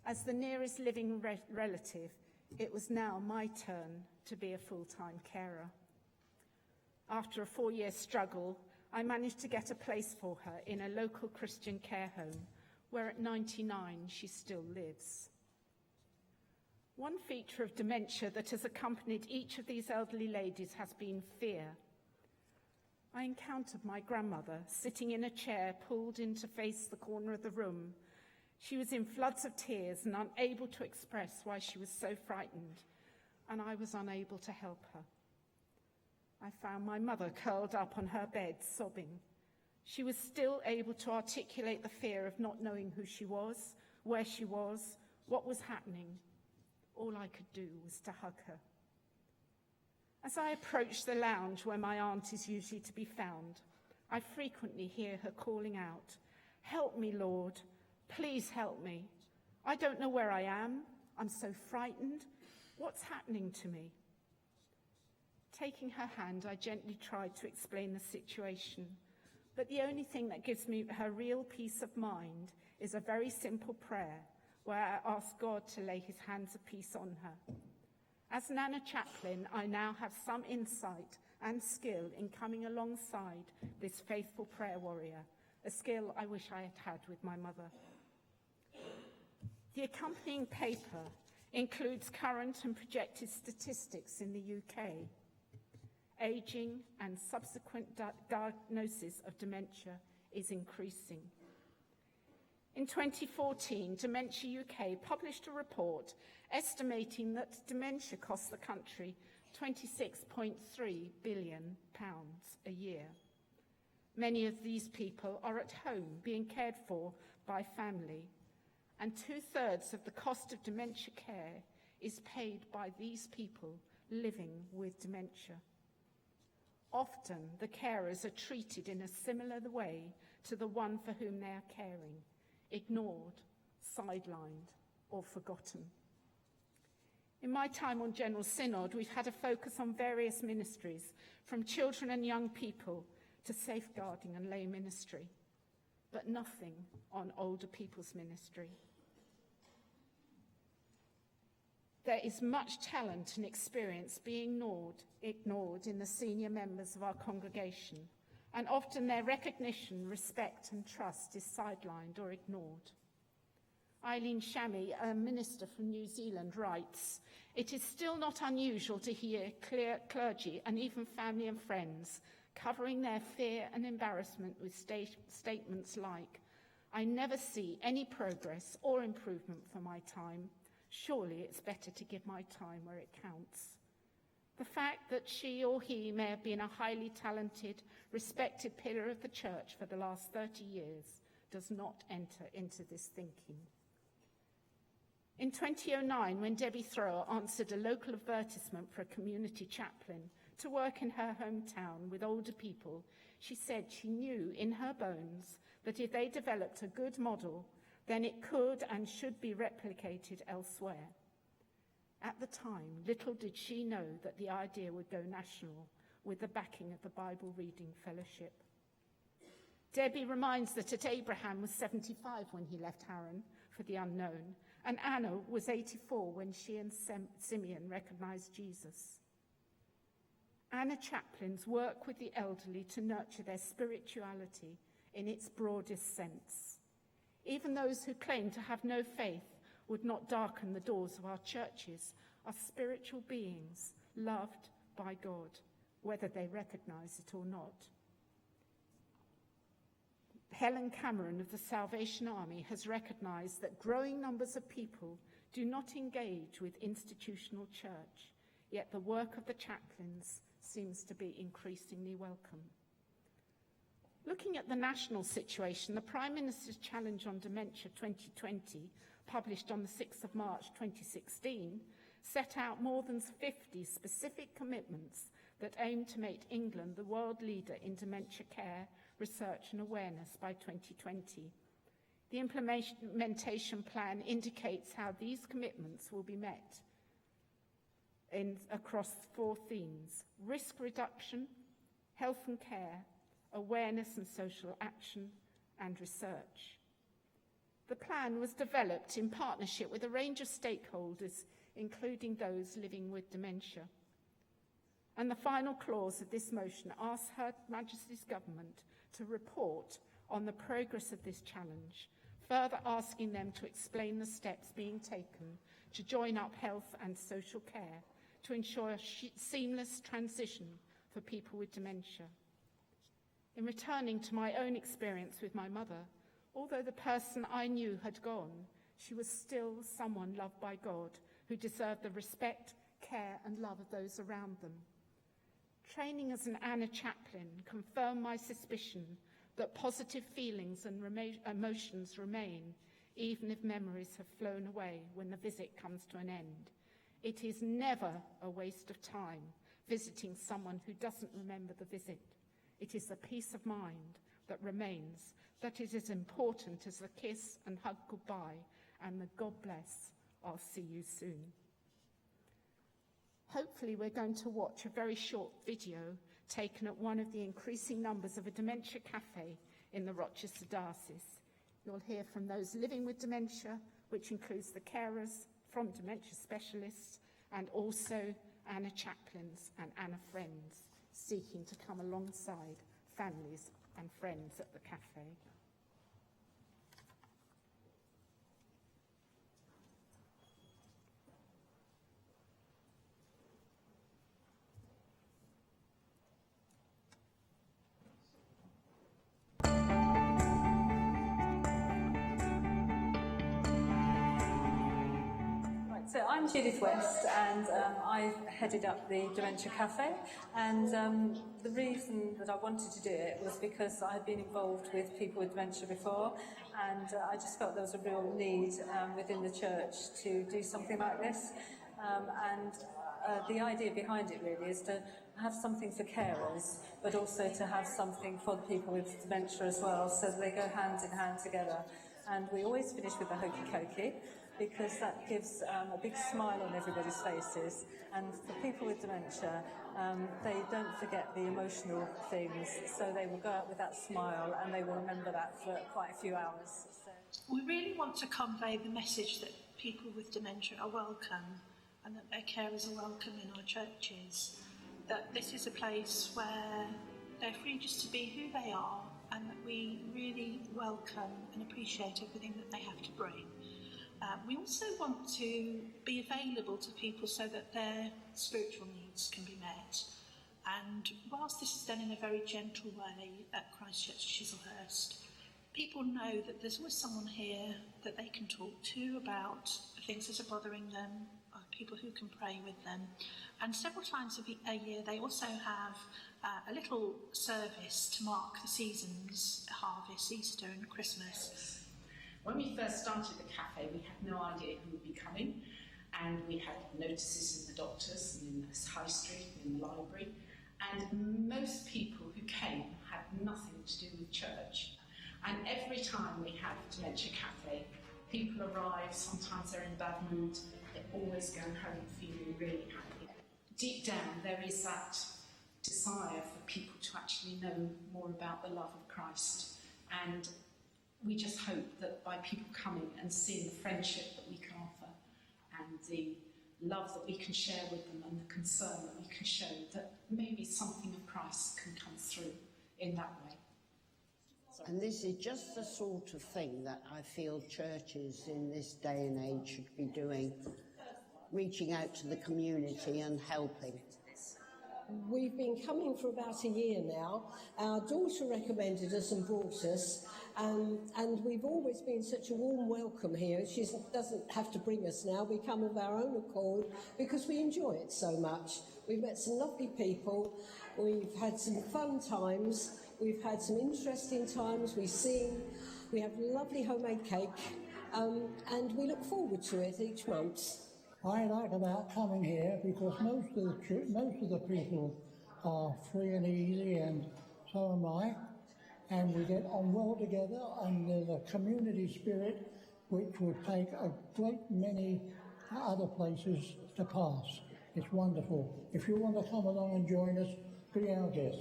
Speaker 17: As the nearest living relative, it was now my turn to be a full-time carer. After a 4-year struggle, I managed to get a place for her in a local Christian care home, where at 99 she still lives. One feature of dementia that has accompanied each of these elderly ladies has been fear. I encountered my grandmother sitting in a chair pulled in to face the corner of the room. She was in floods of tears and unable to express why she was so frightened, and I was unable to help her. I found my mother curled up on her bed, sobbing. She was still able to articulate the fear of not knowing who she was, where she was, what was happening. All I could do was to hug her. As I approached the lounge where my aunt is usually to be found, I frequently hear her calling out, "Help me, Lord. Please help me. I don't know where I am. I'm so frightened. What's happening to me?" Taking her hand, I gently tried to explain the situation. But the only thing that gives me her real peace of mind is a very simple prayer where I ask God to lay his hands of peace on her. As an Anna chaplain, I now have some insight and skill in coming alongside this faithful prayer warrior, a skill I wish I had had with my mother. The accompanying paper includes current and projected statistics in the UK. Aging and subsequent diagnosis of dementia is increasing. In 2014, Dementia UK published a report estimating that dementia costs the country £26.3 billion a year. Many of these people are at home being cared for by family, and 2/3 of the cost of dementia care is paid by these people living with dementia. Often, the carers are treated in a similar way to the one for whom they are caring, ignored, sidelined, or forgotten. In my time on General Synod, we've had a focus on various ministries, from children and young people to safeguarding and lay ministry, but nothing on older people's ministry. There is much talent and experience being ignored in the senior members of our congregation, and often their recognition, respect and trust is sidelined or ignored. Eileen Shammy, a minister from New Zealand, writes, "It is still not unusual to hear clergy and even family and friends covering their fear and embarrassment with statements like, 'I never see any progress or improvement for my time. Surely it's better to give my time where it counts.' The fact that she or he may have been a highly talented, respected pillar of the church for the last 30 years does not enter into this thinking. In 2009, when Debbie Thrower answered a local advertisement for a community chaplain to work in her hometown with older people, she said she knew in her bones that if they developed a good model, then it could and should be replicated elsewhere. At the time, little did she know that the idea would go national with the backing of the Bible Reading Fellowship. Debbie reminds that Abraham was 75 when he left Haran for the unknown, and Anna was 84 when she and Simeon recognized Jesus. Anna chaplains work with the elderly to nurture their spirituality in its broadest sense. Even those who claim to have no faith would not darken the doors of our churches, are spiritual beings loved by God, whether they recognize it or not. Helen Cameron of the Salvation Army has recognized that growing numbers of people do not engage with institutional church, yet the work of the chaplains seems to be increasingly welcome. Looking at the national situation, the Prime Minister's Challenge on Dementia 2020, published on the 6th of March 2016, set out more than 50 specific commitments that aim to make England the world leader in dementia care, research and awareness by 2020. The implementation plan indicates how these commitments will be met across 4 themes: risk reduction, health and care, awareness and social action, and research. The plan was developed in partnership with a range of stakeholders, including those living with dementia. And the final clause of this motion asks Her Majesty's Government to report on the progress of this challenge, further asking them to explain the steps being taken to join up health and social care to ensure a seamless transition for people with dementia. In returning to my own experience with my mother, although the person I knew had gone, she was still someone loved by God who deserved the respect, care and love of those around them. Training as an Anna chaplain confirmed my suspicion that positive feelings and emotions remain, even if memories have flown away when the visit comes to an end. It is never a waste of time visiting someone who doesn't remember the visit. It is the peace of mind that remains, that is as important as the kiss and hug goodbye and the God bless, I'll see you soon. Hopefully we're going to watch a very short video taken at one of the increasing numbers of a dementia cafe in the Rochester Diocese. You'll hear from those living with dementia, which includes the carers, from dementia specialists, and also Anna chaplains and Anna friends seeking to come alongside families and friends at the cafe.
Speaker 18: So I'm Judith West, and I headed up the Dementia Cafe, and the reason that I wanted to do it was because I had been involved with people with dementia before, and I just felt there was a real need within the church to do something like this, and the idea behind it really is to have something for carers, but also to have something for the people with dementia as well, so that they go hand in hand together. And we always finish with a hokey cokey, because that gives a big smile on everybody's faces. And for people with dementia, they don't forget the emotional things, so they will go out with that smile and they will remember that for quite a few hours. So.
Speaker 19: We really want to convey the message that people with dementia are welcome and that their carers are welcome in our churches, that this is a place where they're free just to be who they are, and that we really welcome and appreciate everything that they have to bring. We also want to be available to people so that their spiritual needs can be met. And whilst this is done in a very gentle way at Christchurch Chislehurst, people know that there's always someone here that they can talk to about things that are bothering them, people who can pray with them. And several times a year they also have a little service to mark the seasons, harvest, Easter and Christmas.
Speaker 20: When we first started the cafe, we had no idea who would be coming, and we had notices in the doctors and in the high street and in the library, and most people who came had nothing to do with church. And every time we have Dementia Cafe, people arrive, sometimes they're in a bad mood, they always go home feeling really happy. Deep down there is that desire for people to actually know more about the love of Christ, and we just hope that by people coming and seeing the friendship that we can offer and the love that we can share with them and the concern that we can show, that maybe something of Christ can come through in that way.
Speaker 24: And this is just the sort of thing that I feel churches in this day and age should be doing, reaching out to the community and helping.
Speaker 25: We've been coming for about a year now. Our daughter recommended us and brought us, and we've always been such a warm welcome here. She doesn't have to bring us now. We come of our own accord because we enjoy it so much. We've met some lovely people. We've had some fun times. We've had some interesting times. We sing. We have lovely homemade cake, and we look forward to it each month.
Speaker 26: I like about coming here because most of the people are free and easy, and so am I, and we get on well together, and there's a community spirit which would take a great many other places to pass. It's wonderful. If you want to come along and join us, be our guest.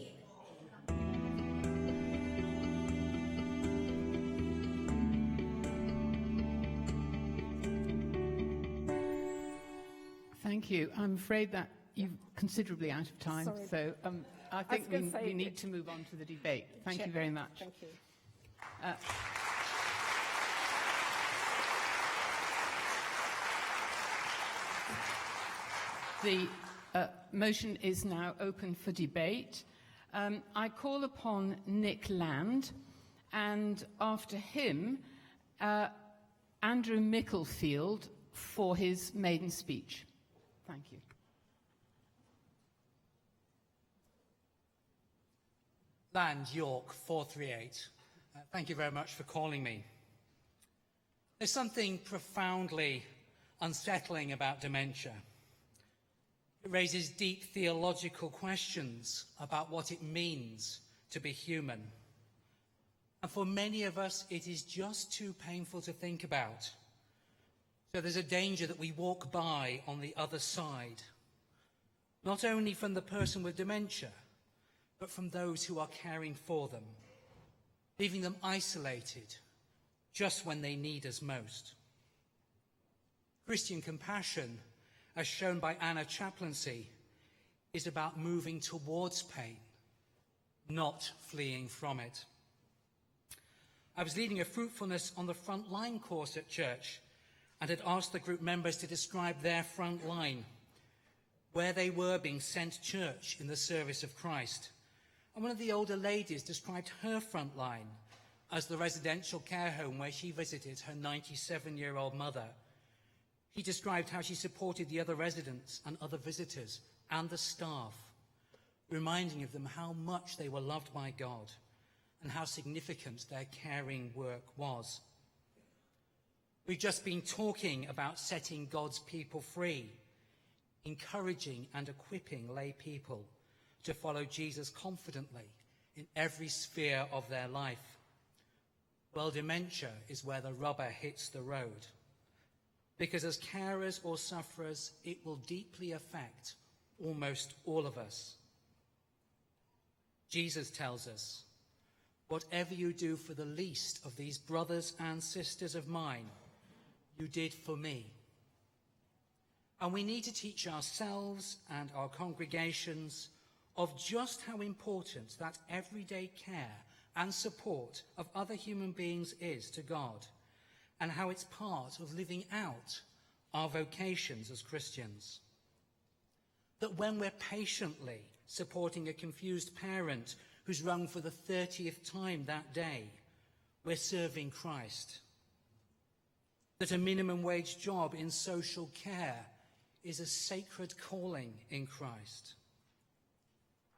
Speaker 16: Thank you. I'm afraid that you're considerably out of time,
Speaker 25: Sorry.
Speaker 16: so I think we need to move on to the debate. Thank you very much.
Speaker 25: Thank you.
Speaker 16: The motion is now open for debate. I call upon Nick Land, and after him, Andrew Micklefield for his maiden speech. Thank you.
Speaker 27: Land, York, 438. Thank you very much for calling me. There's something profoundly unsettling about dementia. It raises deep theological questions about what it means to be human. And for many of us, it is just too painful to think about. So there's a danger that we walk by on the other side, not only from the person with dementia, but from those who are caring for them, leaving them isolated just when they need us most. Christian compassion, as shown by Anna Chaplaincy, is about moving towards pain, not fleeing from it. I was leading a fruitfulness on the front line course at church and had asked the group members to describe their front line, where they were being sent to church in the service of Christ. And one of the older ladies described her front line as the residential care home where she visited her 97-year-old mother. She described how she supported the other residents and other visitors and the staff, reminding of them how much they were loved by God and how significant their caring work was. We've just been talking about setting God's people free, encouraging and equipping lay people to follow Jesus confidently in every sphere of their life. Well, dementia is where the rubber hits the road, because as carers or sufferers, it will deeply affect almost all of us. Jesus tells us, "Whatever you do for the least of these brothers and sisters of mine, you did for me." And we need to teach ourselves and our congregations of just how important that everyday care and support of other human beings is to God, and how it's part of living out our vocations as Christians. That when we're patiently supporting a confused parent who's rung for the 30th time that day, we're serving Christ. That a minimum wage job in social care is a sacred calling in Christ.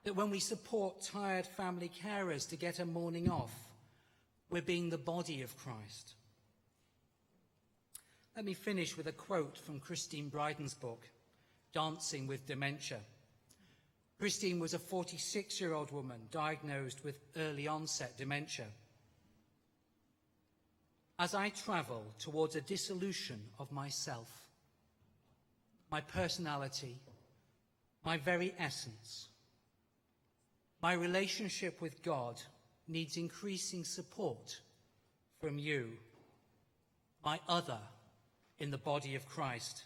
Speaker 27: That when we support tired family carers to get a morning off, we're being the body of Christ. Let me finish with a quote from Christine Bryden's book, Dancing with Dementia. Christine was a 46-year-old woman diagnosed with early onset dementia. As I travel towards a dissolution of myself, my personality, my very essence, my relationship with God needs increasing support from you, my other in the body of Christ.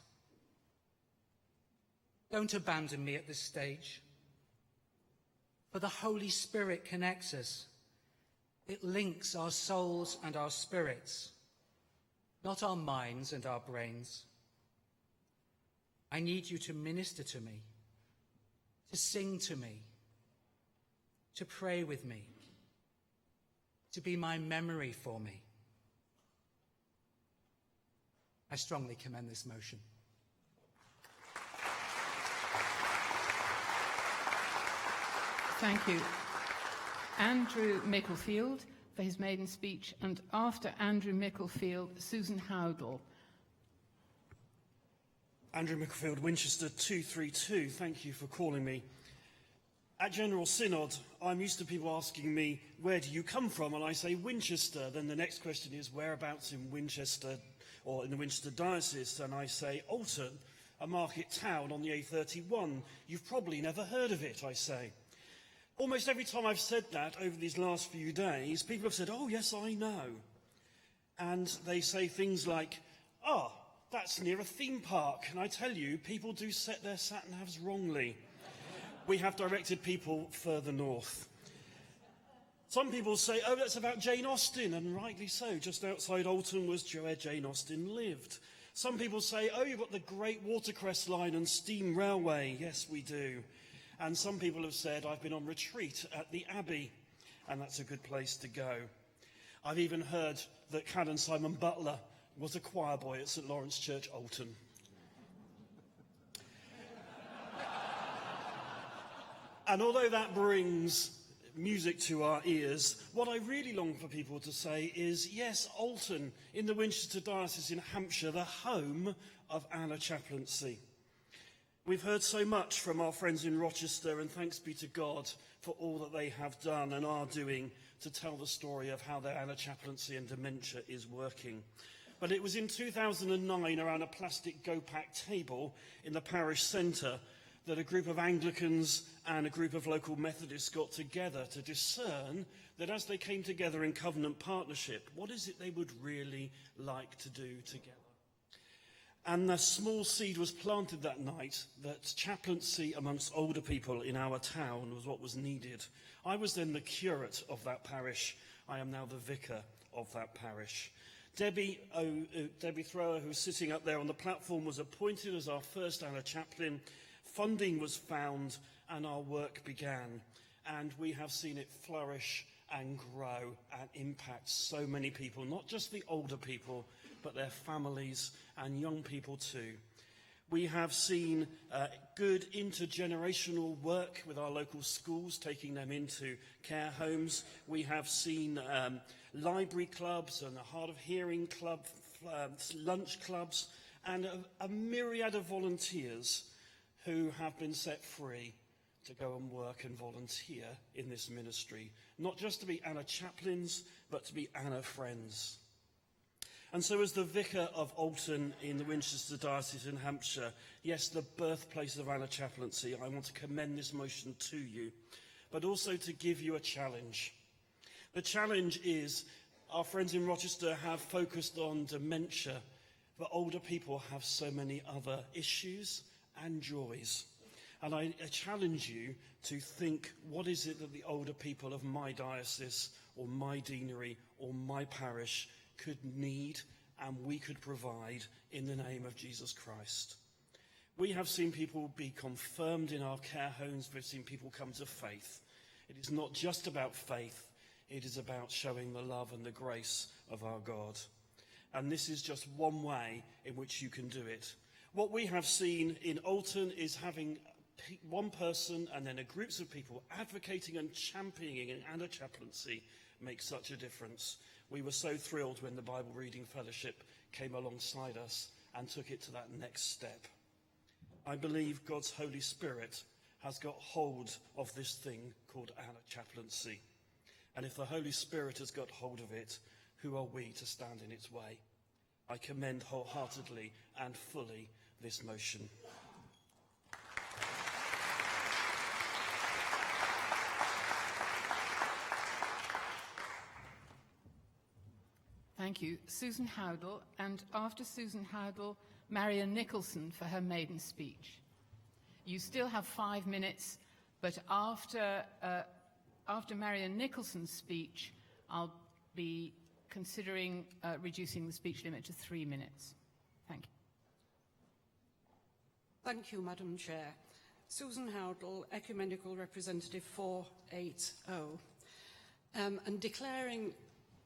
Speaker 27: Don't abandon me at this stage, for the Holy Spirit connects us. It links our souls and our spirits, not our minds and our brains. I need you to minister to me, to sing to me, to pray with me, to be my memory for me. I strongly commend this motion.
Speaker 16: Thank you. Andrew Micklefield for his maiden speech, and after Andrew Micklefield, Susan Howdall.
Speaker 2: Andrew Micklefield, Winchester 232. Thank you for calling me. At General Synod, I'm used to people asking me, where do you come from? And I say Winchester. Then the next question is, whereabouts in Winchester or in the Winchester Diocese? And I say Alton, a market town on the A31. You've probably never heard of it, I say. Almost every time I've said that over these last few days, people have said, oh, yes, I know. And they say things like, that's near a theme park. And I tell you, people do set their sat-navs wrongly. We have directed people further north. Some people say, oh, that's about Jane Austen, and rightly so. Just outside Alton was where Jane Austen lived. Some people say, oh, you've got the Great Watercress Line and Steam Railway. Yes, we do. And some people have said, I've been on retreat at the Abbey, and that's a good place to go. I've even heard that Canon Simon Butler was a choir boy at St Lawrence Church, Alton. And although that brings music to our ears, what I really long for people to say is, yes, Alton, in the Winchester Diocese in Hampshire, the home of Anna Chaplaincy. We've heard so much from our friends in Rochester, and thanks be to God for all that they have done and are doing to tell the story of how their Anna Chaplaincy and dementia is working. But it was in 2009, around a plastic go-pack table in the parish centre, that a group of Anglicans and a group of local Methodists got together to discern that as they came together in covenant partnership, what is it they would really like to do together? And the small seed was planted that night that chaplaincy amongst older people in our town was what was needed. I was then the curate of that parish. I am now the vicar of that parish. Debbie Thrower, who's sitting up there on the platform, was appointed as our first Anna chaplain. Funding was found and our work began. And we have seen it flourish and grow and impact so many people, not just the older people, but their families and young people too. We have seen good intergenerational work with our local schools, taking them into care homes. We have seen library clubs and the Hard of Hearing club, lunch clubs, and a myriad of volunteers who have been set free to go and work and volunteer in this ministry, not just to be Anna chaplains, but to be Anna friends. And so as the vicar of Alton in the Winchester Diocese in Hampshire, yes, the birthplace of Anna chaplaincy, I want to commend this motion to you, but also to give you a challenge. The challenge is, our friends in Rochester have focused on dementia, but older people have so many other issues and joys. And I challenge you to think, what is it that the older people of my diocese or my deanery or my parish could need and we could provide in the name of Jesus Christ? We have seen people be confirmed in our care homes. We've seen people come to faith. It is not just about faith. It is about showing the love and the grace of our God. And this is just one way in which you can do it. What we have seen in Alton is having one person and then groups of people advocating and championing Anna chaplaincy makes such a difference. We were so thrilled when the Bible Reading Fellowship came alongside us and took it to that next step. I believe God's Holy Spirit has got hold of this thing called Anna chaplaincy. And if the Holy Spirit has got hold of it, who are we to stand in its way? I commend wholeheartedly and fully this motion.
Speaker 16: Thank you. Susan Howdle, and after Susan Howdle, Marion Nicholson for her maiden speech. You still have 5 minutes, but after Marion Nicholson's speech, I'll be considering reducing the speech limit to 3 minutes. Thank you.
Speaker 3: Thank you, Madam Chair. Susan Howdle, Ecumenical Representative 480, and declaring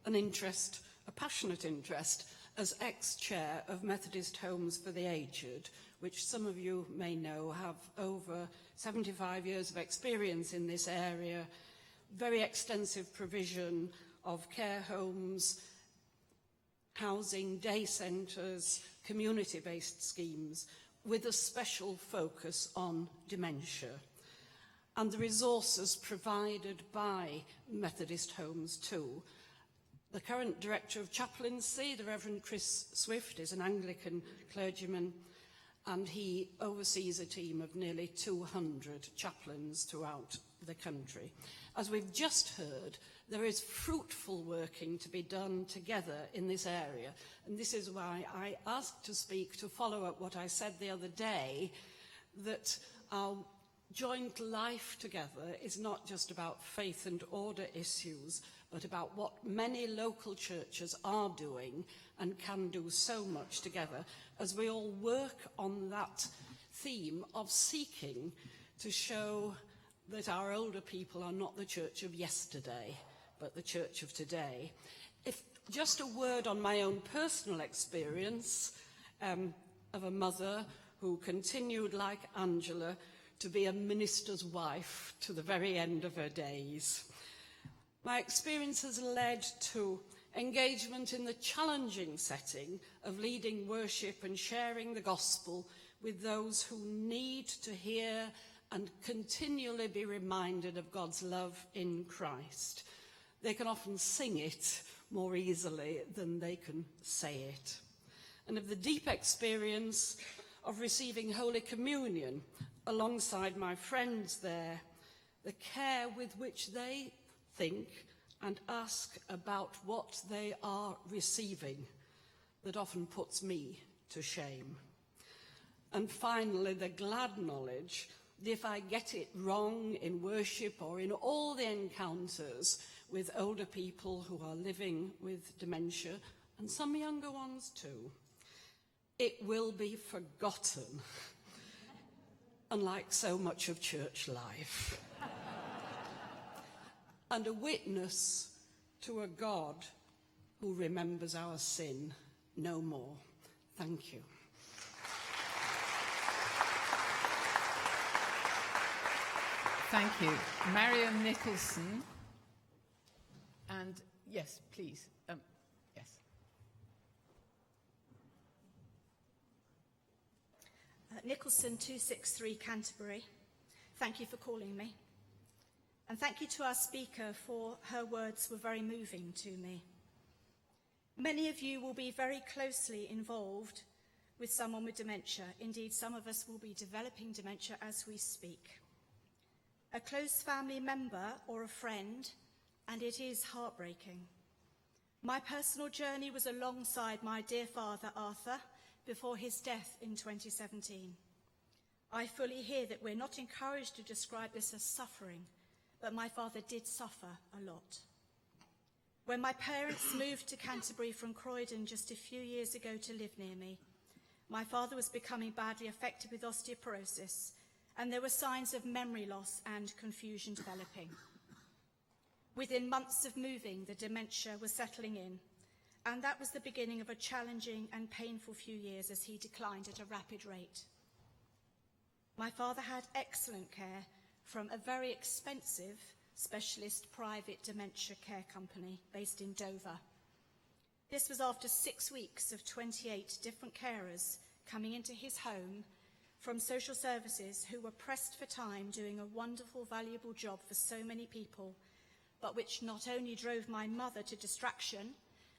Speaker 3: an interest, a passionate interest, as ex-chair of Methodist Homes for the Aged, which some of you may know have over 75 years of experience in this area, very extensive provision of care homes, housing, day centres, community-based schemes, with a special focus on dementia. And the resources provided by Methodist Homes too. The current Director of Chaplaincy, the Reverend Chris Swift, is an Anglican clergyman, and he oversees a team of nearly 200 chaplains throughout the country. As we've just heard, there is fruitful working to be done together in this area, and this is why I asked to speak to follow up what I said the other day, that our joint life together is not just about faith and order issues, but about what many local churches are doing and can do so much together as we all work on that theme of seeking to show that our older people are not the church of yesterday, but the church of today. If just a word on my own personal experience of a mother who continued, like Angela, to be a minister's wife to the very end of her days. My experience has led to engagement in the challenging setting of leading worship and sharing the gospel with those who need to hear and continually be reminded of God's love in Christ. They can often sing it more easily than they can say it. And of the deep experience of receiving Holy Communion alongside my friends there, the care with which they think and ask about what they are receiving that often puts me to shame. And finally, the glad knowledge that if I get it wrong in worship or in all the encounters with older people who are living with dementia, and some younger ones too, it will be forgotten, unlike so much of church life. and a witness to a God who remembers our sin no more. Thank you.
Speaker 16: Thank you. Marion Nicholson. And yes, please. Yes.
Speaker 4: Nicholson 263 Canterbury. Thank you for calling me. And thank you to our speaker, for her words were very moving to me. Many of you will be very closely involved with someone with dementia. Indeed, some of us will be developing dementia as we speak. A close family member or a friend, and it is heartbreaking. My personal journey was alongside my dear father, Arthur, before his death in 2017. I fully hear that we're not encouraged to describe this as suffering, but my father did suffer a lot. When my parents moved to Canterbury from Croydon just a few years ago to live near me, my father was becoming badly affected with osteoporosis, and there were signs of memory loss and confusion developing. Within months of moving, the dementia was settling in, and that was the beginning of a challenging and painful few years as he declined at a rapid rate. My father had excellent care from a very expensive specialist private dementia care company based in Dover. This was after 6 weeks of 28 different carers coming into his home from social services who were pressed for time, doing a wonderful, valuable job for so many people, but which not only drove my mother to distraction,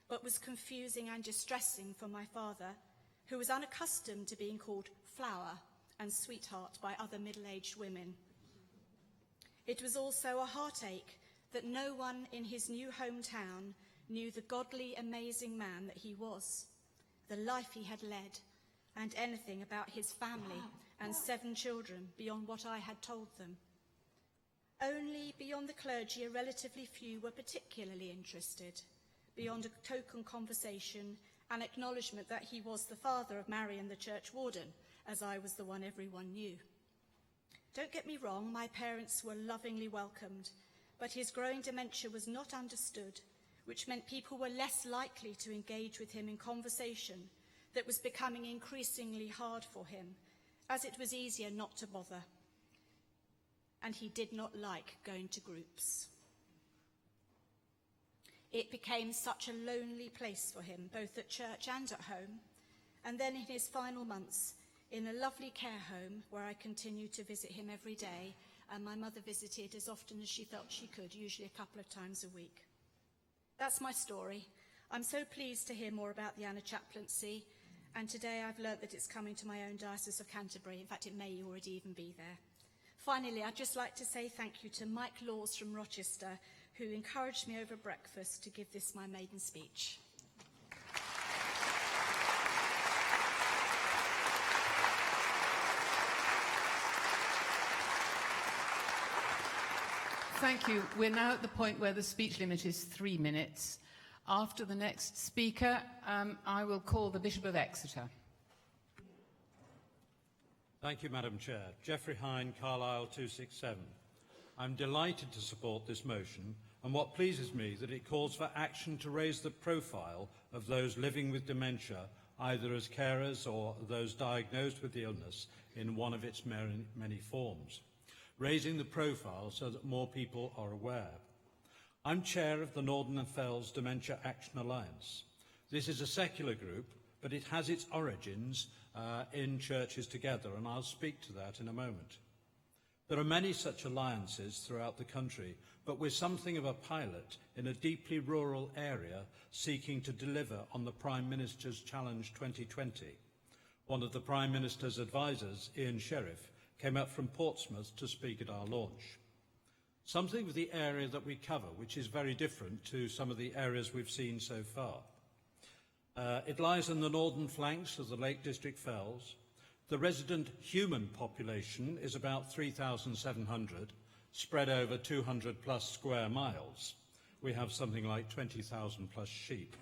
Speaker 4: but was confusing and distressing for my father, who was unaccustomed to being called flower and sweetheart by other middle-aged women. It was also a heartache that no one in his new hometown knew the godly, amazing man that he was, the life he had led, and anything about his family and 7 children beyond what I had told them. Only beyond the clergy, a relatively few were particularly interested, beyond a token conversation and acknowledgement that he was the father of Marion, the church warden, as I was the one everyone knew. Don't get me wrong, my parents were lovingly welcomed, but his growing dementia was not understood, which meant people were less likely to engage with him in conversation that was becoming increasingly hard for him, as it was easier not to bother. And he did not like going to groups. It became such a lonely place for him, both at church and at home, and then in his final months, in a lovely care home where I continued to visit him every day, and my mother visited as often as she felt she could, usually a couple of times a week. That's my story. I'm so pleased to hear more about the Anna chaplaincy, and today I've learnt that it's coming to my own Diocese of Canterbury. In fact, it may already even be there. Finally, I'd just like to say thank you to Mike Laws from Rochester, who encouraged me over breakfast to give this my maiden speech.
Speaker 16: Thank you. We're now at the point where the speech limit is 3 minutes. After the next speaker, I will call the Bishop of Exeter.
Speaker 5: Thank you, Madam Chair. Geoffrey Hine, Carlisle 267. I'm delighted to support this motion, and what pleases me that it calls for action to raise the profile of those living with dementia, either as carers or those diagnosed with the illness in one of its many forms. Raising the profile so that more people are aware. I'm chair of the Northern and Fells Dementia Action Alliance. This is a secular group, but it has its origins in Churches Together, and I'll speak to that in a moment. There are many such alliances throughout the country, but we're something of a pilot in a deeply rural area seeking to deliver on the Prime Minister's Challenge 2020. One of the Prime Minister's advisors, Ian Sheriff, came up from Portsmouth to speak at our launch. Something of the area that we cover, which is very different to some of the areas we've seen so far. It lies in the northern flanks of the Lake District Fells. The resident human population is about 3,700, spread over 200 plus square miles. We have something like 20,000 plus sheep.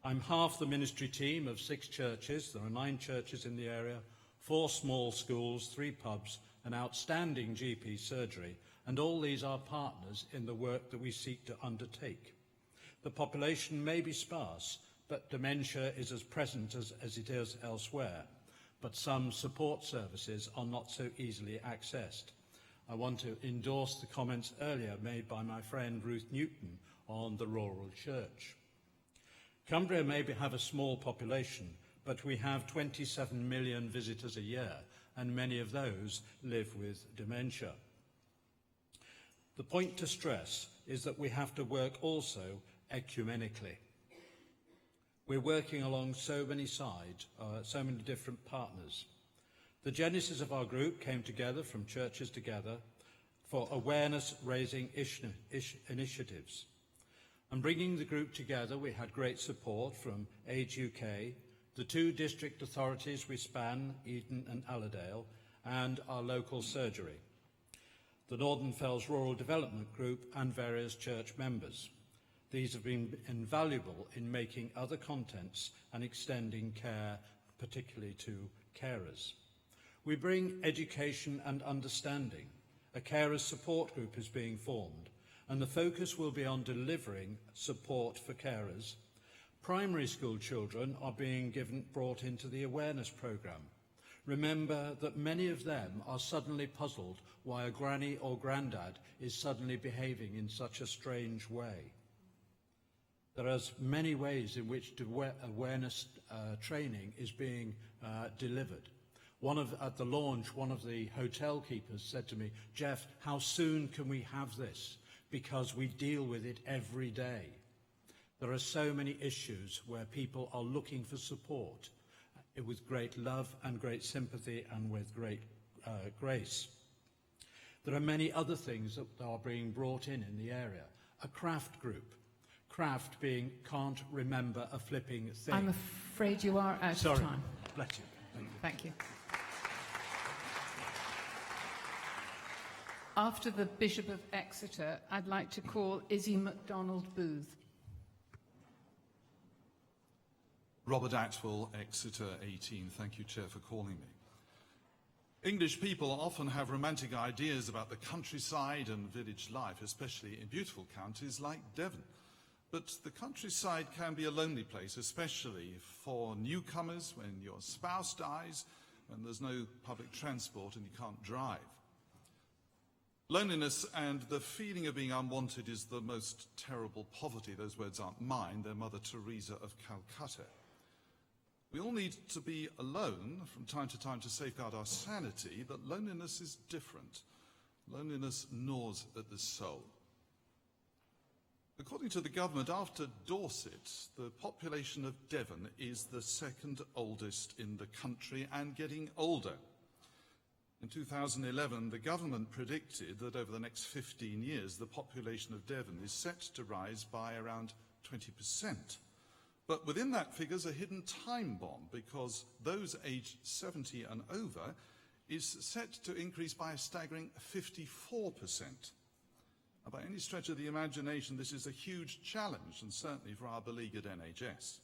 Speaker 5: I'm half the ministry team of 6 churches. There are 9 churches in the area, 4 small schools, 3 pubs, an outstanding GP surgery, and all these are partners in the work that we seek to undertake. The population may be sparse, but dementia is as present as it is elsewhere, but some support services are not so easily accessed. I want to endorse the comments earlier made by my friend Ruth Newton on the rural church. Cumbria may have a small population, but we have 27 million visitors a year, and many of those live with dementia. The point to stress is that we have to work also ecumenically. We're working along so many sides, so many different partners. The genesis of our group came together from Churches Together for awareness-raising initiatives. And bringing the group together, we had great support from Age UK, the 2 district authorities we span, Eden and Allerdale, and our local surgery, the Northern Fells Rural Development Group, and various church members. These have been invaluable in making other contents and extending care, particularly to carers. We bring education and understanding. A carers support group is being formed, and the focus will be on delivering support for carers. Primary school children are being brought into the awareness programme. Remember that many of them are suddenly puzzled why a granny or grandad is suddenly behaving in such a strange way. There are many ways in which awareness training is being delivered. At the launch, one of the hotel keepers said to me, "Jeff, how soon can we have this? Because we deal with it every day." There are so many issues where people are looking for support with great love and great sympathy and with great grace. There are many other things that are being brought in the area. A craft group. Craft being can't remember a flipping thing.
Speaker 16: I'm afraid you are out
Speaker 5: Sorry.
Speaker 16: of time.
Speaker 5: Bless you.
Speaker 16: Thank you. After the Bishop of Exeter, I'd like to call Izzy MacDonald Booth.
Speaker 6: Robert Atwell, Exeter 18. Thank you, Chair, for calling me. English people often have romantic ideas about the countryside and village life, especially in beautiful counties like Devon. But the countryside can be a lonely place, especially for newcomers when your spouse dies, when there's no public transport and you can't drive. Loneliness and the feeling of being unwanted is the most terrible poverty. Those words aren't mine, they're Mother Teresa of Calcutta. We all need to be alone from time to time to safeguard our sanity, but loneliness is different. Loneliness gnaws at the soul. According to the government, after Dorset, the population of Devon is the second oldest in the country and getting older. In 2011, the government predicted that over the next 15 years, the population of Devon is set to rise by around 20%. But within that figure's a hidden time bomb, because those aged 70 and over is set to increase by a staggering 54%. And by any stretch of the imagination, this is a huge challenge, and certainly for our beleaguered NHS.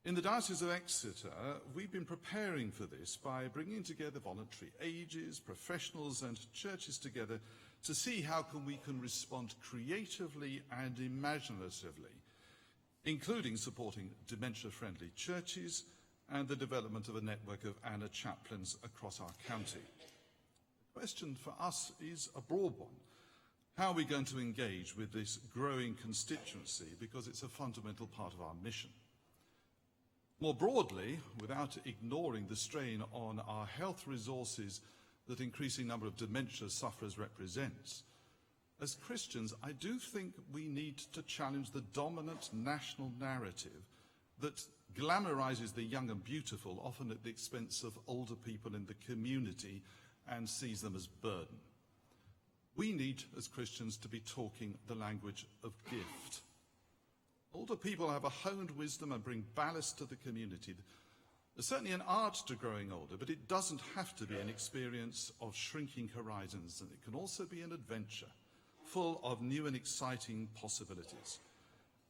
Speaker 6: In the Diocese of Exeter, we've been preparing for this by bringing together voluntary ages, professionals and churches together to see how we can respond creatively and imaginatively, including supporting dementia-friendly churches and the development of a network of ANA chaplains across our county. The question for us is a broad one. How are we going to engage with this growing constituency, because it's a fundamental part of our mission? More broadly, without ignoring the strain on our health resources that increasing number of dementia sufferers represents, as Christians, I do think we need to challenge the dominant national narrative that glamorizes the young and beautiful, often at the expense of older people in the community, and sees them as burden. We need, as Christians, to be talking the language of gift. Older people have a honed wisdom and bring ballast to the community. There's certainly an art to growing older, but it doesn't have to be an experience of shrinking horizons, and it can also be an adventure, full of new and exciting possibilities.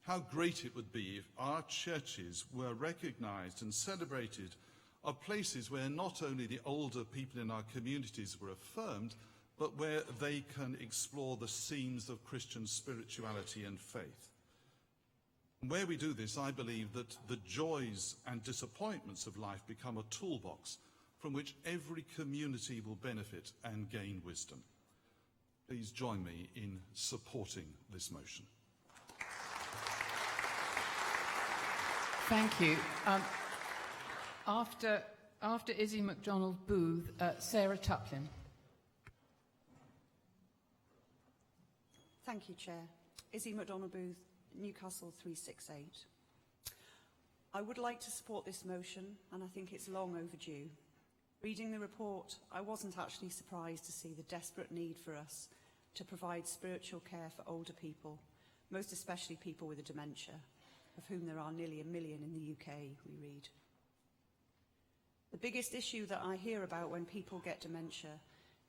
Speaker 6: How great it would be if our churches were recognized and celebrated of places where not only the older people in our communities were affirmed, but where they can explore the seams of Christian spirituality and faith. And where we do this, I believe that the joys and disappointments of life become a toolbox from which every community will benefit and gain wisdom. Please join me in supporting this motion.
Speaker 16: Thank you. After Izzy MacDonald-Booth, Sarah Tuplin.
Speaker 7: Thank you, Chair. Izzy MacDonald-Booth, Newcastle 368. I would like to support this motion, and I think it's long overdue. Reading the report, I wasn't actually surprised to see the desperate need for us to provide spiritual care for older people, most especially people with a dementia, of whom there are nearly 1 million in the UK, we read. The biggest issue that I hear about when people get dementia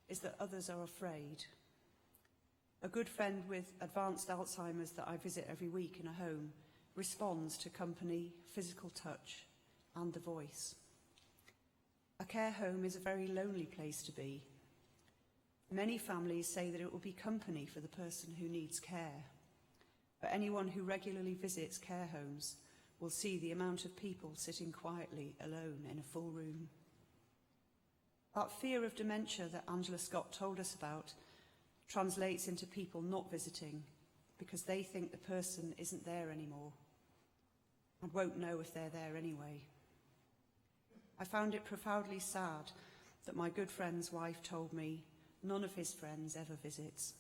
Speaker 7: is that others are afraid. A good friend with advanced Alzheimer's that I visit every week in a home responds to company, physical touch, and the voice. A care home is a very lonely place to be. Many families say that it will be company for the person who needs care. But anyone who regularly visits care homes will see the amount of people sitting quietly alone in a full room. That fear of dementia that Angela Scott told us about translates into people not visiting because they think the person isn't there anymore and won't know if they're there anyway. I found it profoundly sad that my good friend's wife told me none of his friends ever visits.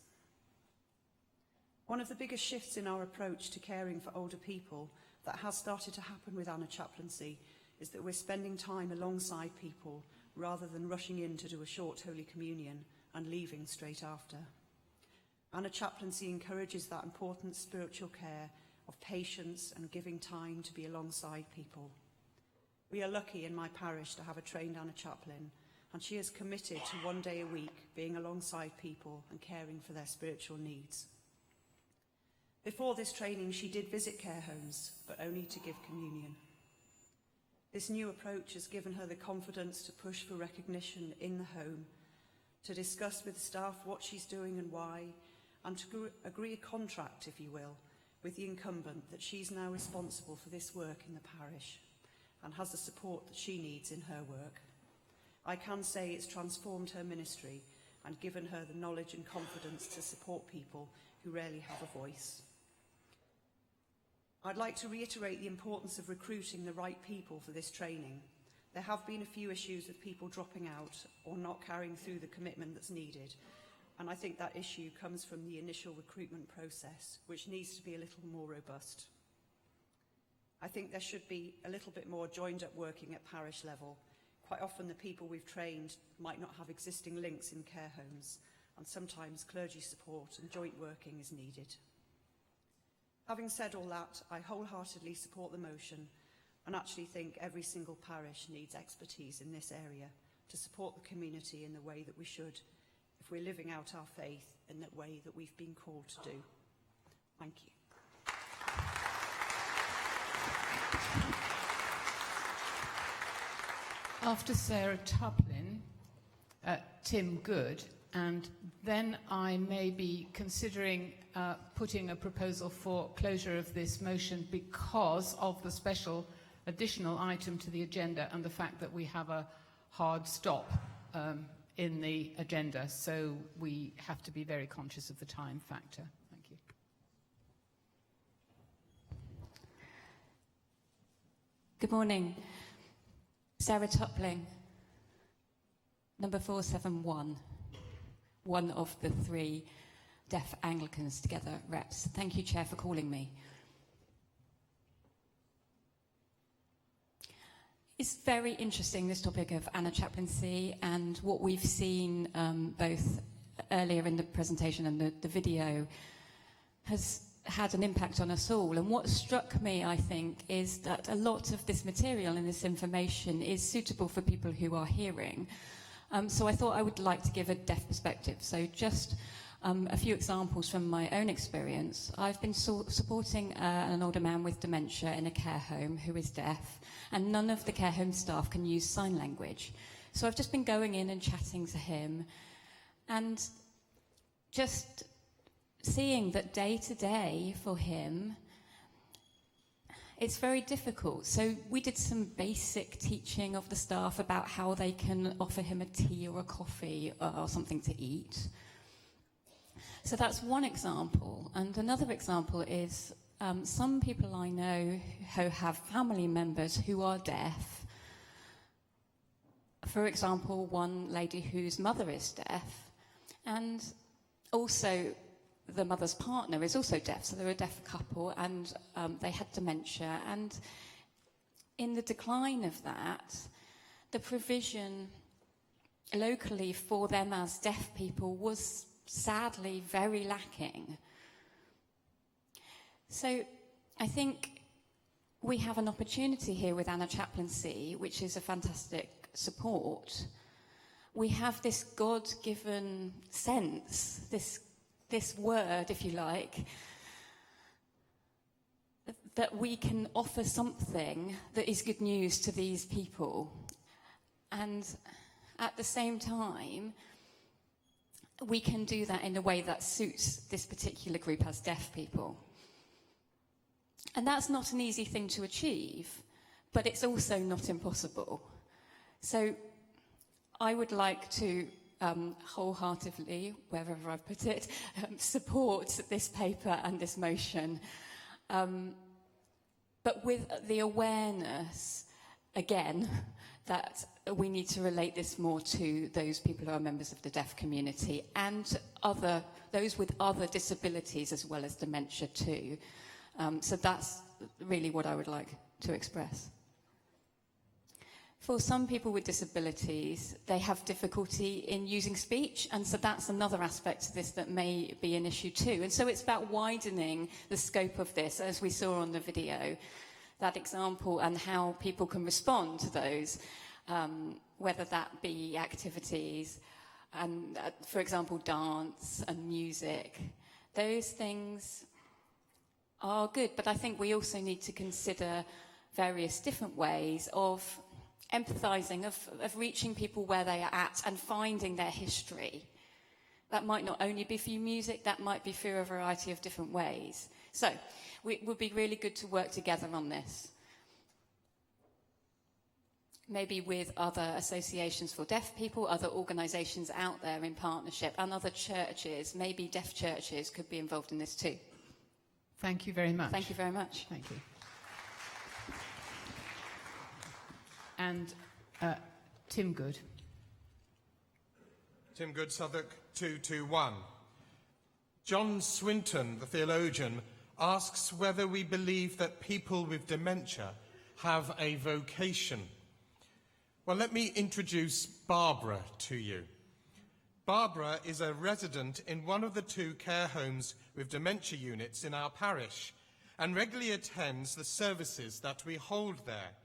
Speaker 7: One of the biggest shifts in our approach to caring for older people that has started to happen with Anna Chaplaincy is that we're spending time alongside people rather than rushing in to do a short Holy Communion and leaving straight after. Anna Chaplaincy encourages that important spiritual care of patience and giving time to be alongside people. We are lucky in my parish to have a trained Anna Chaplain, and she is committed to 1 day a week being alongside people and caring for their spiritual needs. Before this training, she did visit care homes, but only to give communion. This new approach has given her the confidence to push for recognition in the home, to discuss with staff what she's doing and why, and to agree a contract, if you will, with the incumbent that she's now responsible for this work in the parish and has the support that she needs in her work. I can say it's transformed her ministry and given her the knowledge and confidence to support people who rarely have a voice. I'd like to reiterate the importance of recruiting the right people for this training. There have been a few issues with people dropping out or not carrying through the commitment that's needed, and I think that issue comes from the initial recruitment process, which needs to be a little more robust. I think there should be a little bit more joined-up working at parish level. Quite often the people we've trained might not have existing links in care homes, and sometimes clergy support and joint working is needed. Having said all that, I wholeheartedly support the motion and actually think every single parish needs expertise in this area to support the community in the way that we should if we're living out our faith in the way that we've been called to do. Thank you.
Speaker 16: After Sarah Tuplin, Tim Good, and then I may be considering putting a proposal for closure of this motion because of the special additional item to the agenda and the fact that we have a hard stop in the agenda, so we have to be very conscious of the time factor. Thank you.
Speaker 8: Good morning. Sarah Tupling, number 471, one of the 3 Deaf Anglicans Together reps. Thank you, Chair, for calling me. It's very interesting, this topic of Anna Chaplaincy, and what we've seen both earlier in the presentation and the video has had an impact on us all. And what struck me, I think, is that a lot of this material and this information is suitable for people who are hearing. So I thought I would like to give a deaf perspective. So just a few examples from my own experience. I've been supporting an older man with dementia in a care home who is deaf, and none of the care home staff can use sign language. So I've just been going in and chatting to him, And just seeing that day to day for him, it's very difficult. So we did some basic teaching of the staff about how they can offer him a tea or a coffee or something to eat. So that's one example. And another example is some people I know who have family members who are deaf. For example, one lady whose mother is deaf, and also the mother's partner is also deaf, so they're a deaf couple, and they had dementia. And in the decline of that, the provision locally for them as deaf people was sadly very lacking. So I think we have an opportunity here with Anna Chaplaincy, which is a fantastic support. We have this God-given sense, this word, if you like, that we can offer something that is good news to these people. And at the same time, we can do that in a way that suits this particular group as deaf people. And that's not an easy thing to achieve, but it's also not impossible. So I would like to wholeheartedly, wherever I put it, support this paper and this motion. But with the awareness, again, that we need to relate this more to those people who are members of the deaf community and those with other disabilities as well as dementia too. So that's really what I would like to express. For some people with disabilities, they have difficulty in using speech, and so that's another aspect to this that may be an issue too. And so it's about widening the scope of this, as we saw on the video, that example, and how people can respond to those, whether that be activities, and for example, dance and music. Those things are good, but I think we also need to consider various different ways of empathising, of reaching people where they are at and finding their history. That might not only be through music, that might be through a variety of different ways. So it would be really good to work together on this. Maybe with other associations for deaf people, other organisations out there in partnership, and other churches, maybe deaf churches could be involved in this too.
Speaker 16: Thank you very much.
Speaker 8: Thank you very much.
Speaker 16: Thank you. And Tim Good.
Speaker 10: Tim Good, Southwark 221. John Swinton, the theologian, asks whether we believe that people with dementia have a vocation. Well, let me introduce Barbara to you. Barbara is a resident in one of the 2 care homes with dementia units in our parish and regularly attends the services that we hold there.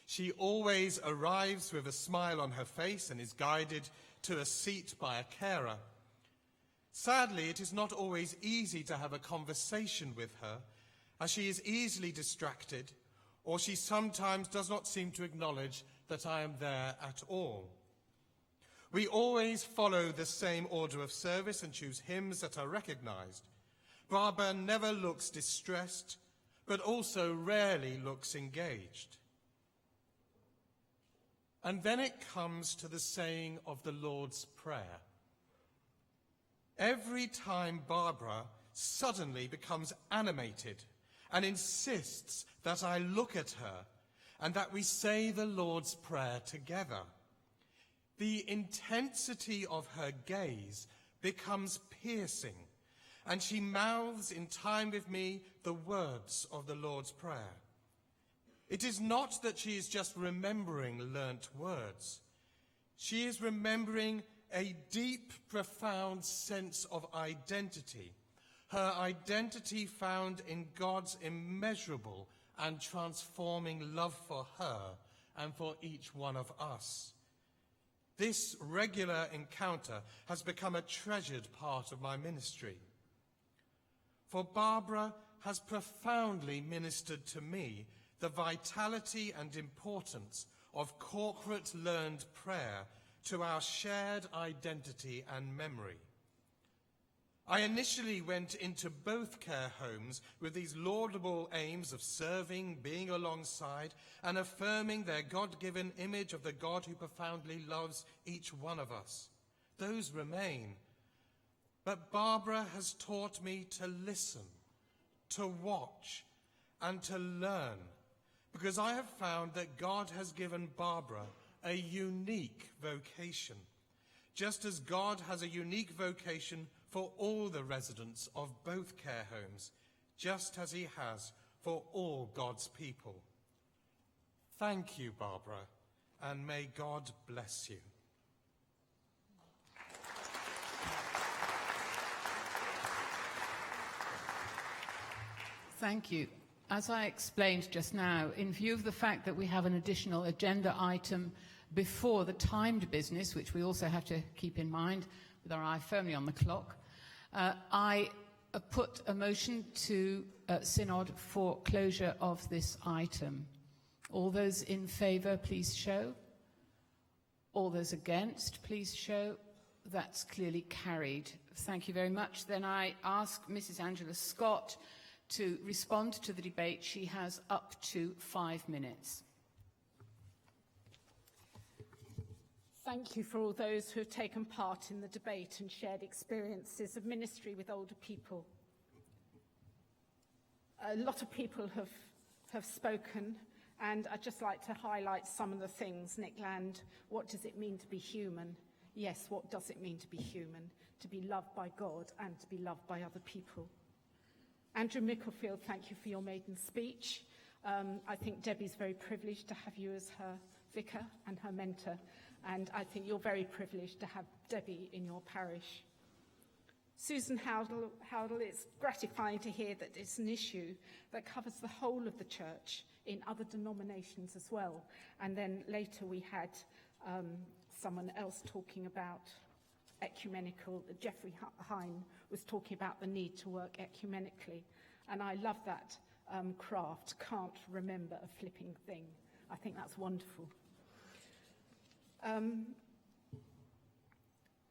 Speaker 10: She always arrives with a smile on her face and is guided to a seat by a carer. Sadly, it is not always easy to have a conversation with her, as she is easily distracted, or she sometimes does not seem to acknowledge that I am there at all. We always follow the same order of service and choose hymns that are recognised. Barbara never looks distressed, but also rarely looks engaged. And then it comes to the saying of the Lord's Prayer. Every time Barbara suddenly becomes animated and insists that I look at her and that we say the Lord's Prayer together, the intensity of her gaze becomes piercing, and she mouths in time with me the words of the Lord's Prayer. It is not that she is just remembering learnt words. She is remembering a deep, profound sense of identity, her identity found in God's immeasurable and transforming love for her and for each one of us. This regular encounter has become a treasured part of my ministry. For Barbara has profoundly ministered to me the vitality and importance of corporate learned prayer to our shared identity and memory. I initially went into both care homes with these laudable aims of serving, being alongside, and affirming their God-given image of the God who profoundly loves each one of us. Those remain. But Barbara has taught me to listen, to watch, and to learn, because I have found that God has given Barbara a unique vocation, just as God has a unique vocation for all the residents of both care homes, just as he has for all God's people. Thank you, Barbara, and may God bless you.
Speaker 16: Thank you. As I explained just now, in view of the fact that we have an additional agenda item before the timed business, which we also have to keep in mind with our eye firmly on the clock, I put a motion to Synod for closure of this item. All those in favour, please show. All those against, please show. That's clearly carried. Thank you very much. Then I ask Mrs. Angela Scott to respond to the debate. She has up to 5 minutes.
Speaker 17: Thank you for all those who have taken part in the debate and shared experiences of ministry with older people. A lot of people have spoken, and I'd just like to highlight some of the things. Nick Land, what does it mean to be human? Yes, what does it mean to be human? To be loved by God and to be loved by other people. Andrew Micklefield, thank you for your maiden speech. I think Debbie's very privileged to have you as her vicar and her mentor, and I think you're very privileged to have Debbie in your parish. Susan Howdle, it's gratifying to hear that it's an issue that covers the whole of the church in other denominations as well. And then later we had someone else talking about ecumenical. Geoffrey Hine was talking about the need to work ecumenically. And I love that craft, can't remember a flipping thing. I think that's wonderful.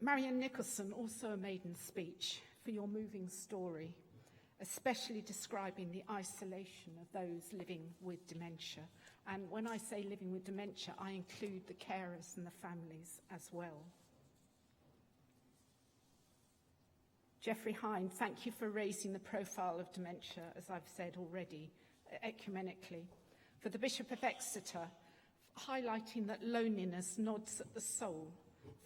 Speaker 17: Marion Nicholson, also a maiden speech, for your moving story, especially describing the isolation of those living with dementia. And when I say living with dementia, I include the carers and the families as well. Geoffrey Hine, thank you for raising the profile of dementia, as I've said already, ecumenically. For the Bishop of Exeter, highlighting that loneliness nods at the soul,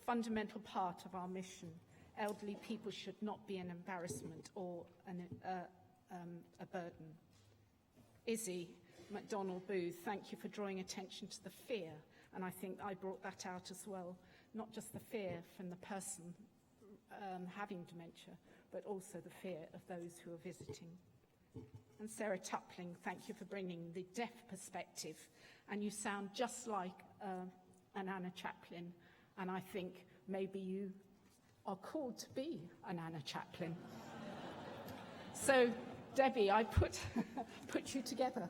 Speaker 17: fundamental part of our mission. Elderly people should not be an embarrassment or a burden. Izzy MacDonald Booth, thank you for drawing attention to the fear, and I think I brought that out as well, not just the fear from the person having dementia, but also the fear of those who are visiting. And Sarah Tupling, thank you for bringing the deaf perspective, and you sound just like an Anna Chaplin, and I think maybe you are called to be an Anna Chaplin. So, Debbie, I put you together.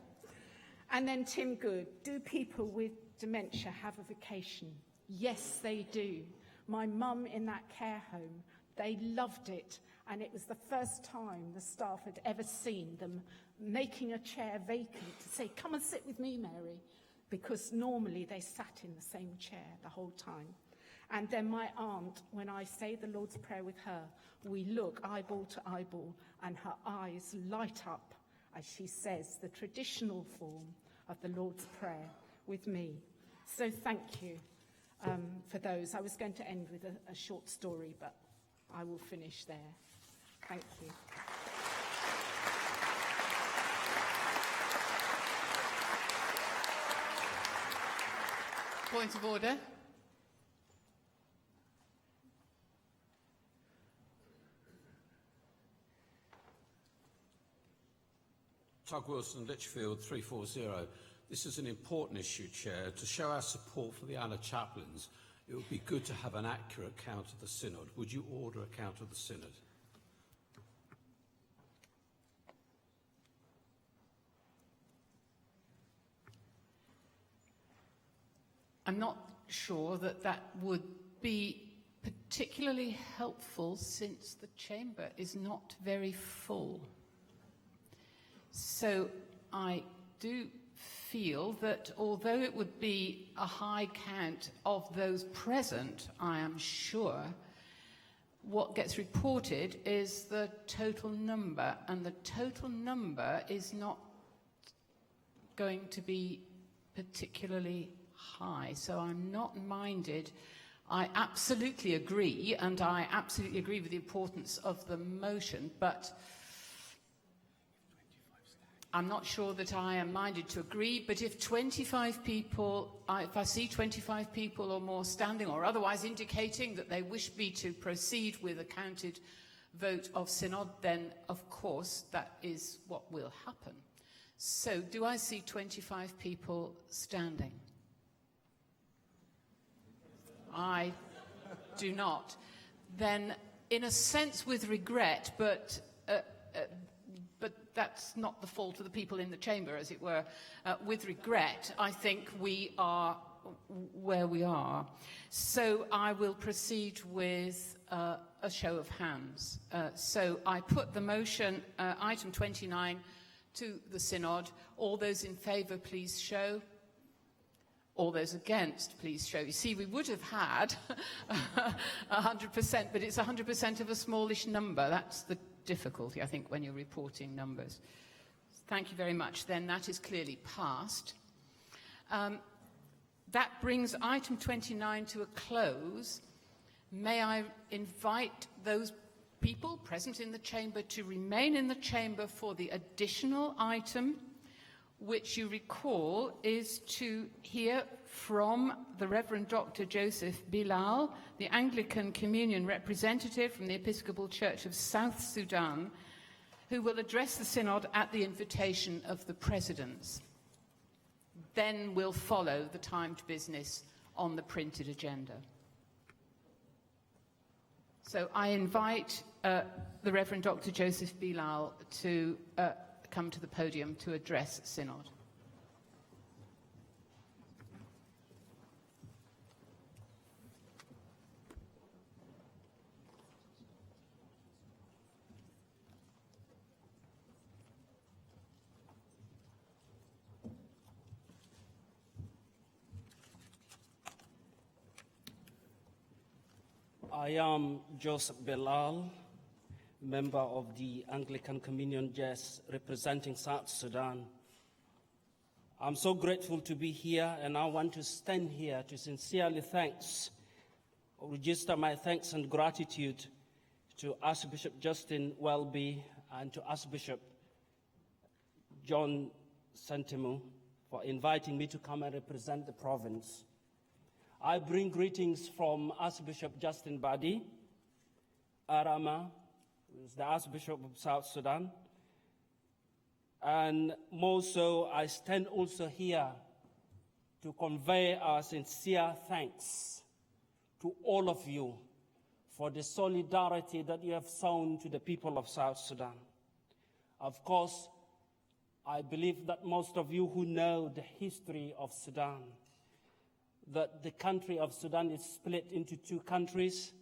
Speaker 17: And then Tim Good, do people with dementia have a vocation? Yes, they do. My mum in that care home, they loved it, and it was the first time the staff had ever seen them making a chair vacant to say, come and sit with me, Mary, because normally they sat in the same chair the whole time. And then my aunt, when I say the Lord's Prayer with her, we look eyeball to eyeball, and her eyes light up as she says the traditional form of the Lord's Prayer with me. So thank you for those. I was going to end with a short story, but I will finish there. Thank you.
Speaker 16: Point of order.
Speaker 11: Tug Wilson, Lichfield 340. This is an important issue, Chair. To show our support for the Anna Chaplains, it would be good to have an accurate count of the Synod. Would you order a count of the Synod?
Speaker 16: I'm not sure that that would be particularly helpful since the chamber is not very full. So I do feel that although it would be a high count of those present, I am sure, what gets reported is the total number, and the total number is not going to be particularly high. So I'm not minded. I absolutely agree, and I absolutely agree with the importance of the motion, but I'm not sure that I am minded to agree. But if 25 people, if I see 25 people or more standing or otherwise indicating that they wish me to proceed with a counted vote of synod, then of course that is what will happen. So do I see 25 people standing? I do not. Then, in a sense, with regret, but that's not the fault of the people in the chamber, as it were. With regret, I think we are where we are. So I will proceed with a show of hands. So I put the motion, item 29, to the synod. All those in favour, please show. All those against, please show. You see, we would have had 100%, but it's 100% of a smallish number. That's the difficulty, I think, when you're reporting numbers. Thank you very much. Then that is clearly passed. That brings item 29 to a close. May I invite those people present in the chamber to remain in the chamber for the additional item, which you recall is to hear from the Reverend Dr. Joseph Bilal, the Anglican Communion representative from the Episcopal Church of South Sudan, who will address the synod at the invitation of the presidents. Then will follow the timed business on the printed agenda. So I invite the Reverend Dr. Joseph Bilal to come to the podium to address synod.
Speaker 1: I am Joseph Bilal, member of the Anglican Communion Church representing South Sudan. I'm so grateful to be here, and I want to stand here to sincerely register my thanks and gratitude to Archbishop Justin Welby and to Archbishop John Sentimu for inviting me to come and represent the province. I bring greetings from Archbishop Justin Badi, Arama, who is the Archbishop of South Sudan. And more so, I stand also here to convey our sincere thanks to all of you for the solidarity that you have shown to the people of South Sudan. Of course, I believe that most of you who know the history of Sudan, that the country of Sudan is split into two countries,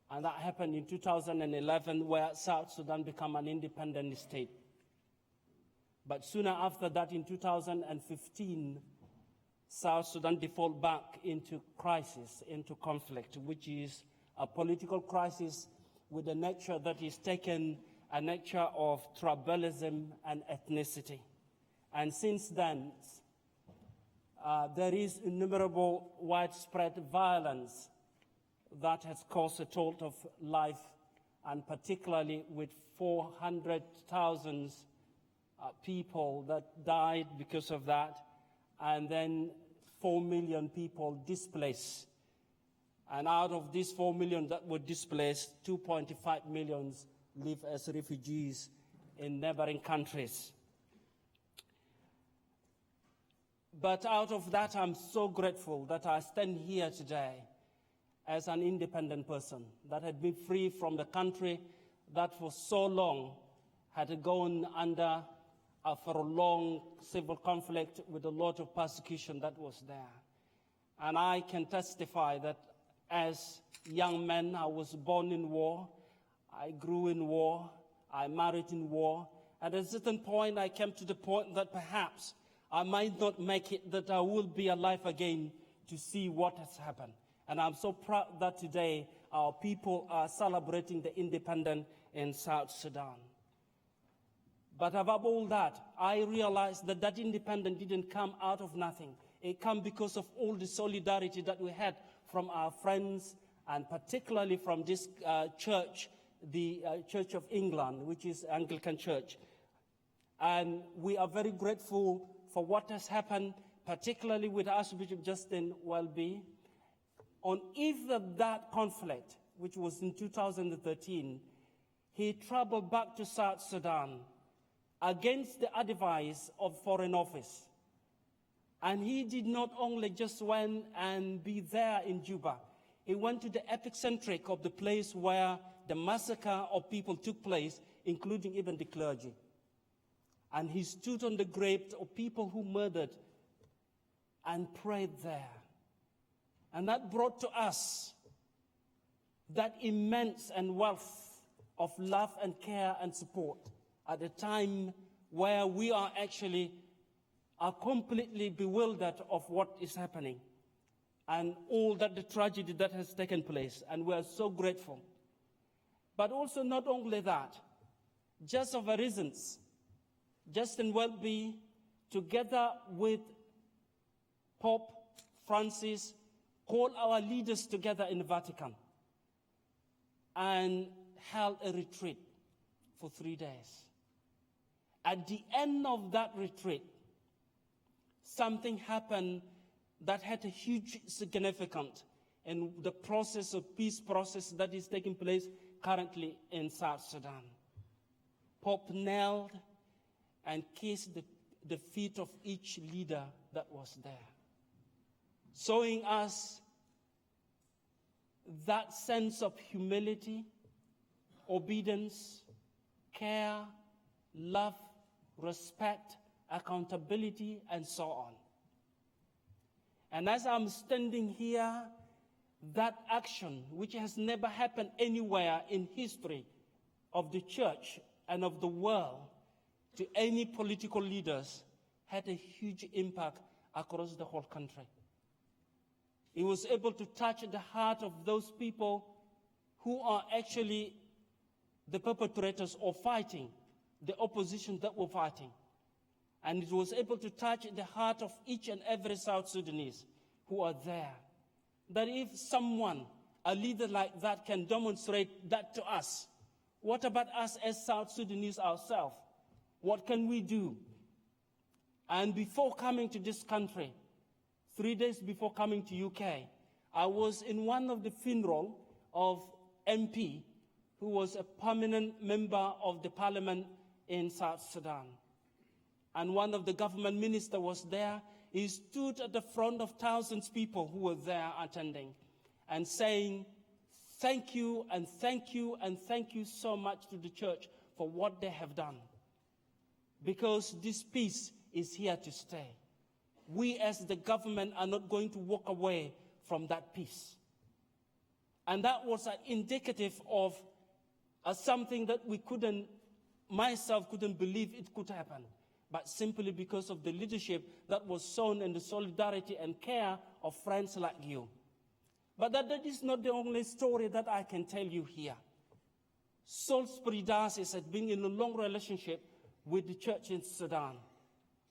Speaker 1: and that happened in 2011, where South Sudan became an independent state. But sooner after that, in 2015, South Sudan defaulted back into crisis, into conflict, which is a political crisis with a nature that is taken a nature of tribalism and ethnicity. And since then, there is innumerable widespread violence that has caused a toll of life, and particularly with 400,000 people that died because of that, and then 4 million people displaced. And out of these 4 million that were displaced, 2.5 million live as refugees in neighboring countries. But out of that, I'm so grateful that I stand here today as an independent person that had been free from the country that for so long had gone under for a long civil conflict with a lot of persecution that was there. And I can testify that as young men. I was born in war. I grew in war. I married in war. At a certain point, I came to the point that perhaps I might not make it, that I will be alive again to see what has happened. And I'm so proud that today our people are celebrating the independence in South Sudan. But above all that, I realized that that independence didn't come out of nothing. It came because of all the solidarity that we had from our friends, and particularly from this church, the Church of England, which is Anglican Church. And we are very grateful for what has happened, particularly with Archbishop Justin Welby. On eve of that conflict, which was in 2013, he traveled back to South Sudan against the advice of Foreign Office. And he did not only just went and be there in Juba, he went to the epicentric of the place where the massacre of people took place, including even the clergy. And he stood on the graves of people who murdered and prayed there. And that brought to us that immense and wealth of love and care and support at a time where we are completely bewildered of what is happening and all that the tragedy that has taken place. And we are so grateful. But also not only that, just of the reasons, Justin Welby, together with Pope Francis, called our leaders together in the Vatican and held a retreat for 3 days. At the end of that retreat, something happened that had a huge significance in the process of peace process that is taking place currently in South Sudan. Pope knelt and kissed the feet of each leader that was there, showing us that sense of humility, obedience, care, love, respect, accountability, and so on. And as I'm standing here, that action, which has never happened anywhere in history of the church and of the world to any political leaders, had a huge impact across the whole country. It was able to touch the heart of those people who are actually the perpetrators of fighting, the opposition that were fighting. And it was able to touch the heart of each and every South Sudanese who are there. That if someone, a leader like that, can demonstrate that to us, what about us as South Sudanese ourselves? What can we do? And before coming to this country, 3 days before coming to UK, I was in one of the funeral of MP who was a permanent member of the parliament in South Sudan. And one of the government ministers was there. He stood at the front of thousands of people who were there attending and saying, thank you and thank you and thank you so much to the church for what they have done. Because this peace is here to stay. We as the government are not going to walk away from that peace. And that was an indicative of something that myself couldn't believe it could happen. But simply because of the leadership that was shown and the solidarity and care of friends like you. But that is not the only story that I can tell you here. Salisbury Diocese had been in a long relationship with the church in Sudan.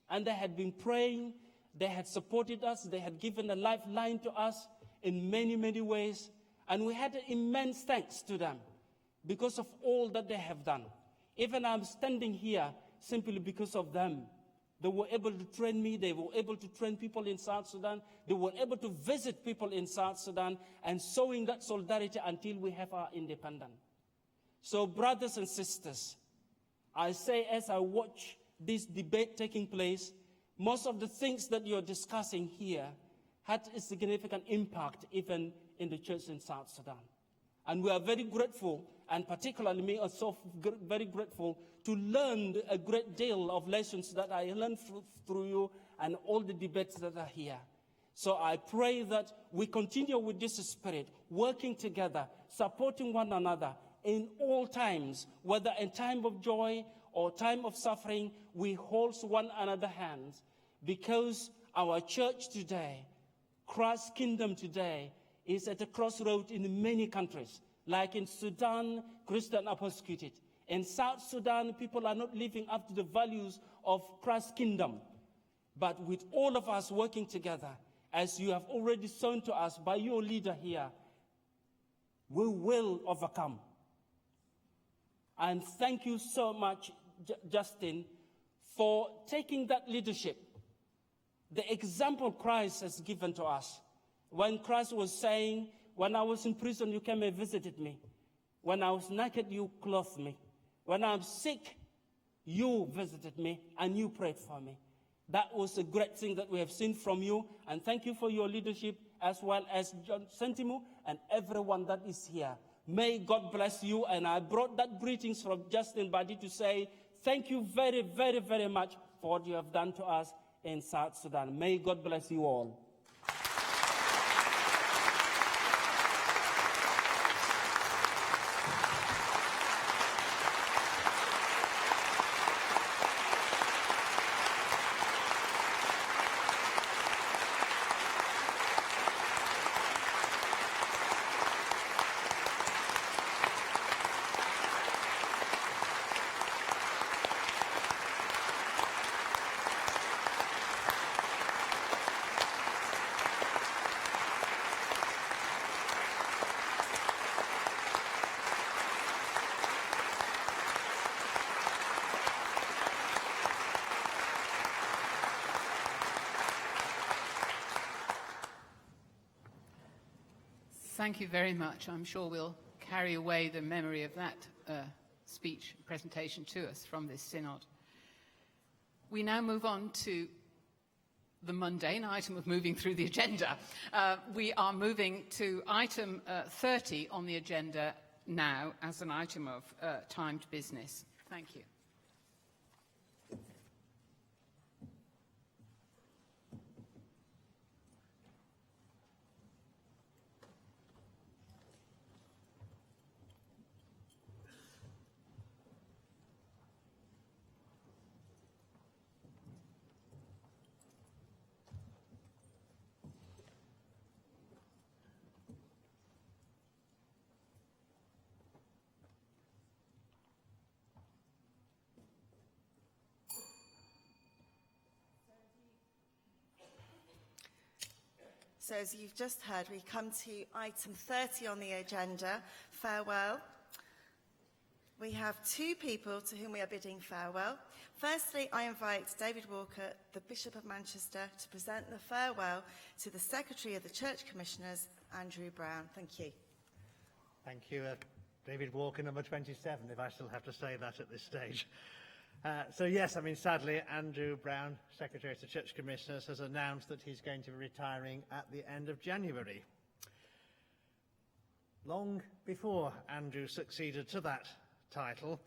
Speaker 1: And they had been praying, they had supported us, they had given a lifeline to us in many, many ways. And we had immense thanks to them because of all that they have done. Even I'm standing here simply because of them. They were able to train me, they were able to train people in South Sudan, they were able to visit people in South Sudan and showing that solidarity until we have our independence. So brothers and sisters, I say as I watch this debate taking place, most of the things that you're discussing here had a significant impact even in the church in South Sudan. And we are very grateful, and particularly me also very grateful to learn a great deal of lessons that I learned through you and all the debates that are here. So I pray that we continue with this spirit, working together, supporting one another in all times, whether in time of joy or time of suffering, we hold one another hands, because our church today, Christ's kingdom today, is at a crossroad in many countries. Like in Sudan, Christians are persecuted. In South Sudan, people are not living up to the values of Christ's kingdom. But with all of us working together, as you have already shown to us by your leader here, we will overcome. And thank you so much, Justin, for taking that leadership. The example Christ has given to us. When Christ was saying, when I was in prison, you came and visited me. When I was naked, you clothed me. When I'm sick, you visited me and you prayed for me. That was a great thing that we have seen from you. And thank you for your leadership, as well as John Sentimu and everyone that is here. May God bless you. And I brought that greetings from Justin Badi to say, thank you very, very, very much for what you have done to us in South Sudan. May God bless you all.
Speaker 16: Thank you very much. I'm sure we'll carry away the memory of that speech presentation to us from this synod. We now move on to the mundane item of moving through the agenda. We are moving to item 30 on the agenda now as an item of timed business. Thank you.
Speaker 12: So as you've just heard, we come to item 30 on the agenda, farewell. We have two people to whom we are bidding farewell. Firstly, I invite David Walker, the Bishop of Manchester, to present the farewell to the Secretary of the Church Commissioners, Andrew Brown. Thank you.
Speaker 13: Thank you. David Walker, number 27, if I still have to say that at this stage. So yes, sadly, Andrew Brown, Secretary of the Church Commissioners, has announced that he's going to be retiring at the end of January. Long before Andrew succeeded to that title,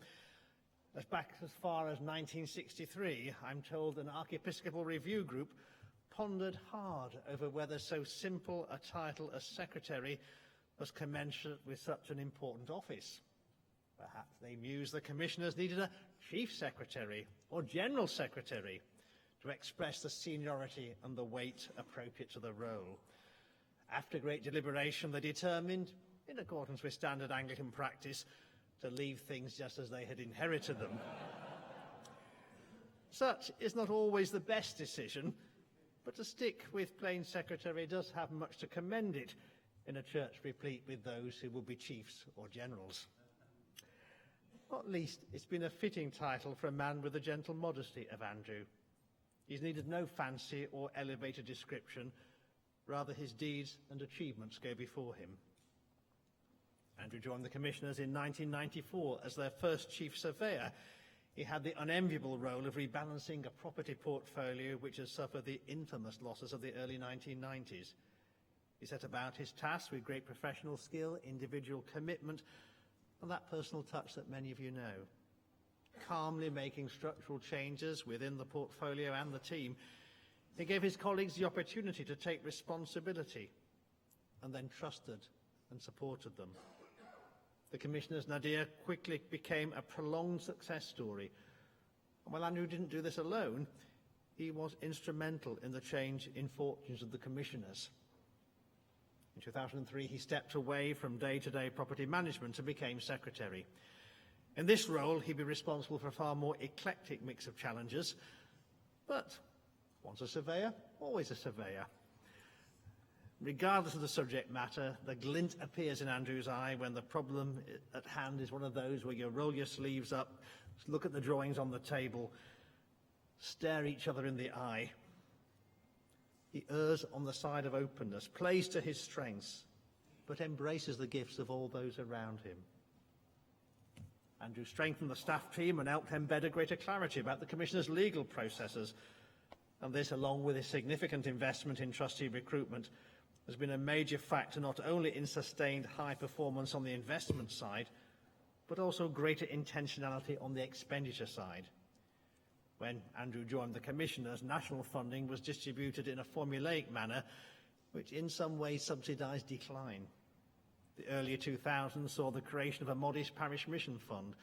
Speaker 13: back as far as 1963, I'm told an archiepiscopal review group pondered hard over whether so simple a title as Secretary was commensurate with such an important office. Perhaps they mused the commissioners needed a chief secretary or general secretary to express the seniority and the weight appropriate to the role. After great deliberation, they determined, in accordance with standard Anglican practice, to leave things just as they had inherited them. Such is not always the best decision, but to stick with plain secretary does have much to commend it in a church replete with those who will be chiefs or generals. Not least, it's been a fitting title for a man with the gentle modesty of Andrew. He's needed no fancy or elevated description, rather his deeds and achievements go before him. Andrew joined the commissioners in 1994 as their first chief surveyor. He had the unenviable role of rebalancing a property portfolio which has suffered the infamous losses of the early 1990s. He set about his task with great professional skill, individual commitment, and that personal touch that many of you know. Calmly making structural changes within the portfolio and the team, He gave his colleagues the opportunity to take responsibility and then trusted and supported them. The Commissioner's Nadir quickly became a prolonged success story. And while Andrew didn't do this alone, he was instrumental in the change in fortunes of the Commissioners. In 2003, he stepped away from day-to-day property management and became Secretary. In this role, he'd be responsible for a far more eclectic mix of challenges, but once a surveyor, always a surveyor. Regardless of the subject matter, the glint appears in Andrew's eye when the problem at hand is one of those where you roll your sleeves up, look at the drawings on the table, stare each other in the eye. He errs on the side of openness, plays to his strengths, but embraces the gifts of all those around him. Andrew strengthened the staff team and helped embed a greater clarity about the Commissioner's legal processes. And this, along with a significant investment in trustee recruitment, has been a major factor not only in sustained high performance on the investment side, but also greater intentionality on the expenditure side. When Andrew joined the Commissioners, national funding was distributed in a formulaic manner, which in some ways subsidised decline. The early 2000s saw the creation of a modest parish mission fund.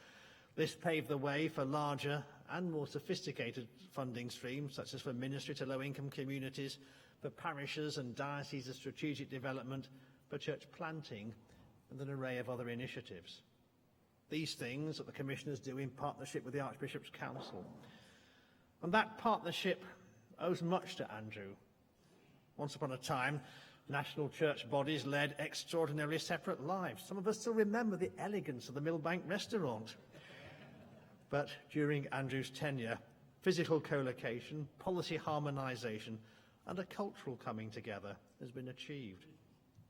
Speaker 13: This paved the way for larger and more sophisticated funding streams, such as for ministry to low-income communities, for parishes and dioceses of strategic development, for church planting, and an array of other initiatives. These things that the Commissioners do in partnership with the Archbishop's Council. And that partnership owes much to Andrew. Once upon a time, national church bodies led extraordinarily separate lives. Some of us still remember the elegance of the Millbank restaurant. But during Andrew's tenure, physical co-location, policy harmonisation, and a cultural coming together has been achieved.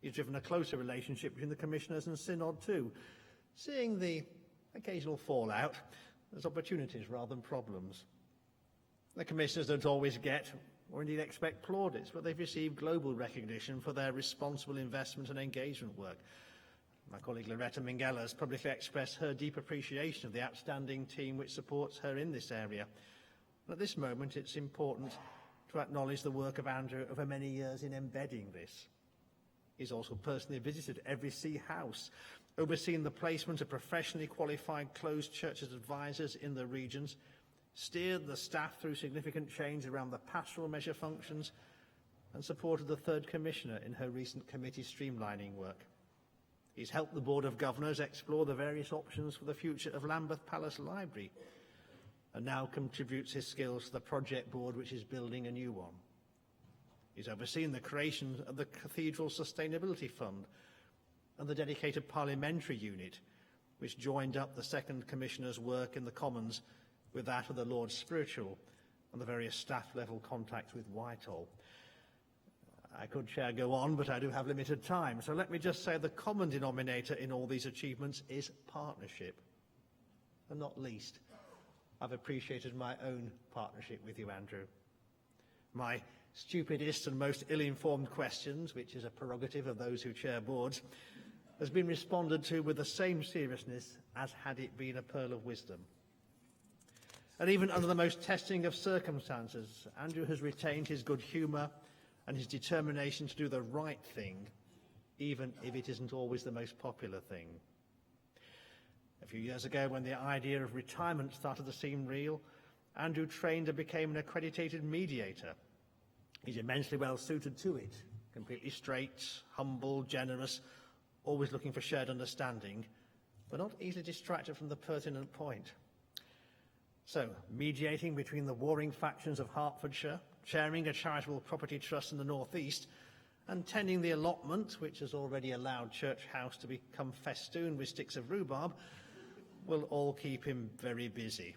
Speaker 13: He's driven a closer relationship between the Commissioners and Synod too, seeing the occasional fallout as opportunities rather than problems. The Commissioners don't always get, or indeed expect, plaudits, but they've received global recognition for their responsible investment and engagement work. My colleague Loretta Minghella has publicly expressed her deep appreciation of the outstanding team which supports her in this area. And at this moment, it's important to acknowledge the work of Andrew over many years in embedding this. He's also personally visited every C house, overseen the placement of professionally qualified closed churches advisors in the regions, steered the staff through significant change around the pastoral measure functions, and supported the third Commissioner in her recent committee streamlining work. He's helped the Board of Governors explore the various options for the future of Lambeth Palace Library, and now contributes his skills to the project board which is building a new one. He's overseen the creation of the Cathedral Sustainability Fund and the dedicated parliamentary unit, which joined up the second Commissioner's work in the Commons with that of the Lord Spiritual and the various staff-level contacts with Whitehall. I could, Chair, go on, but I do have limited time, so let me just say the common denominator in all these achievements is partnership. And not least, I've appreciated my own partnership with you, Andrew. My stupidest and most ill-informed questions, which is a prerogative of those who chair boards, has been responded to with the same seriousness as had it been a pearl of wisdom. And even under the most testing of circumstances, Andrew has retained his good humour and his determination to do the right thing, even if it isn't always the most popular thing. A few years ago, when the idea of retirement started to seem real, Andrew trained and became an accredited mediator. He's immensely well suited to it, completely straight, humble, generous, always looking for shared understanding, but not easily distracted from the pertinent point. So, mediating between the warring factions of Hertfordshire, chairing a charitable property trust in the North East, and tending the allotment, which has already allowed Church House to become festooned with sticks of rhubarb, will all keep him very busy.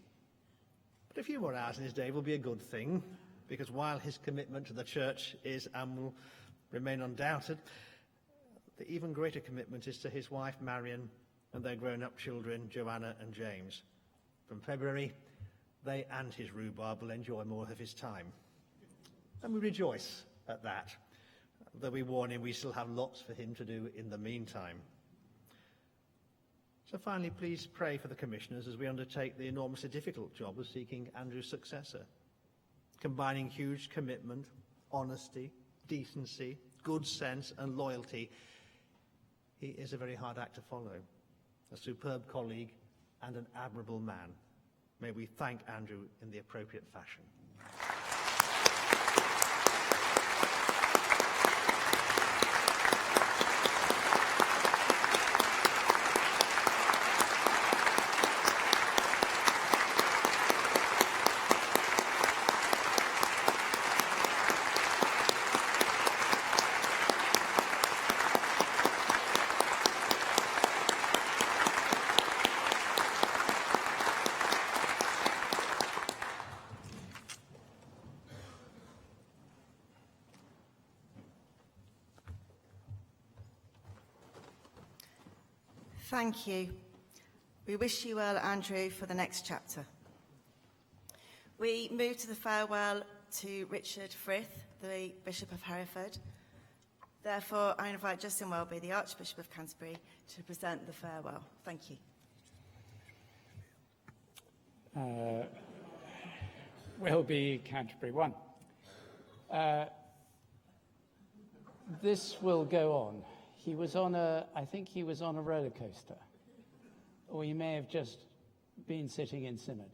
Speaker 13: But a few more hours in his day will be a good thing, because while his commitment to the Church is and will remain undoubted, the even greater commitment is to his wife Marion and their grown-up children Joanna and James. From February, they and his rhubarb will enjoy more of his time. And we rejoice at that, though we warn him we still have lots for him to do in the meantime. So finally, please pray for the Commissioners as we undertake the enormously difficult job of seeking Andrew's successor. combining huge commitment, honesty, decency, good sense and loyalty. He is a very hard act to follow, a superb colleague and an admirable man. May we thank Andrew in the appropriate fashion.
Speaker 12: Thank you. We wish you well, Andrew, for the next chapter. We move to the farewell to Richard Frith, the Bishop of Hereford. Therefore, I invite Justin Welby, the Archbishop of Canterbury, to present the farewell. Thank you.
Speaker 9: Welby, Canterbury 1. This will go on. I think he was on a roller coaster, or he may have just been sitting in Synod.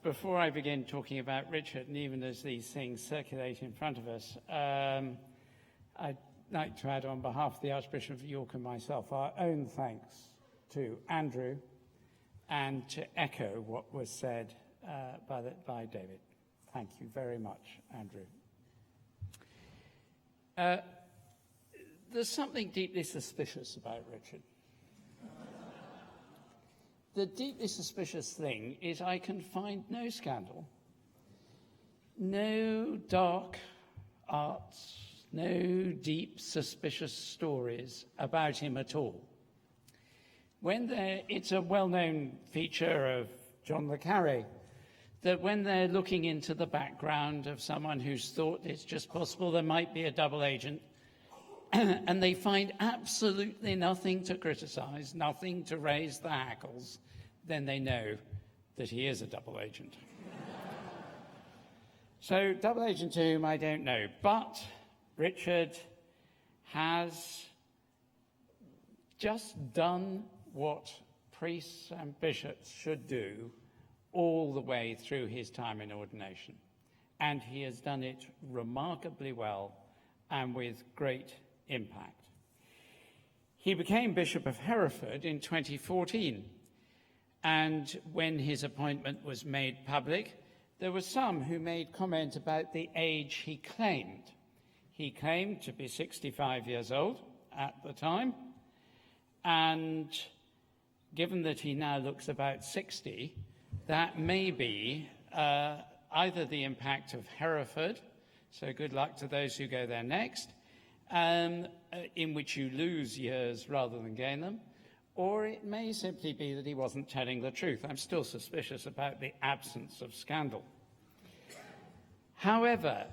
Speaker 9: Before I begin talking about Richard, and even as these things circulate in front of us, I'd like to add on behalf of the Archbishop of York and myself our own thanks to Andrew and to echo what was said by David. Thank you very much, Andrew. There's something deeply suspicious about Richard. The deeply suspicious thing is I can find no scandal, no dark arts, no deep suspicious stories about him at all. It's a well-known feature of John le Carré that when they're looking into the background of someone who's thought it's just possible there might be a double agent, and they find absolutely nothing to criticize, nothing to raise the hackles, then they know that he is a double agent. So, double agent to whom I don't know, but Richard has just done what priests and bishops should do all the way through his time in ordination. And he has done it remarkably well and with great impact. He became Bishop of Hereford in 2014, and when his appointment was made public, there were some who made comment about the age he claimed. He claimed to be 65 years old at the time, and given that he now looks about 60, that may be either the impact of Hereford, so good luck to those who go there next, in which you lose years rather than gain them, or it may simply be that he wasn't telling the truth. I'm still suspicious about the absence of scandal. However,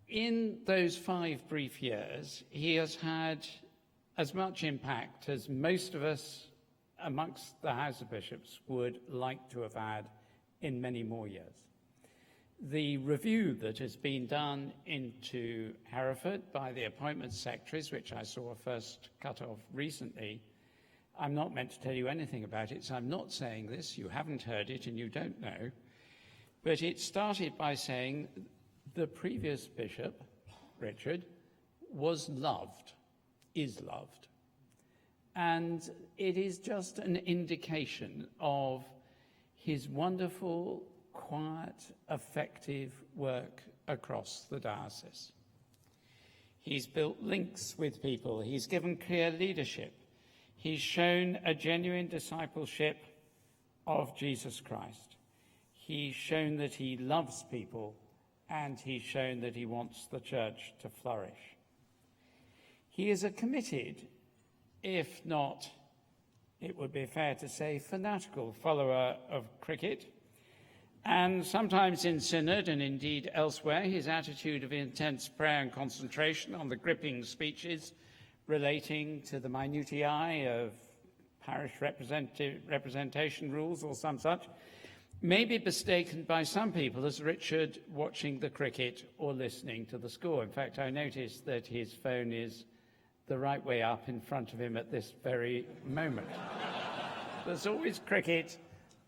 Speaker 9: in those 5 brief years, he has had as much impact as most of us amongst the House of Bishops would like to have had in many more years. The review that has been done into Hereford by the appointments secretaries, which I saw a first cut of recently, I'm not meant to tell you anything about it, so I'm not saying this. You haven't heard it and you don't know. But it started by saying the previous bishop, Richard, was loved, is loved. And it is just an indication of his wonderful, quiet, effective work across the diocese. He's built links with people. He's given clear leadership. He's shown a genuine discipleship of Jesus Christ. He's shown that he loves people, and he's shown that he wants the church to flourish. He is a committed, if not, it would be fair to say, fanatical follower of cricket. And sometimes in Synod, and indeed elsewhere, his attitude of intense prayer and concentration on the gripping speeches relating to the minutiae of parish representation rules or some such, may be mistaken by some people as Richard watching the cricket or listening to the score. In fact, I noticed that his phone is the right way up in front of him at this very moment. There's always cricket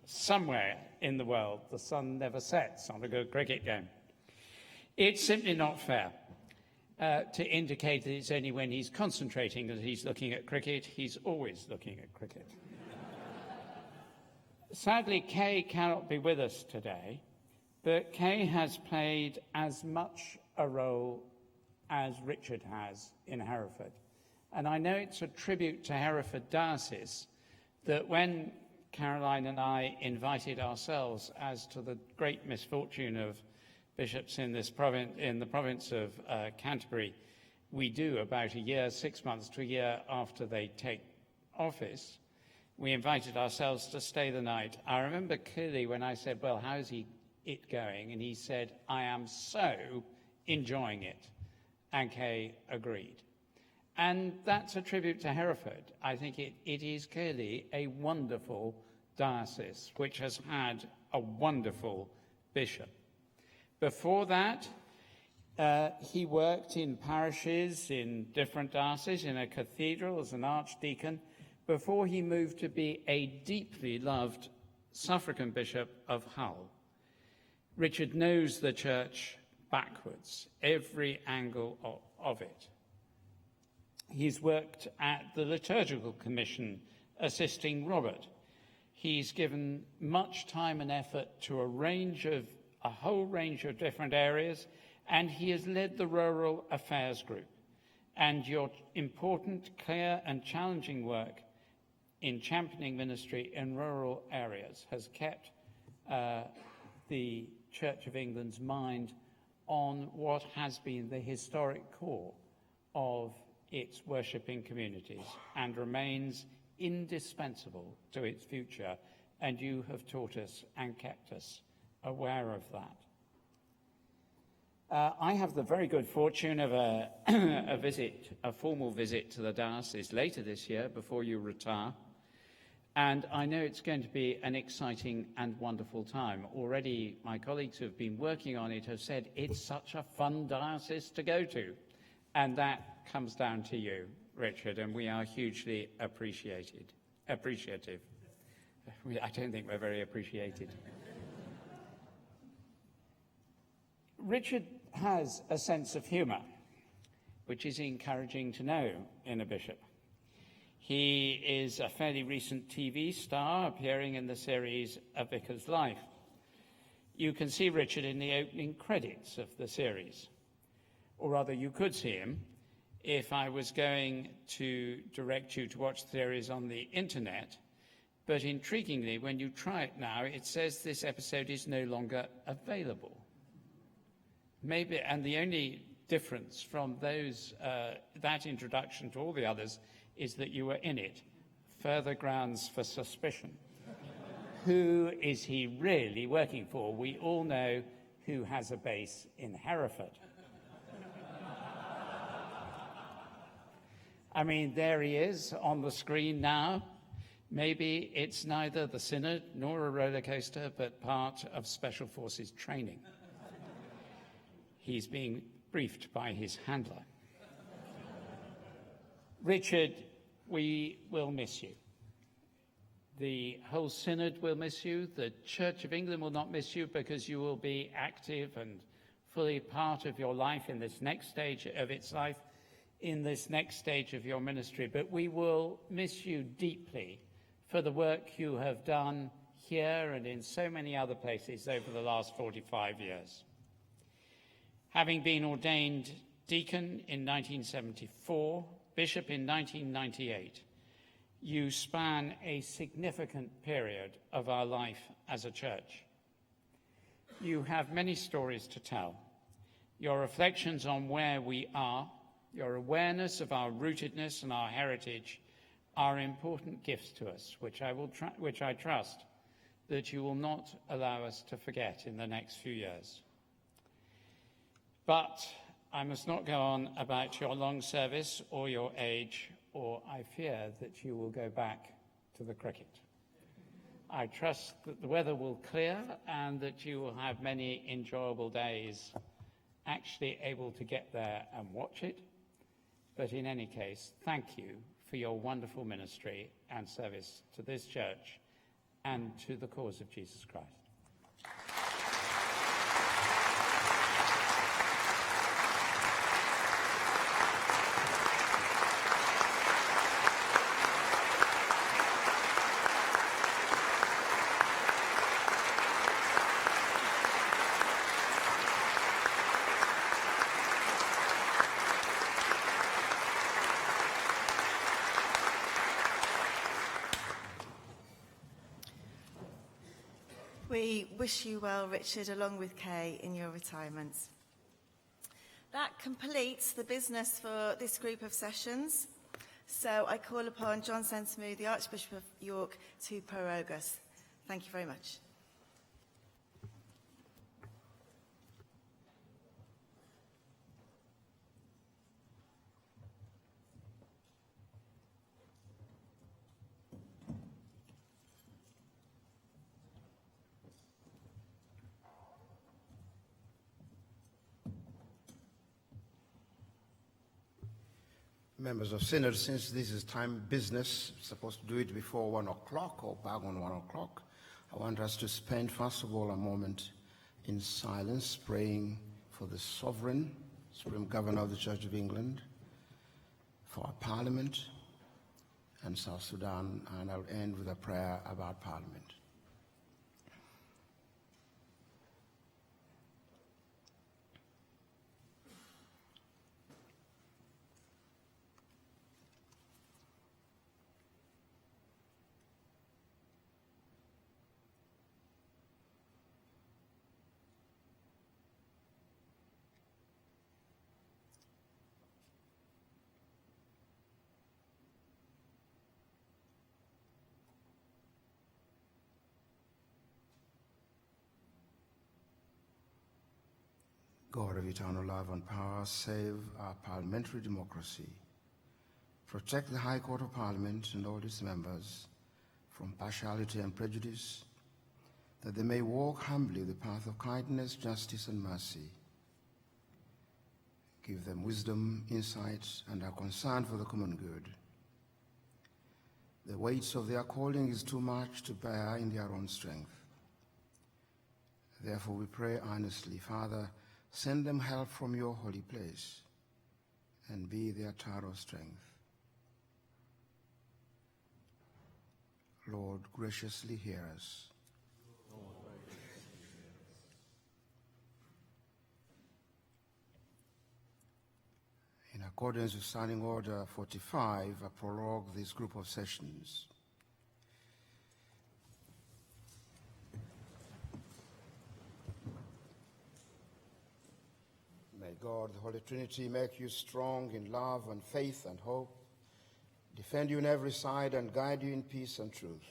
Speaker 9: somewhere in the world. The sun never sets on a good cricket game. It's simply not fair to indicate that it's only when he's concentrating that he's looking at cricket. He's always looking at cricket. Sadly, Kay cannot be with us today, but Kay has played as much a role as Richard has in Hereford. And I know it's a tribute to Hereford Diocese that when Caroline and I invited ourselves as to the great misfortune of bishops in this in the province of Canterbury, we do about a year, 6 months to a year after they take office, we invited ourselves to stay the night. I remember clearly when I said, well, how's it going? And he said, I am so enjoying it. And Kay agreed. And that's a tribute to Hereford. I think it is clearly a wonderful diocese, which has had a wonderful bishop. Before that, he worked in parishes, in different dioceses, in a cathedral as an archdeacon, before he moved to be a deeply loved suffragan bishop of Hull. Richard knows the church backwards, every angle of it. He's worked at the Liturgical Commission, assisting Robert. He's given much time and effort to a whole range of different areas, and he has led the Rural Affairs Group. And your important, clear and challenging work in championing ministry in rural areas has kept the Church of England's mind on what has been the historic core of its worshipping communities and remains indispensable to its future, and you have taught us and kept us aware of that. I have the very good fortune of a formal visit to the diocese later this year before you retire, and I know it's going to be an exciting and wonderful time. Already my colleagues who have been working on it have said it's such a fun diocese to go to, and that comes down to you, Richard, and we are hugely appreciative. I don't think we're very appreciated. Richard has a sense of humour, which is encouraging to know in a bishop. He is a fairly recent TV star, appearing in the series A Vicar's Life. You can see Richard in the opening credits of the series. Or rather, you could see him if I was going to direct you to watch the series on the internet. But intriguingly, when you try it now, it says this episode is no longer available. Maybe, and the only difference from that introduction to all the others is that you were in it. Further grounds for suspicion. Who is he really working for? We all know who has a base in Hereford. I mean, there he is on the screen now. Maybe it's neither the Synod nor a roller coaster, but part of Special Forces training. He's being briefed by his handler. Richard, we will miss you. The whole Synod will miss you. The Church of England will not miss you because you will be active and fully part of your life in this next stage of its life, in this next stage of your ministry. But we will miss you deeply for the work you have done here and in so many other places over the last 45 years. Having been ordained deacon in 1974, bishop in 1998, you span a significant period of our life as a church. You have many stories to tell. Your reflections on where we are, your awareness of our rootedness and our heritage are important gifts to us, which I trust that you will not allow us to forget in the next few years. But I must not go on about your long service or your age, or I fear that you will go back to the cricket. I trust that the weather will clear and that you will have many enjoyable days actually able to get there and watch it. But in any case, thank you for your wonderful ministry and service to this church and to the cause of Jesus Christ.
Speaker 12: We wish you well, Richard, along with Kay, in your retirement. That completes the business for this group of sessions. So I call upon John Sentamu, the Archbishop of York, to prorogue us. Thank you very much.
Speaker 14: Members of Synod, since this is time business, supposed to do it before 1 o'clock or back on 1 o'clock, I want us to spend first of all a moment in silence praying for the sovereign, Supreme Governor of the Church of England, for our Parliament and South Sudan, and I'll end with a prayer about Parliament. God of eternal love and power, save our parliamentary democracy. Protect the High Court of Parliament and all its members from partiality and prejudice, that they may walk humbly the path of kindness, justice, and mercy. Give them wisdom, insight, and a concern for the common good. The weight of their calling is too much to bear in their own strength. Therefore we pray earnestly, Father, send them help from your holy place and be their tower of strength. Lord, graciously hear us. In accordance with Standing Order 45, I prologue this group of sessions. May God, the Holy Trinity, make you strong in love and faith and hope, defend you on every side, and guide you in peace and truth.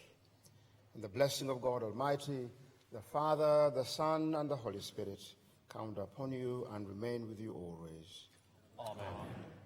Speaker 14: And the blessing of God Almighty, the Father, the Son, and the Holy Spirit, come upon you and remain with you always.
Speaker 15: Amen.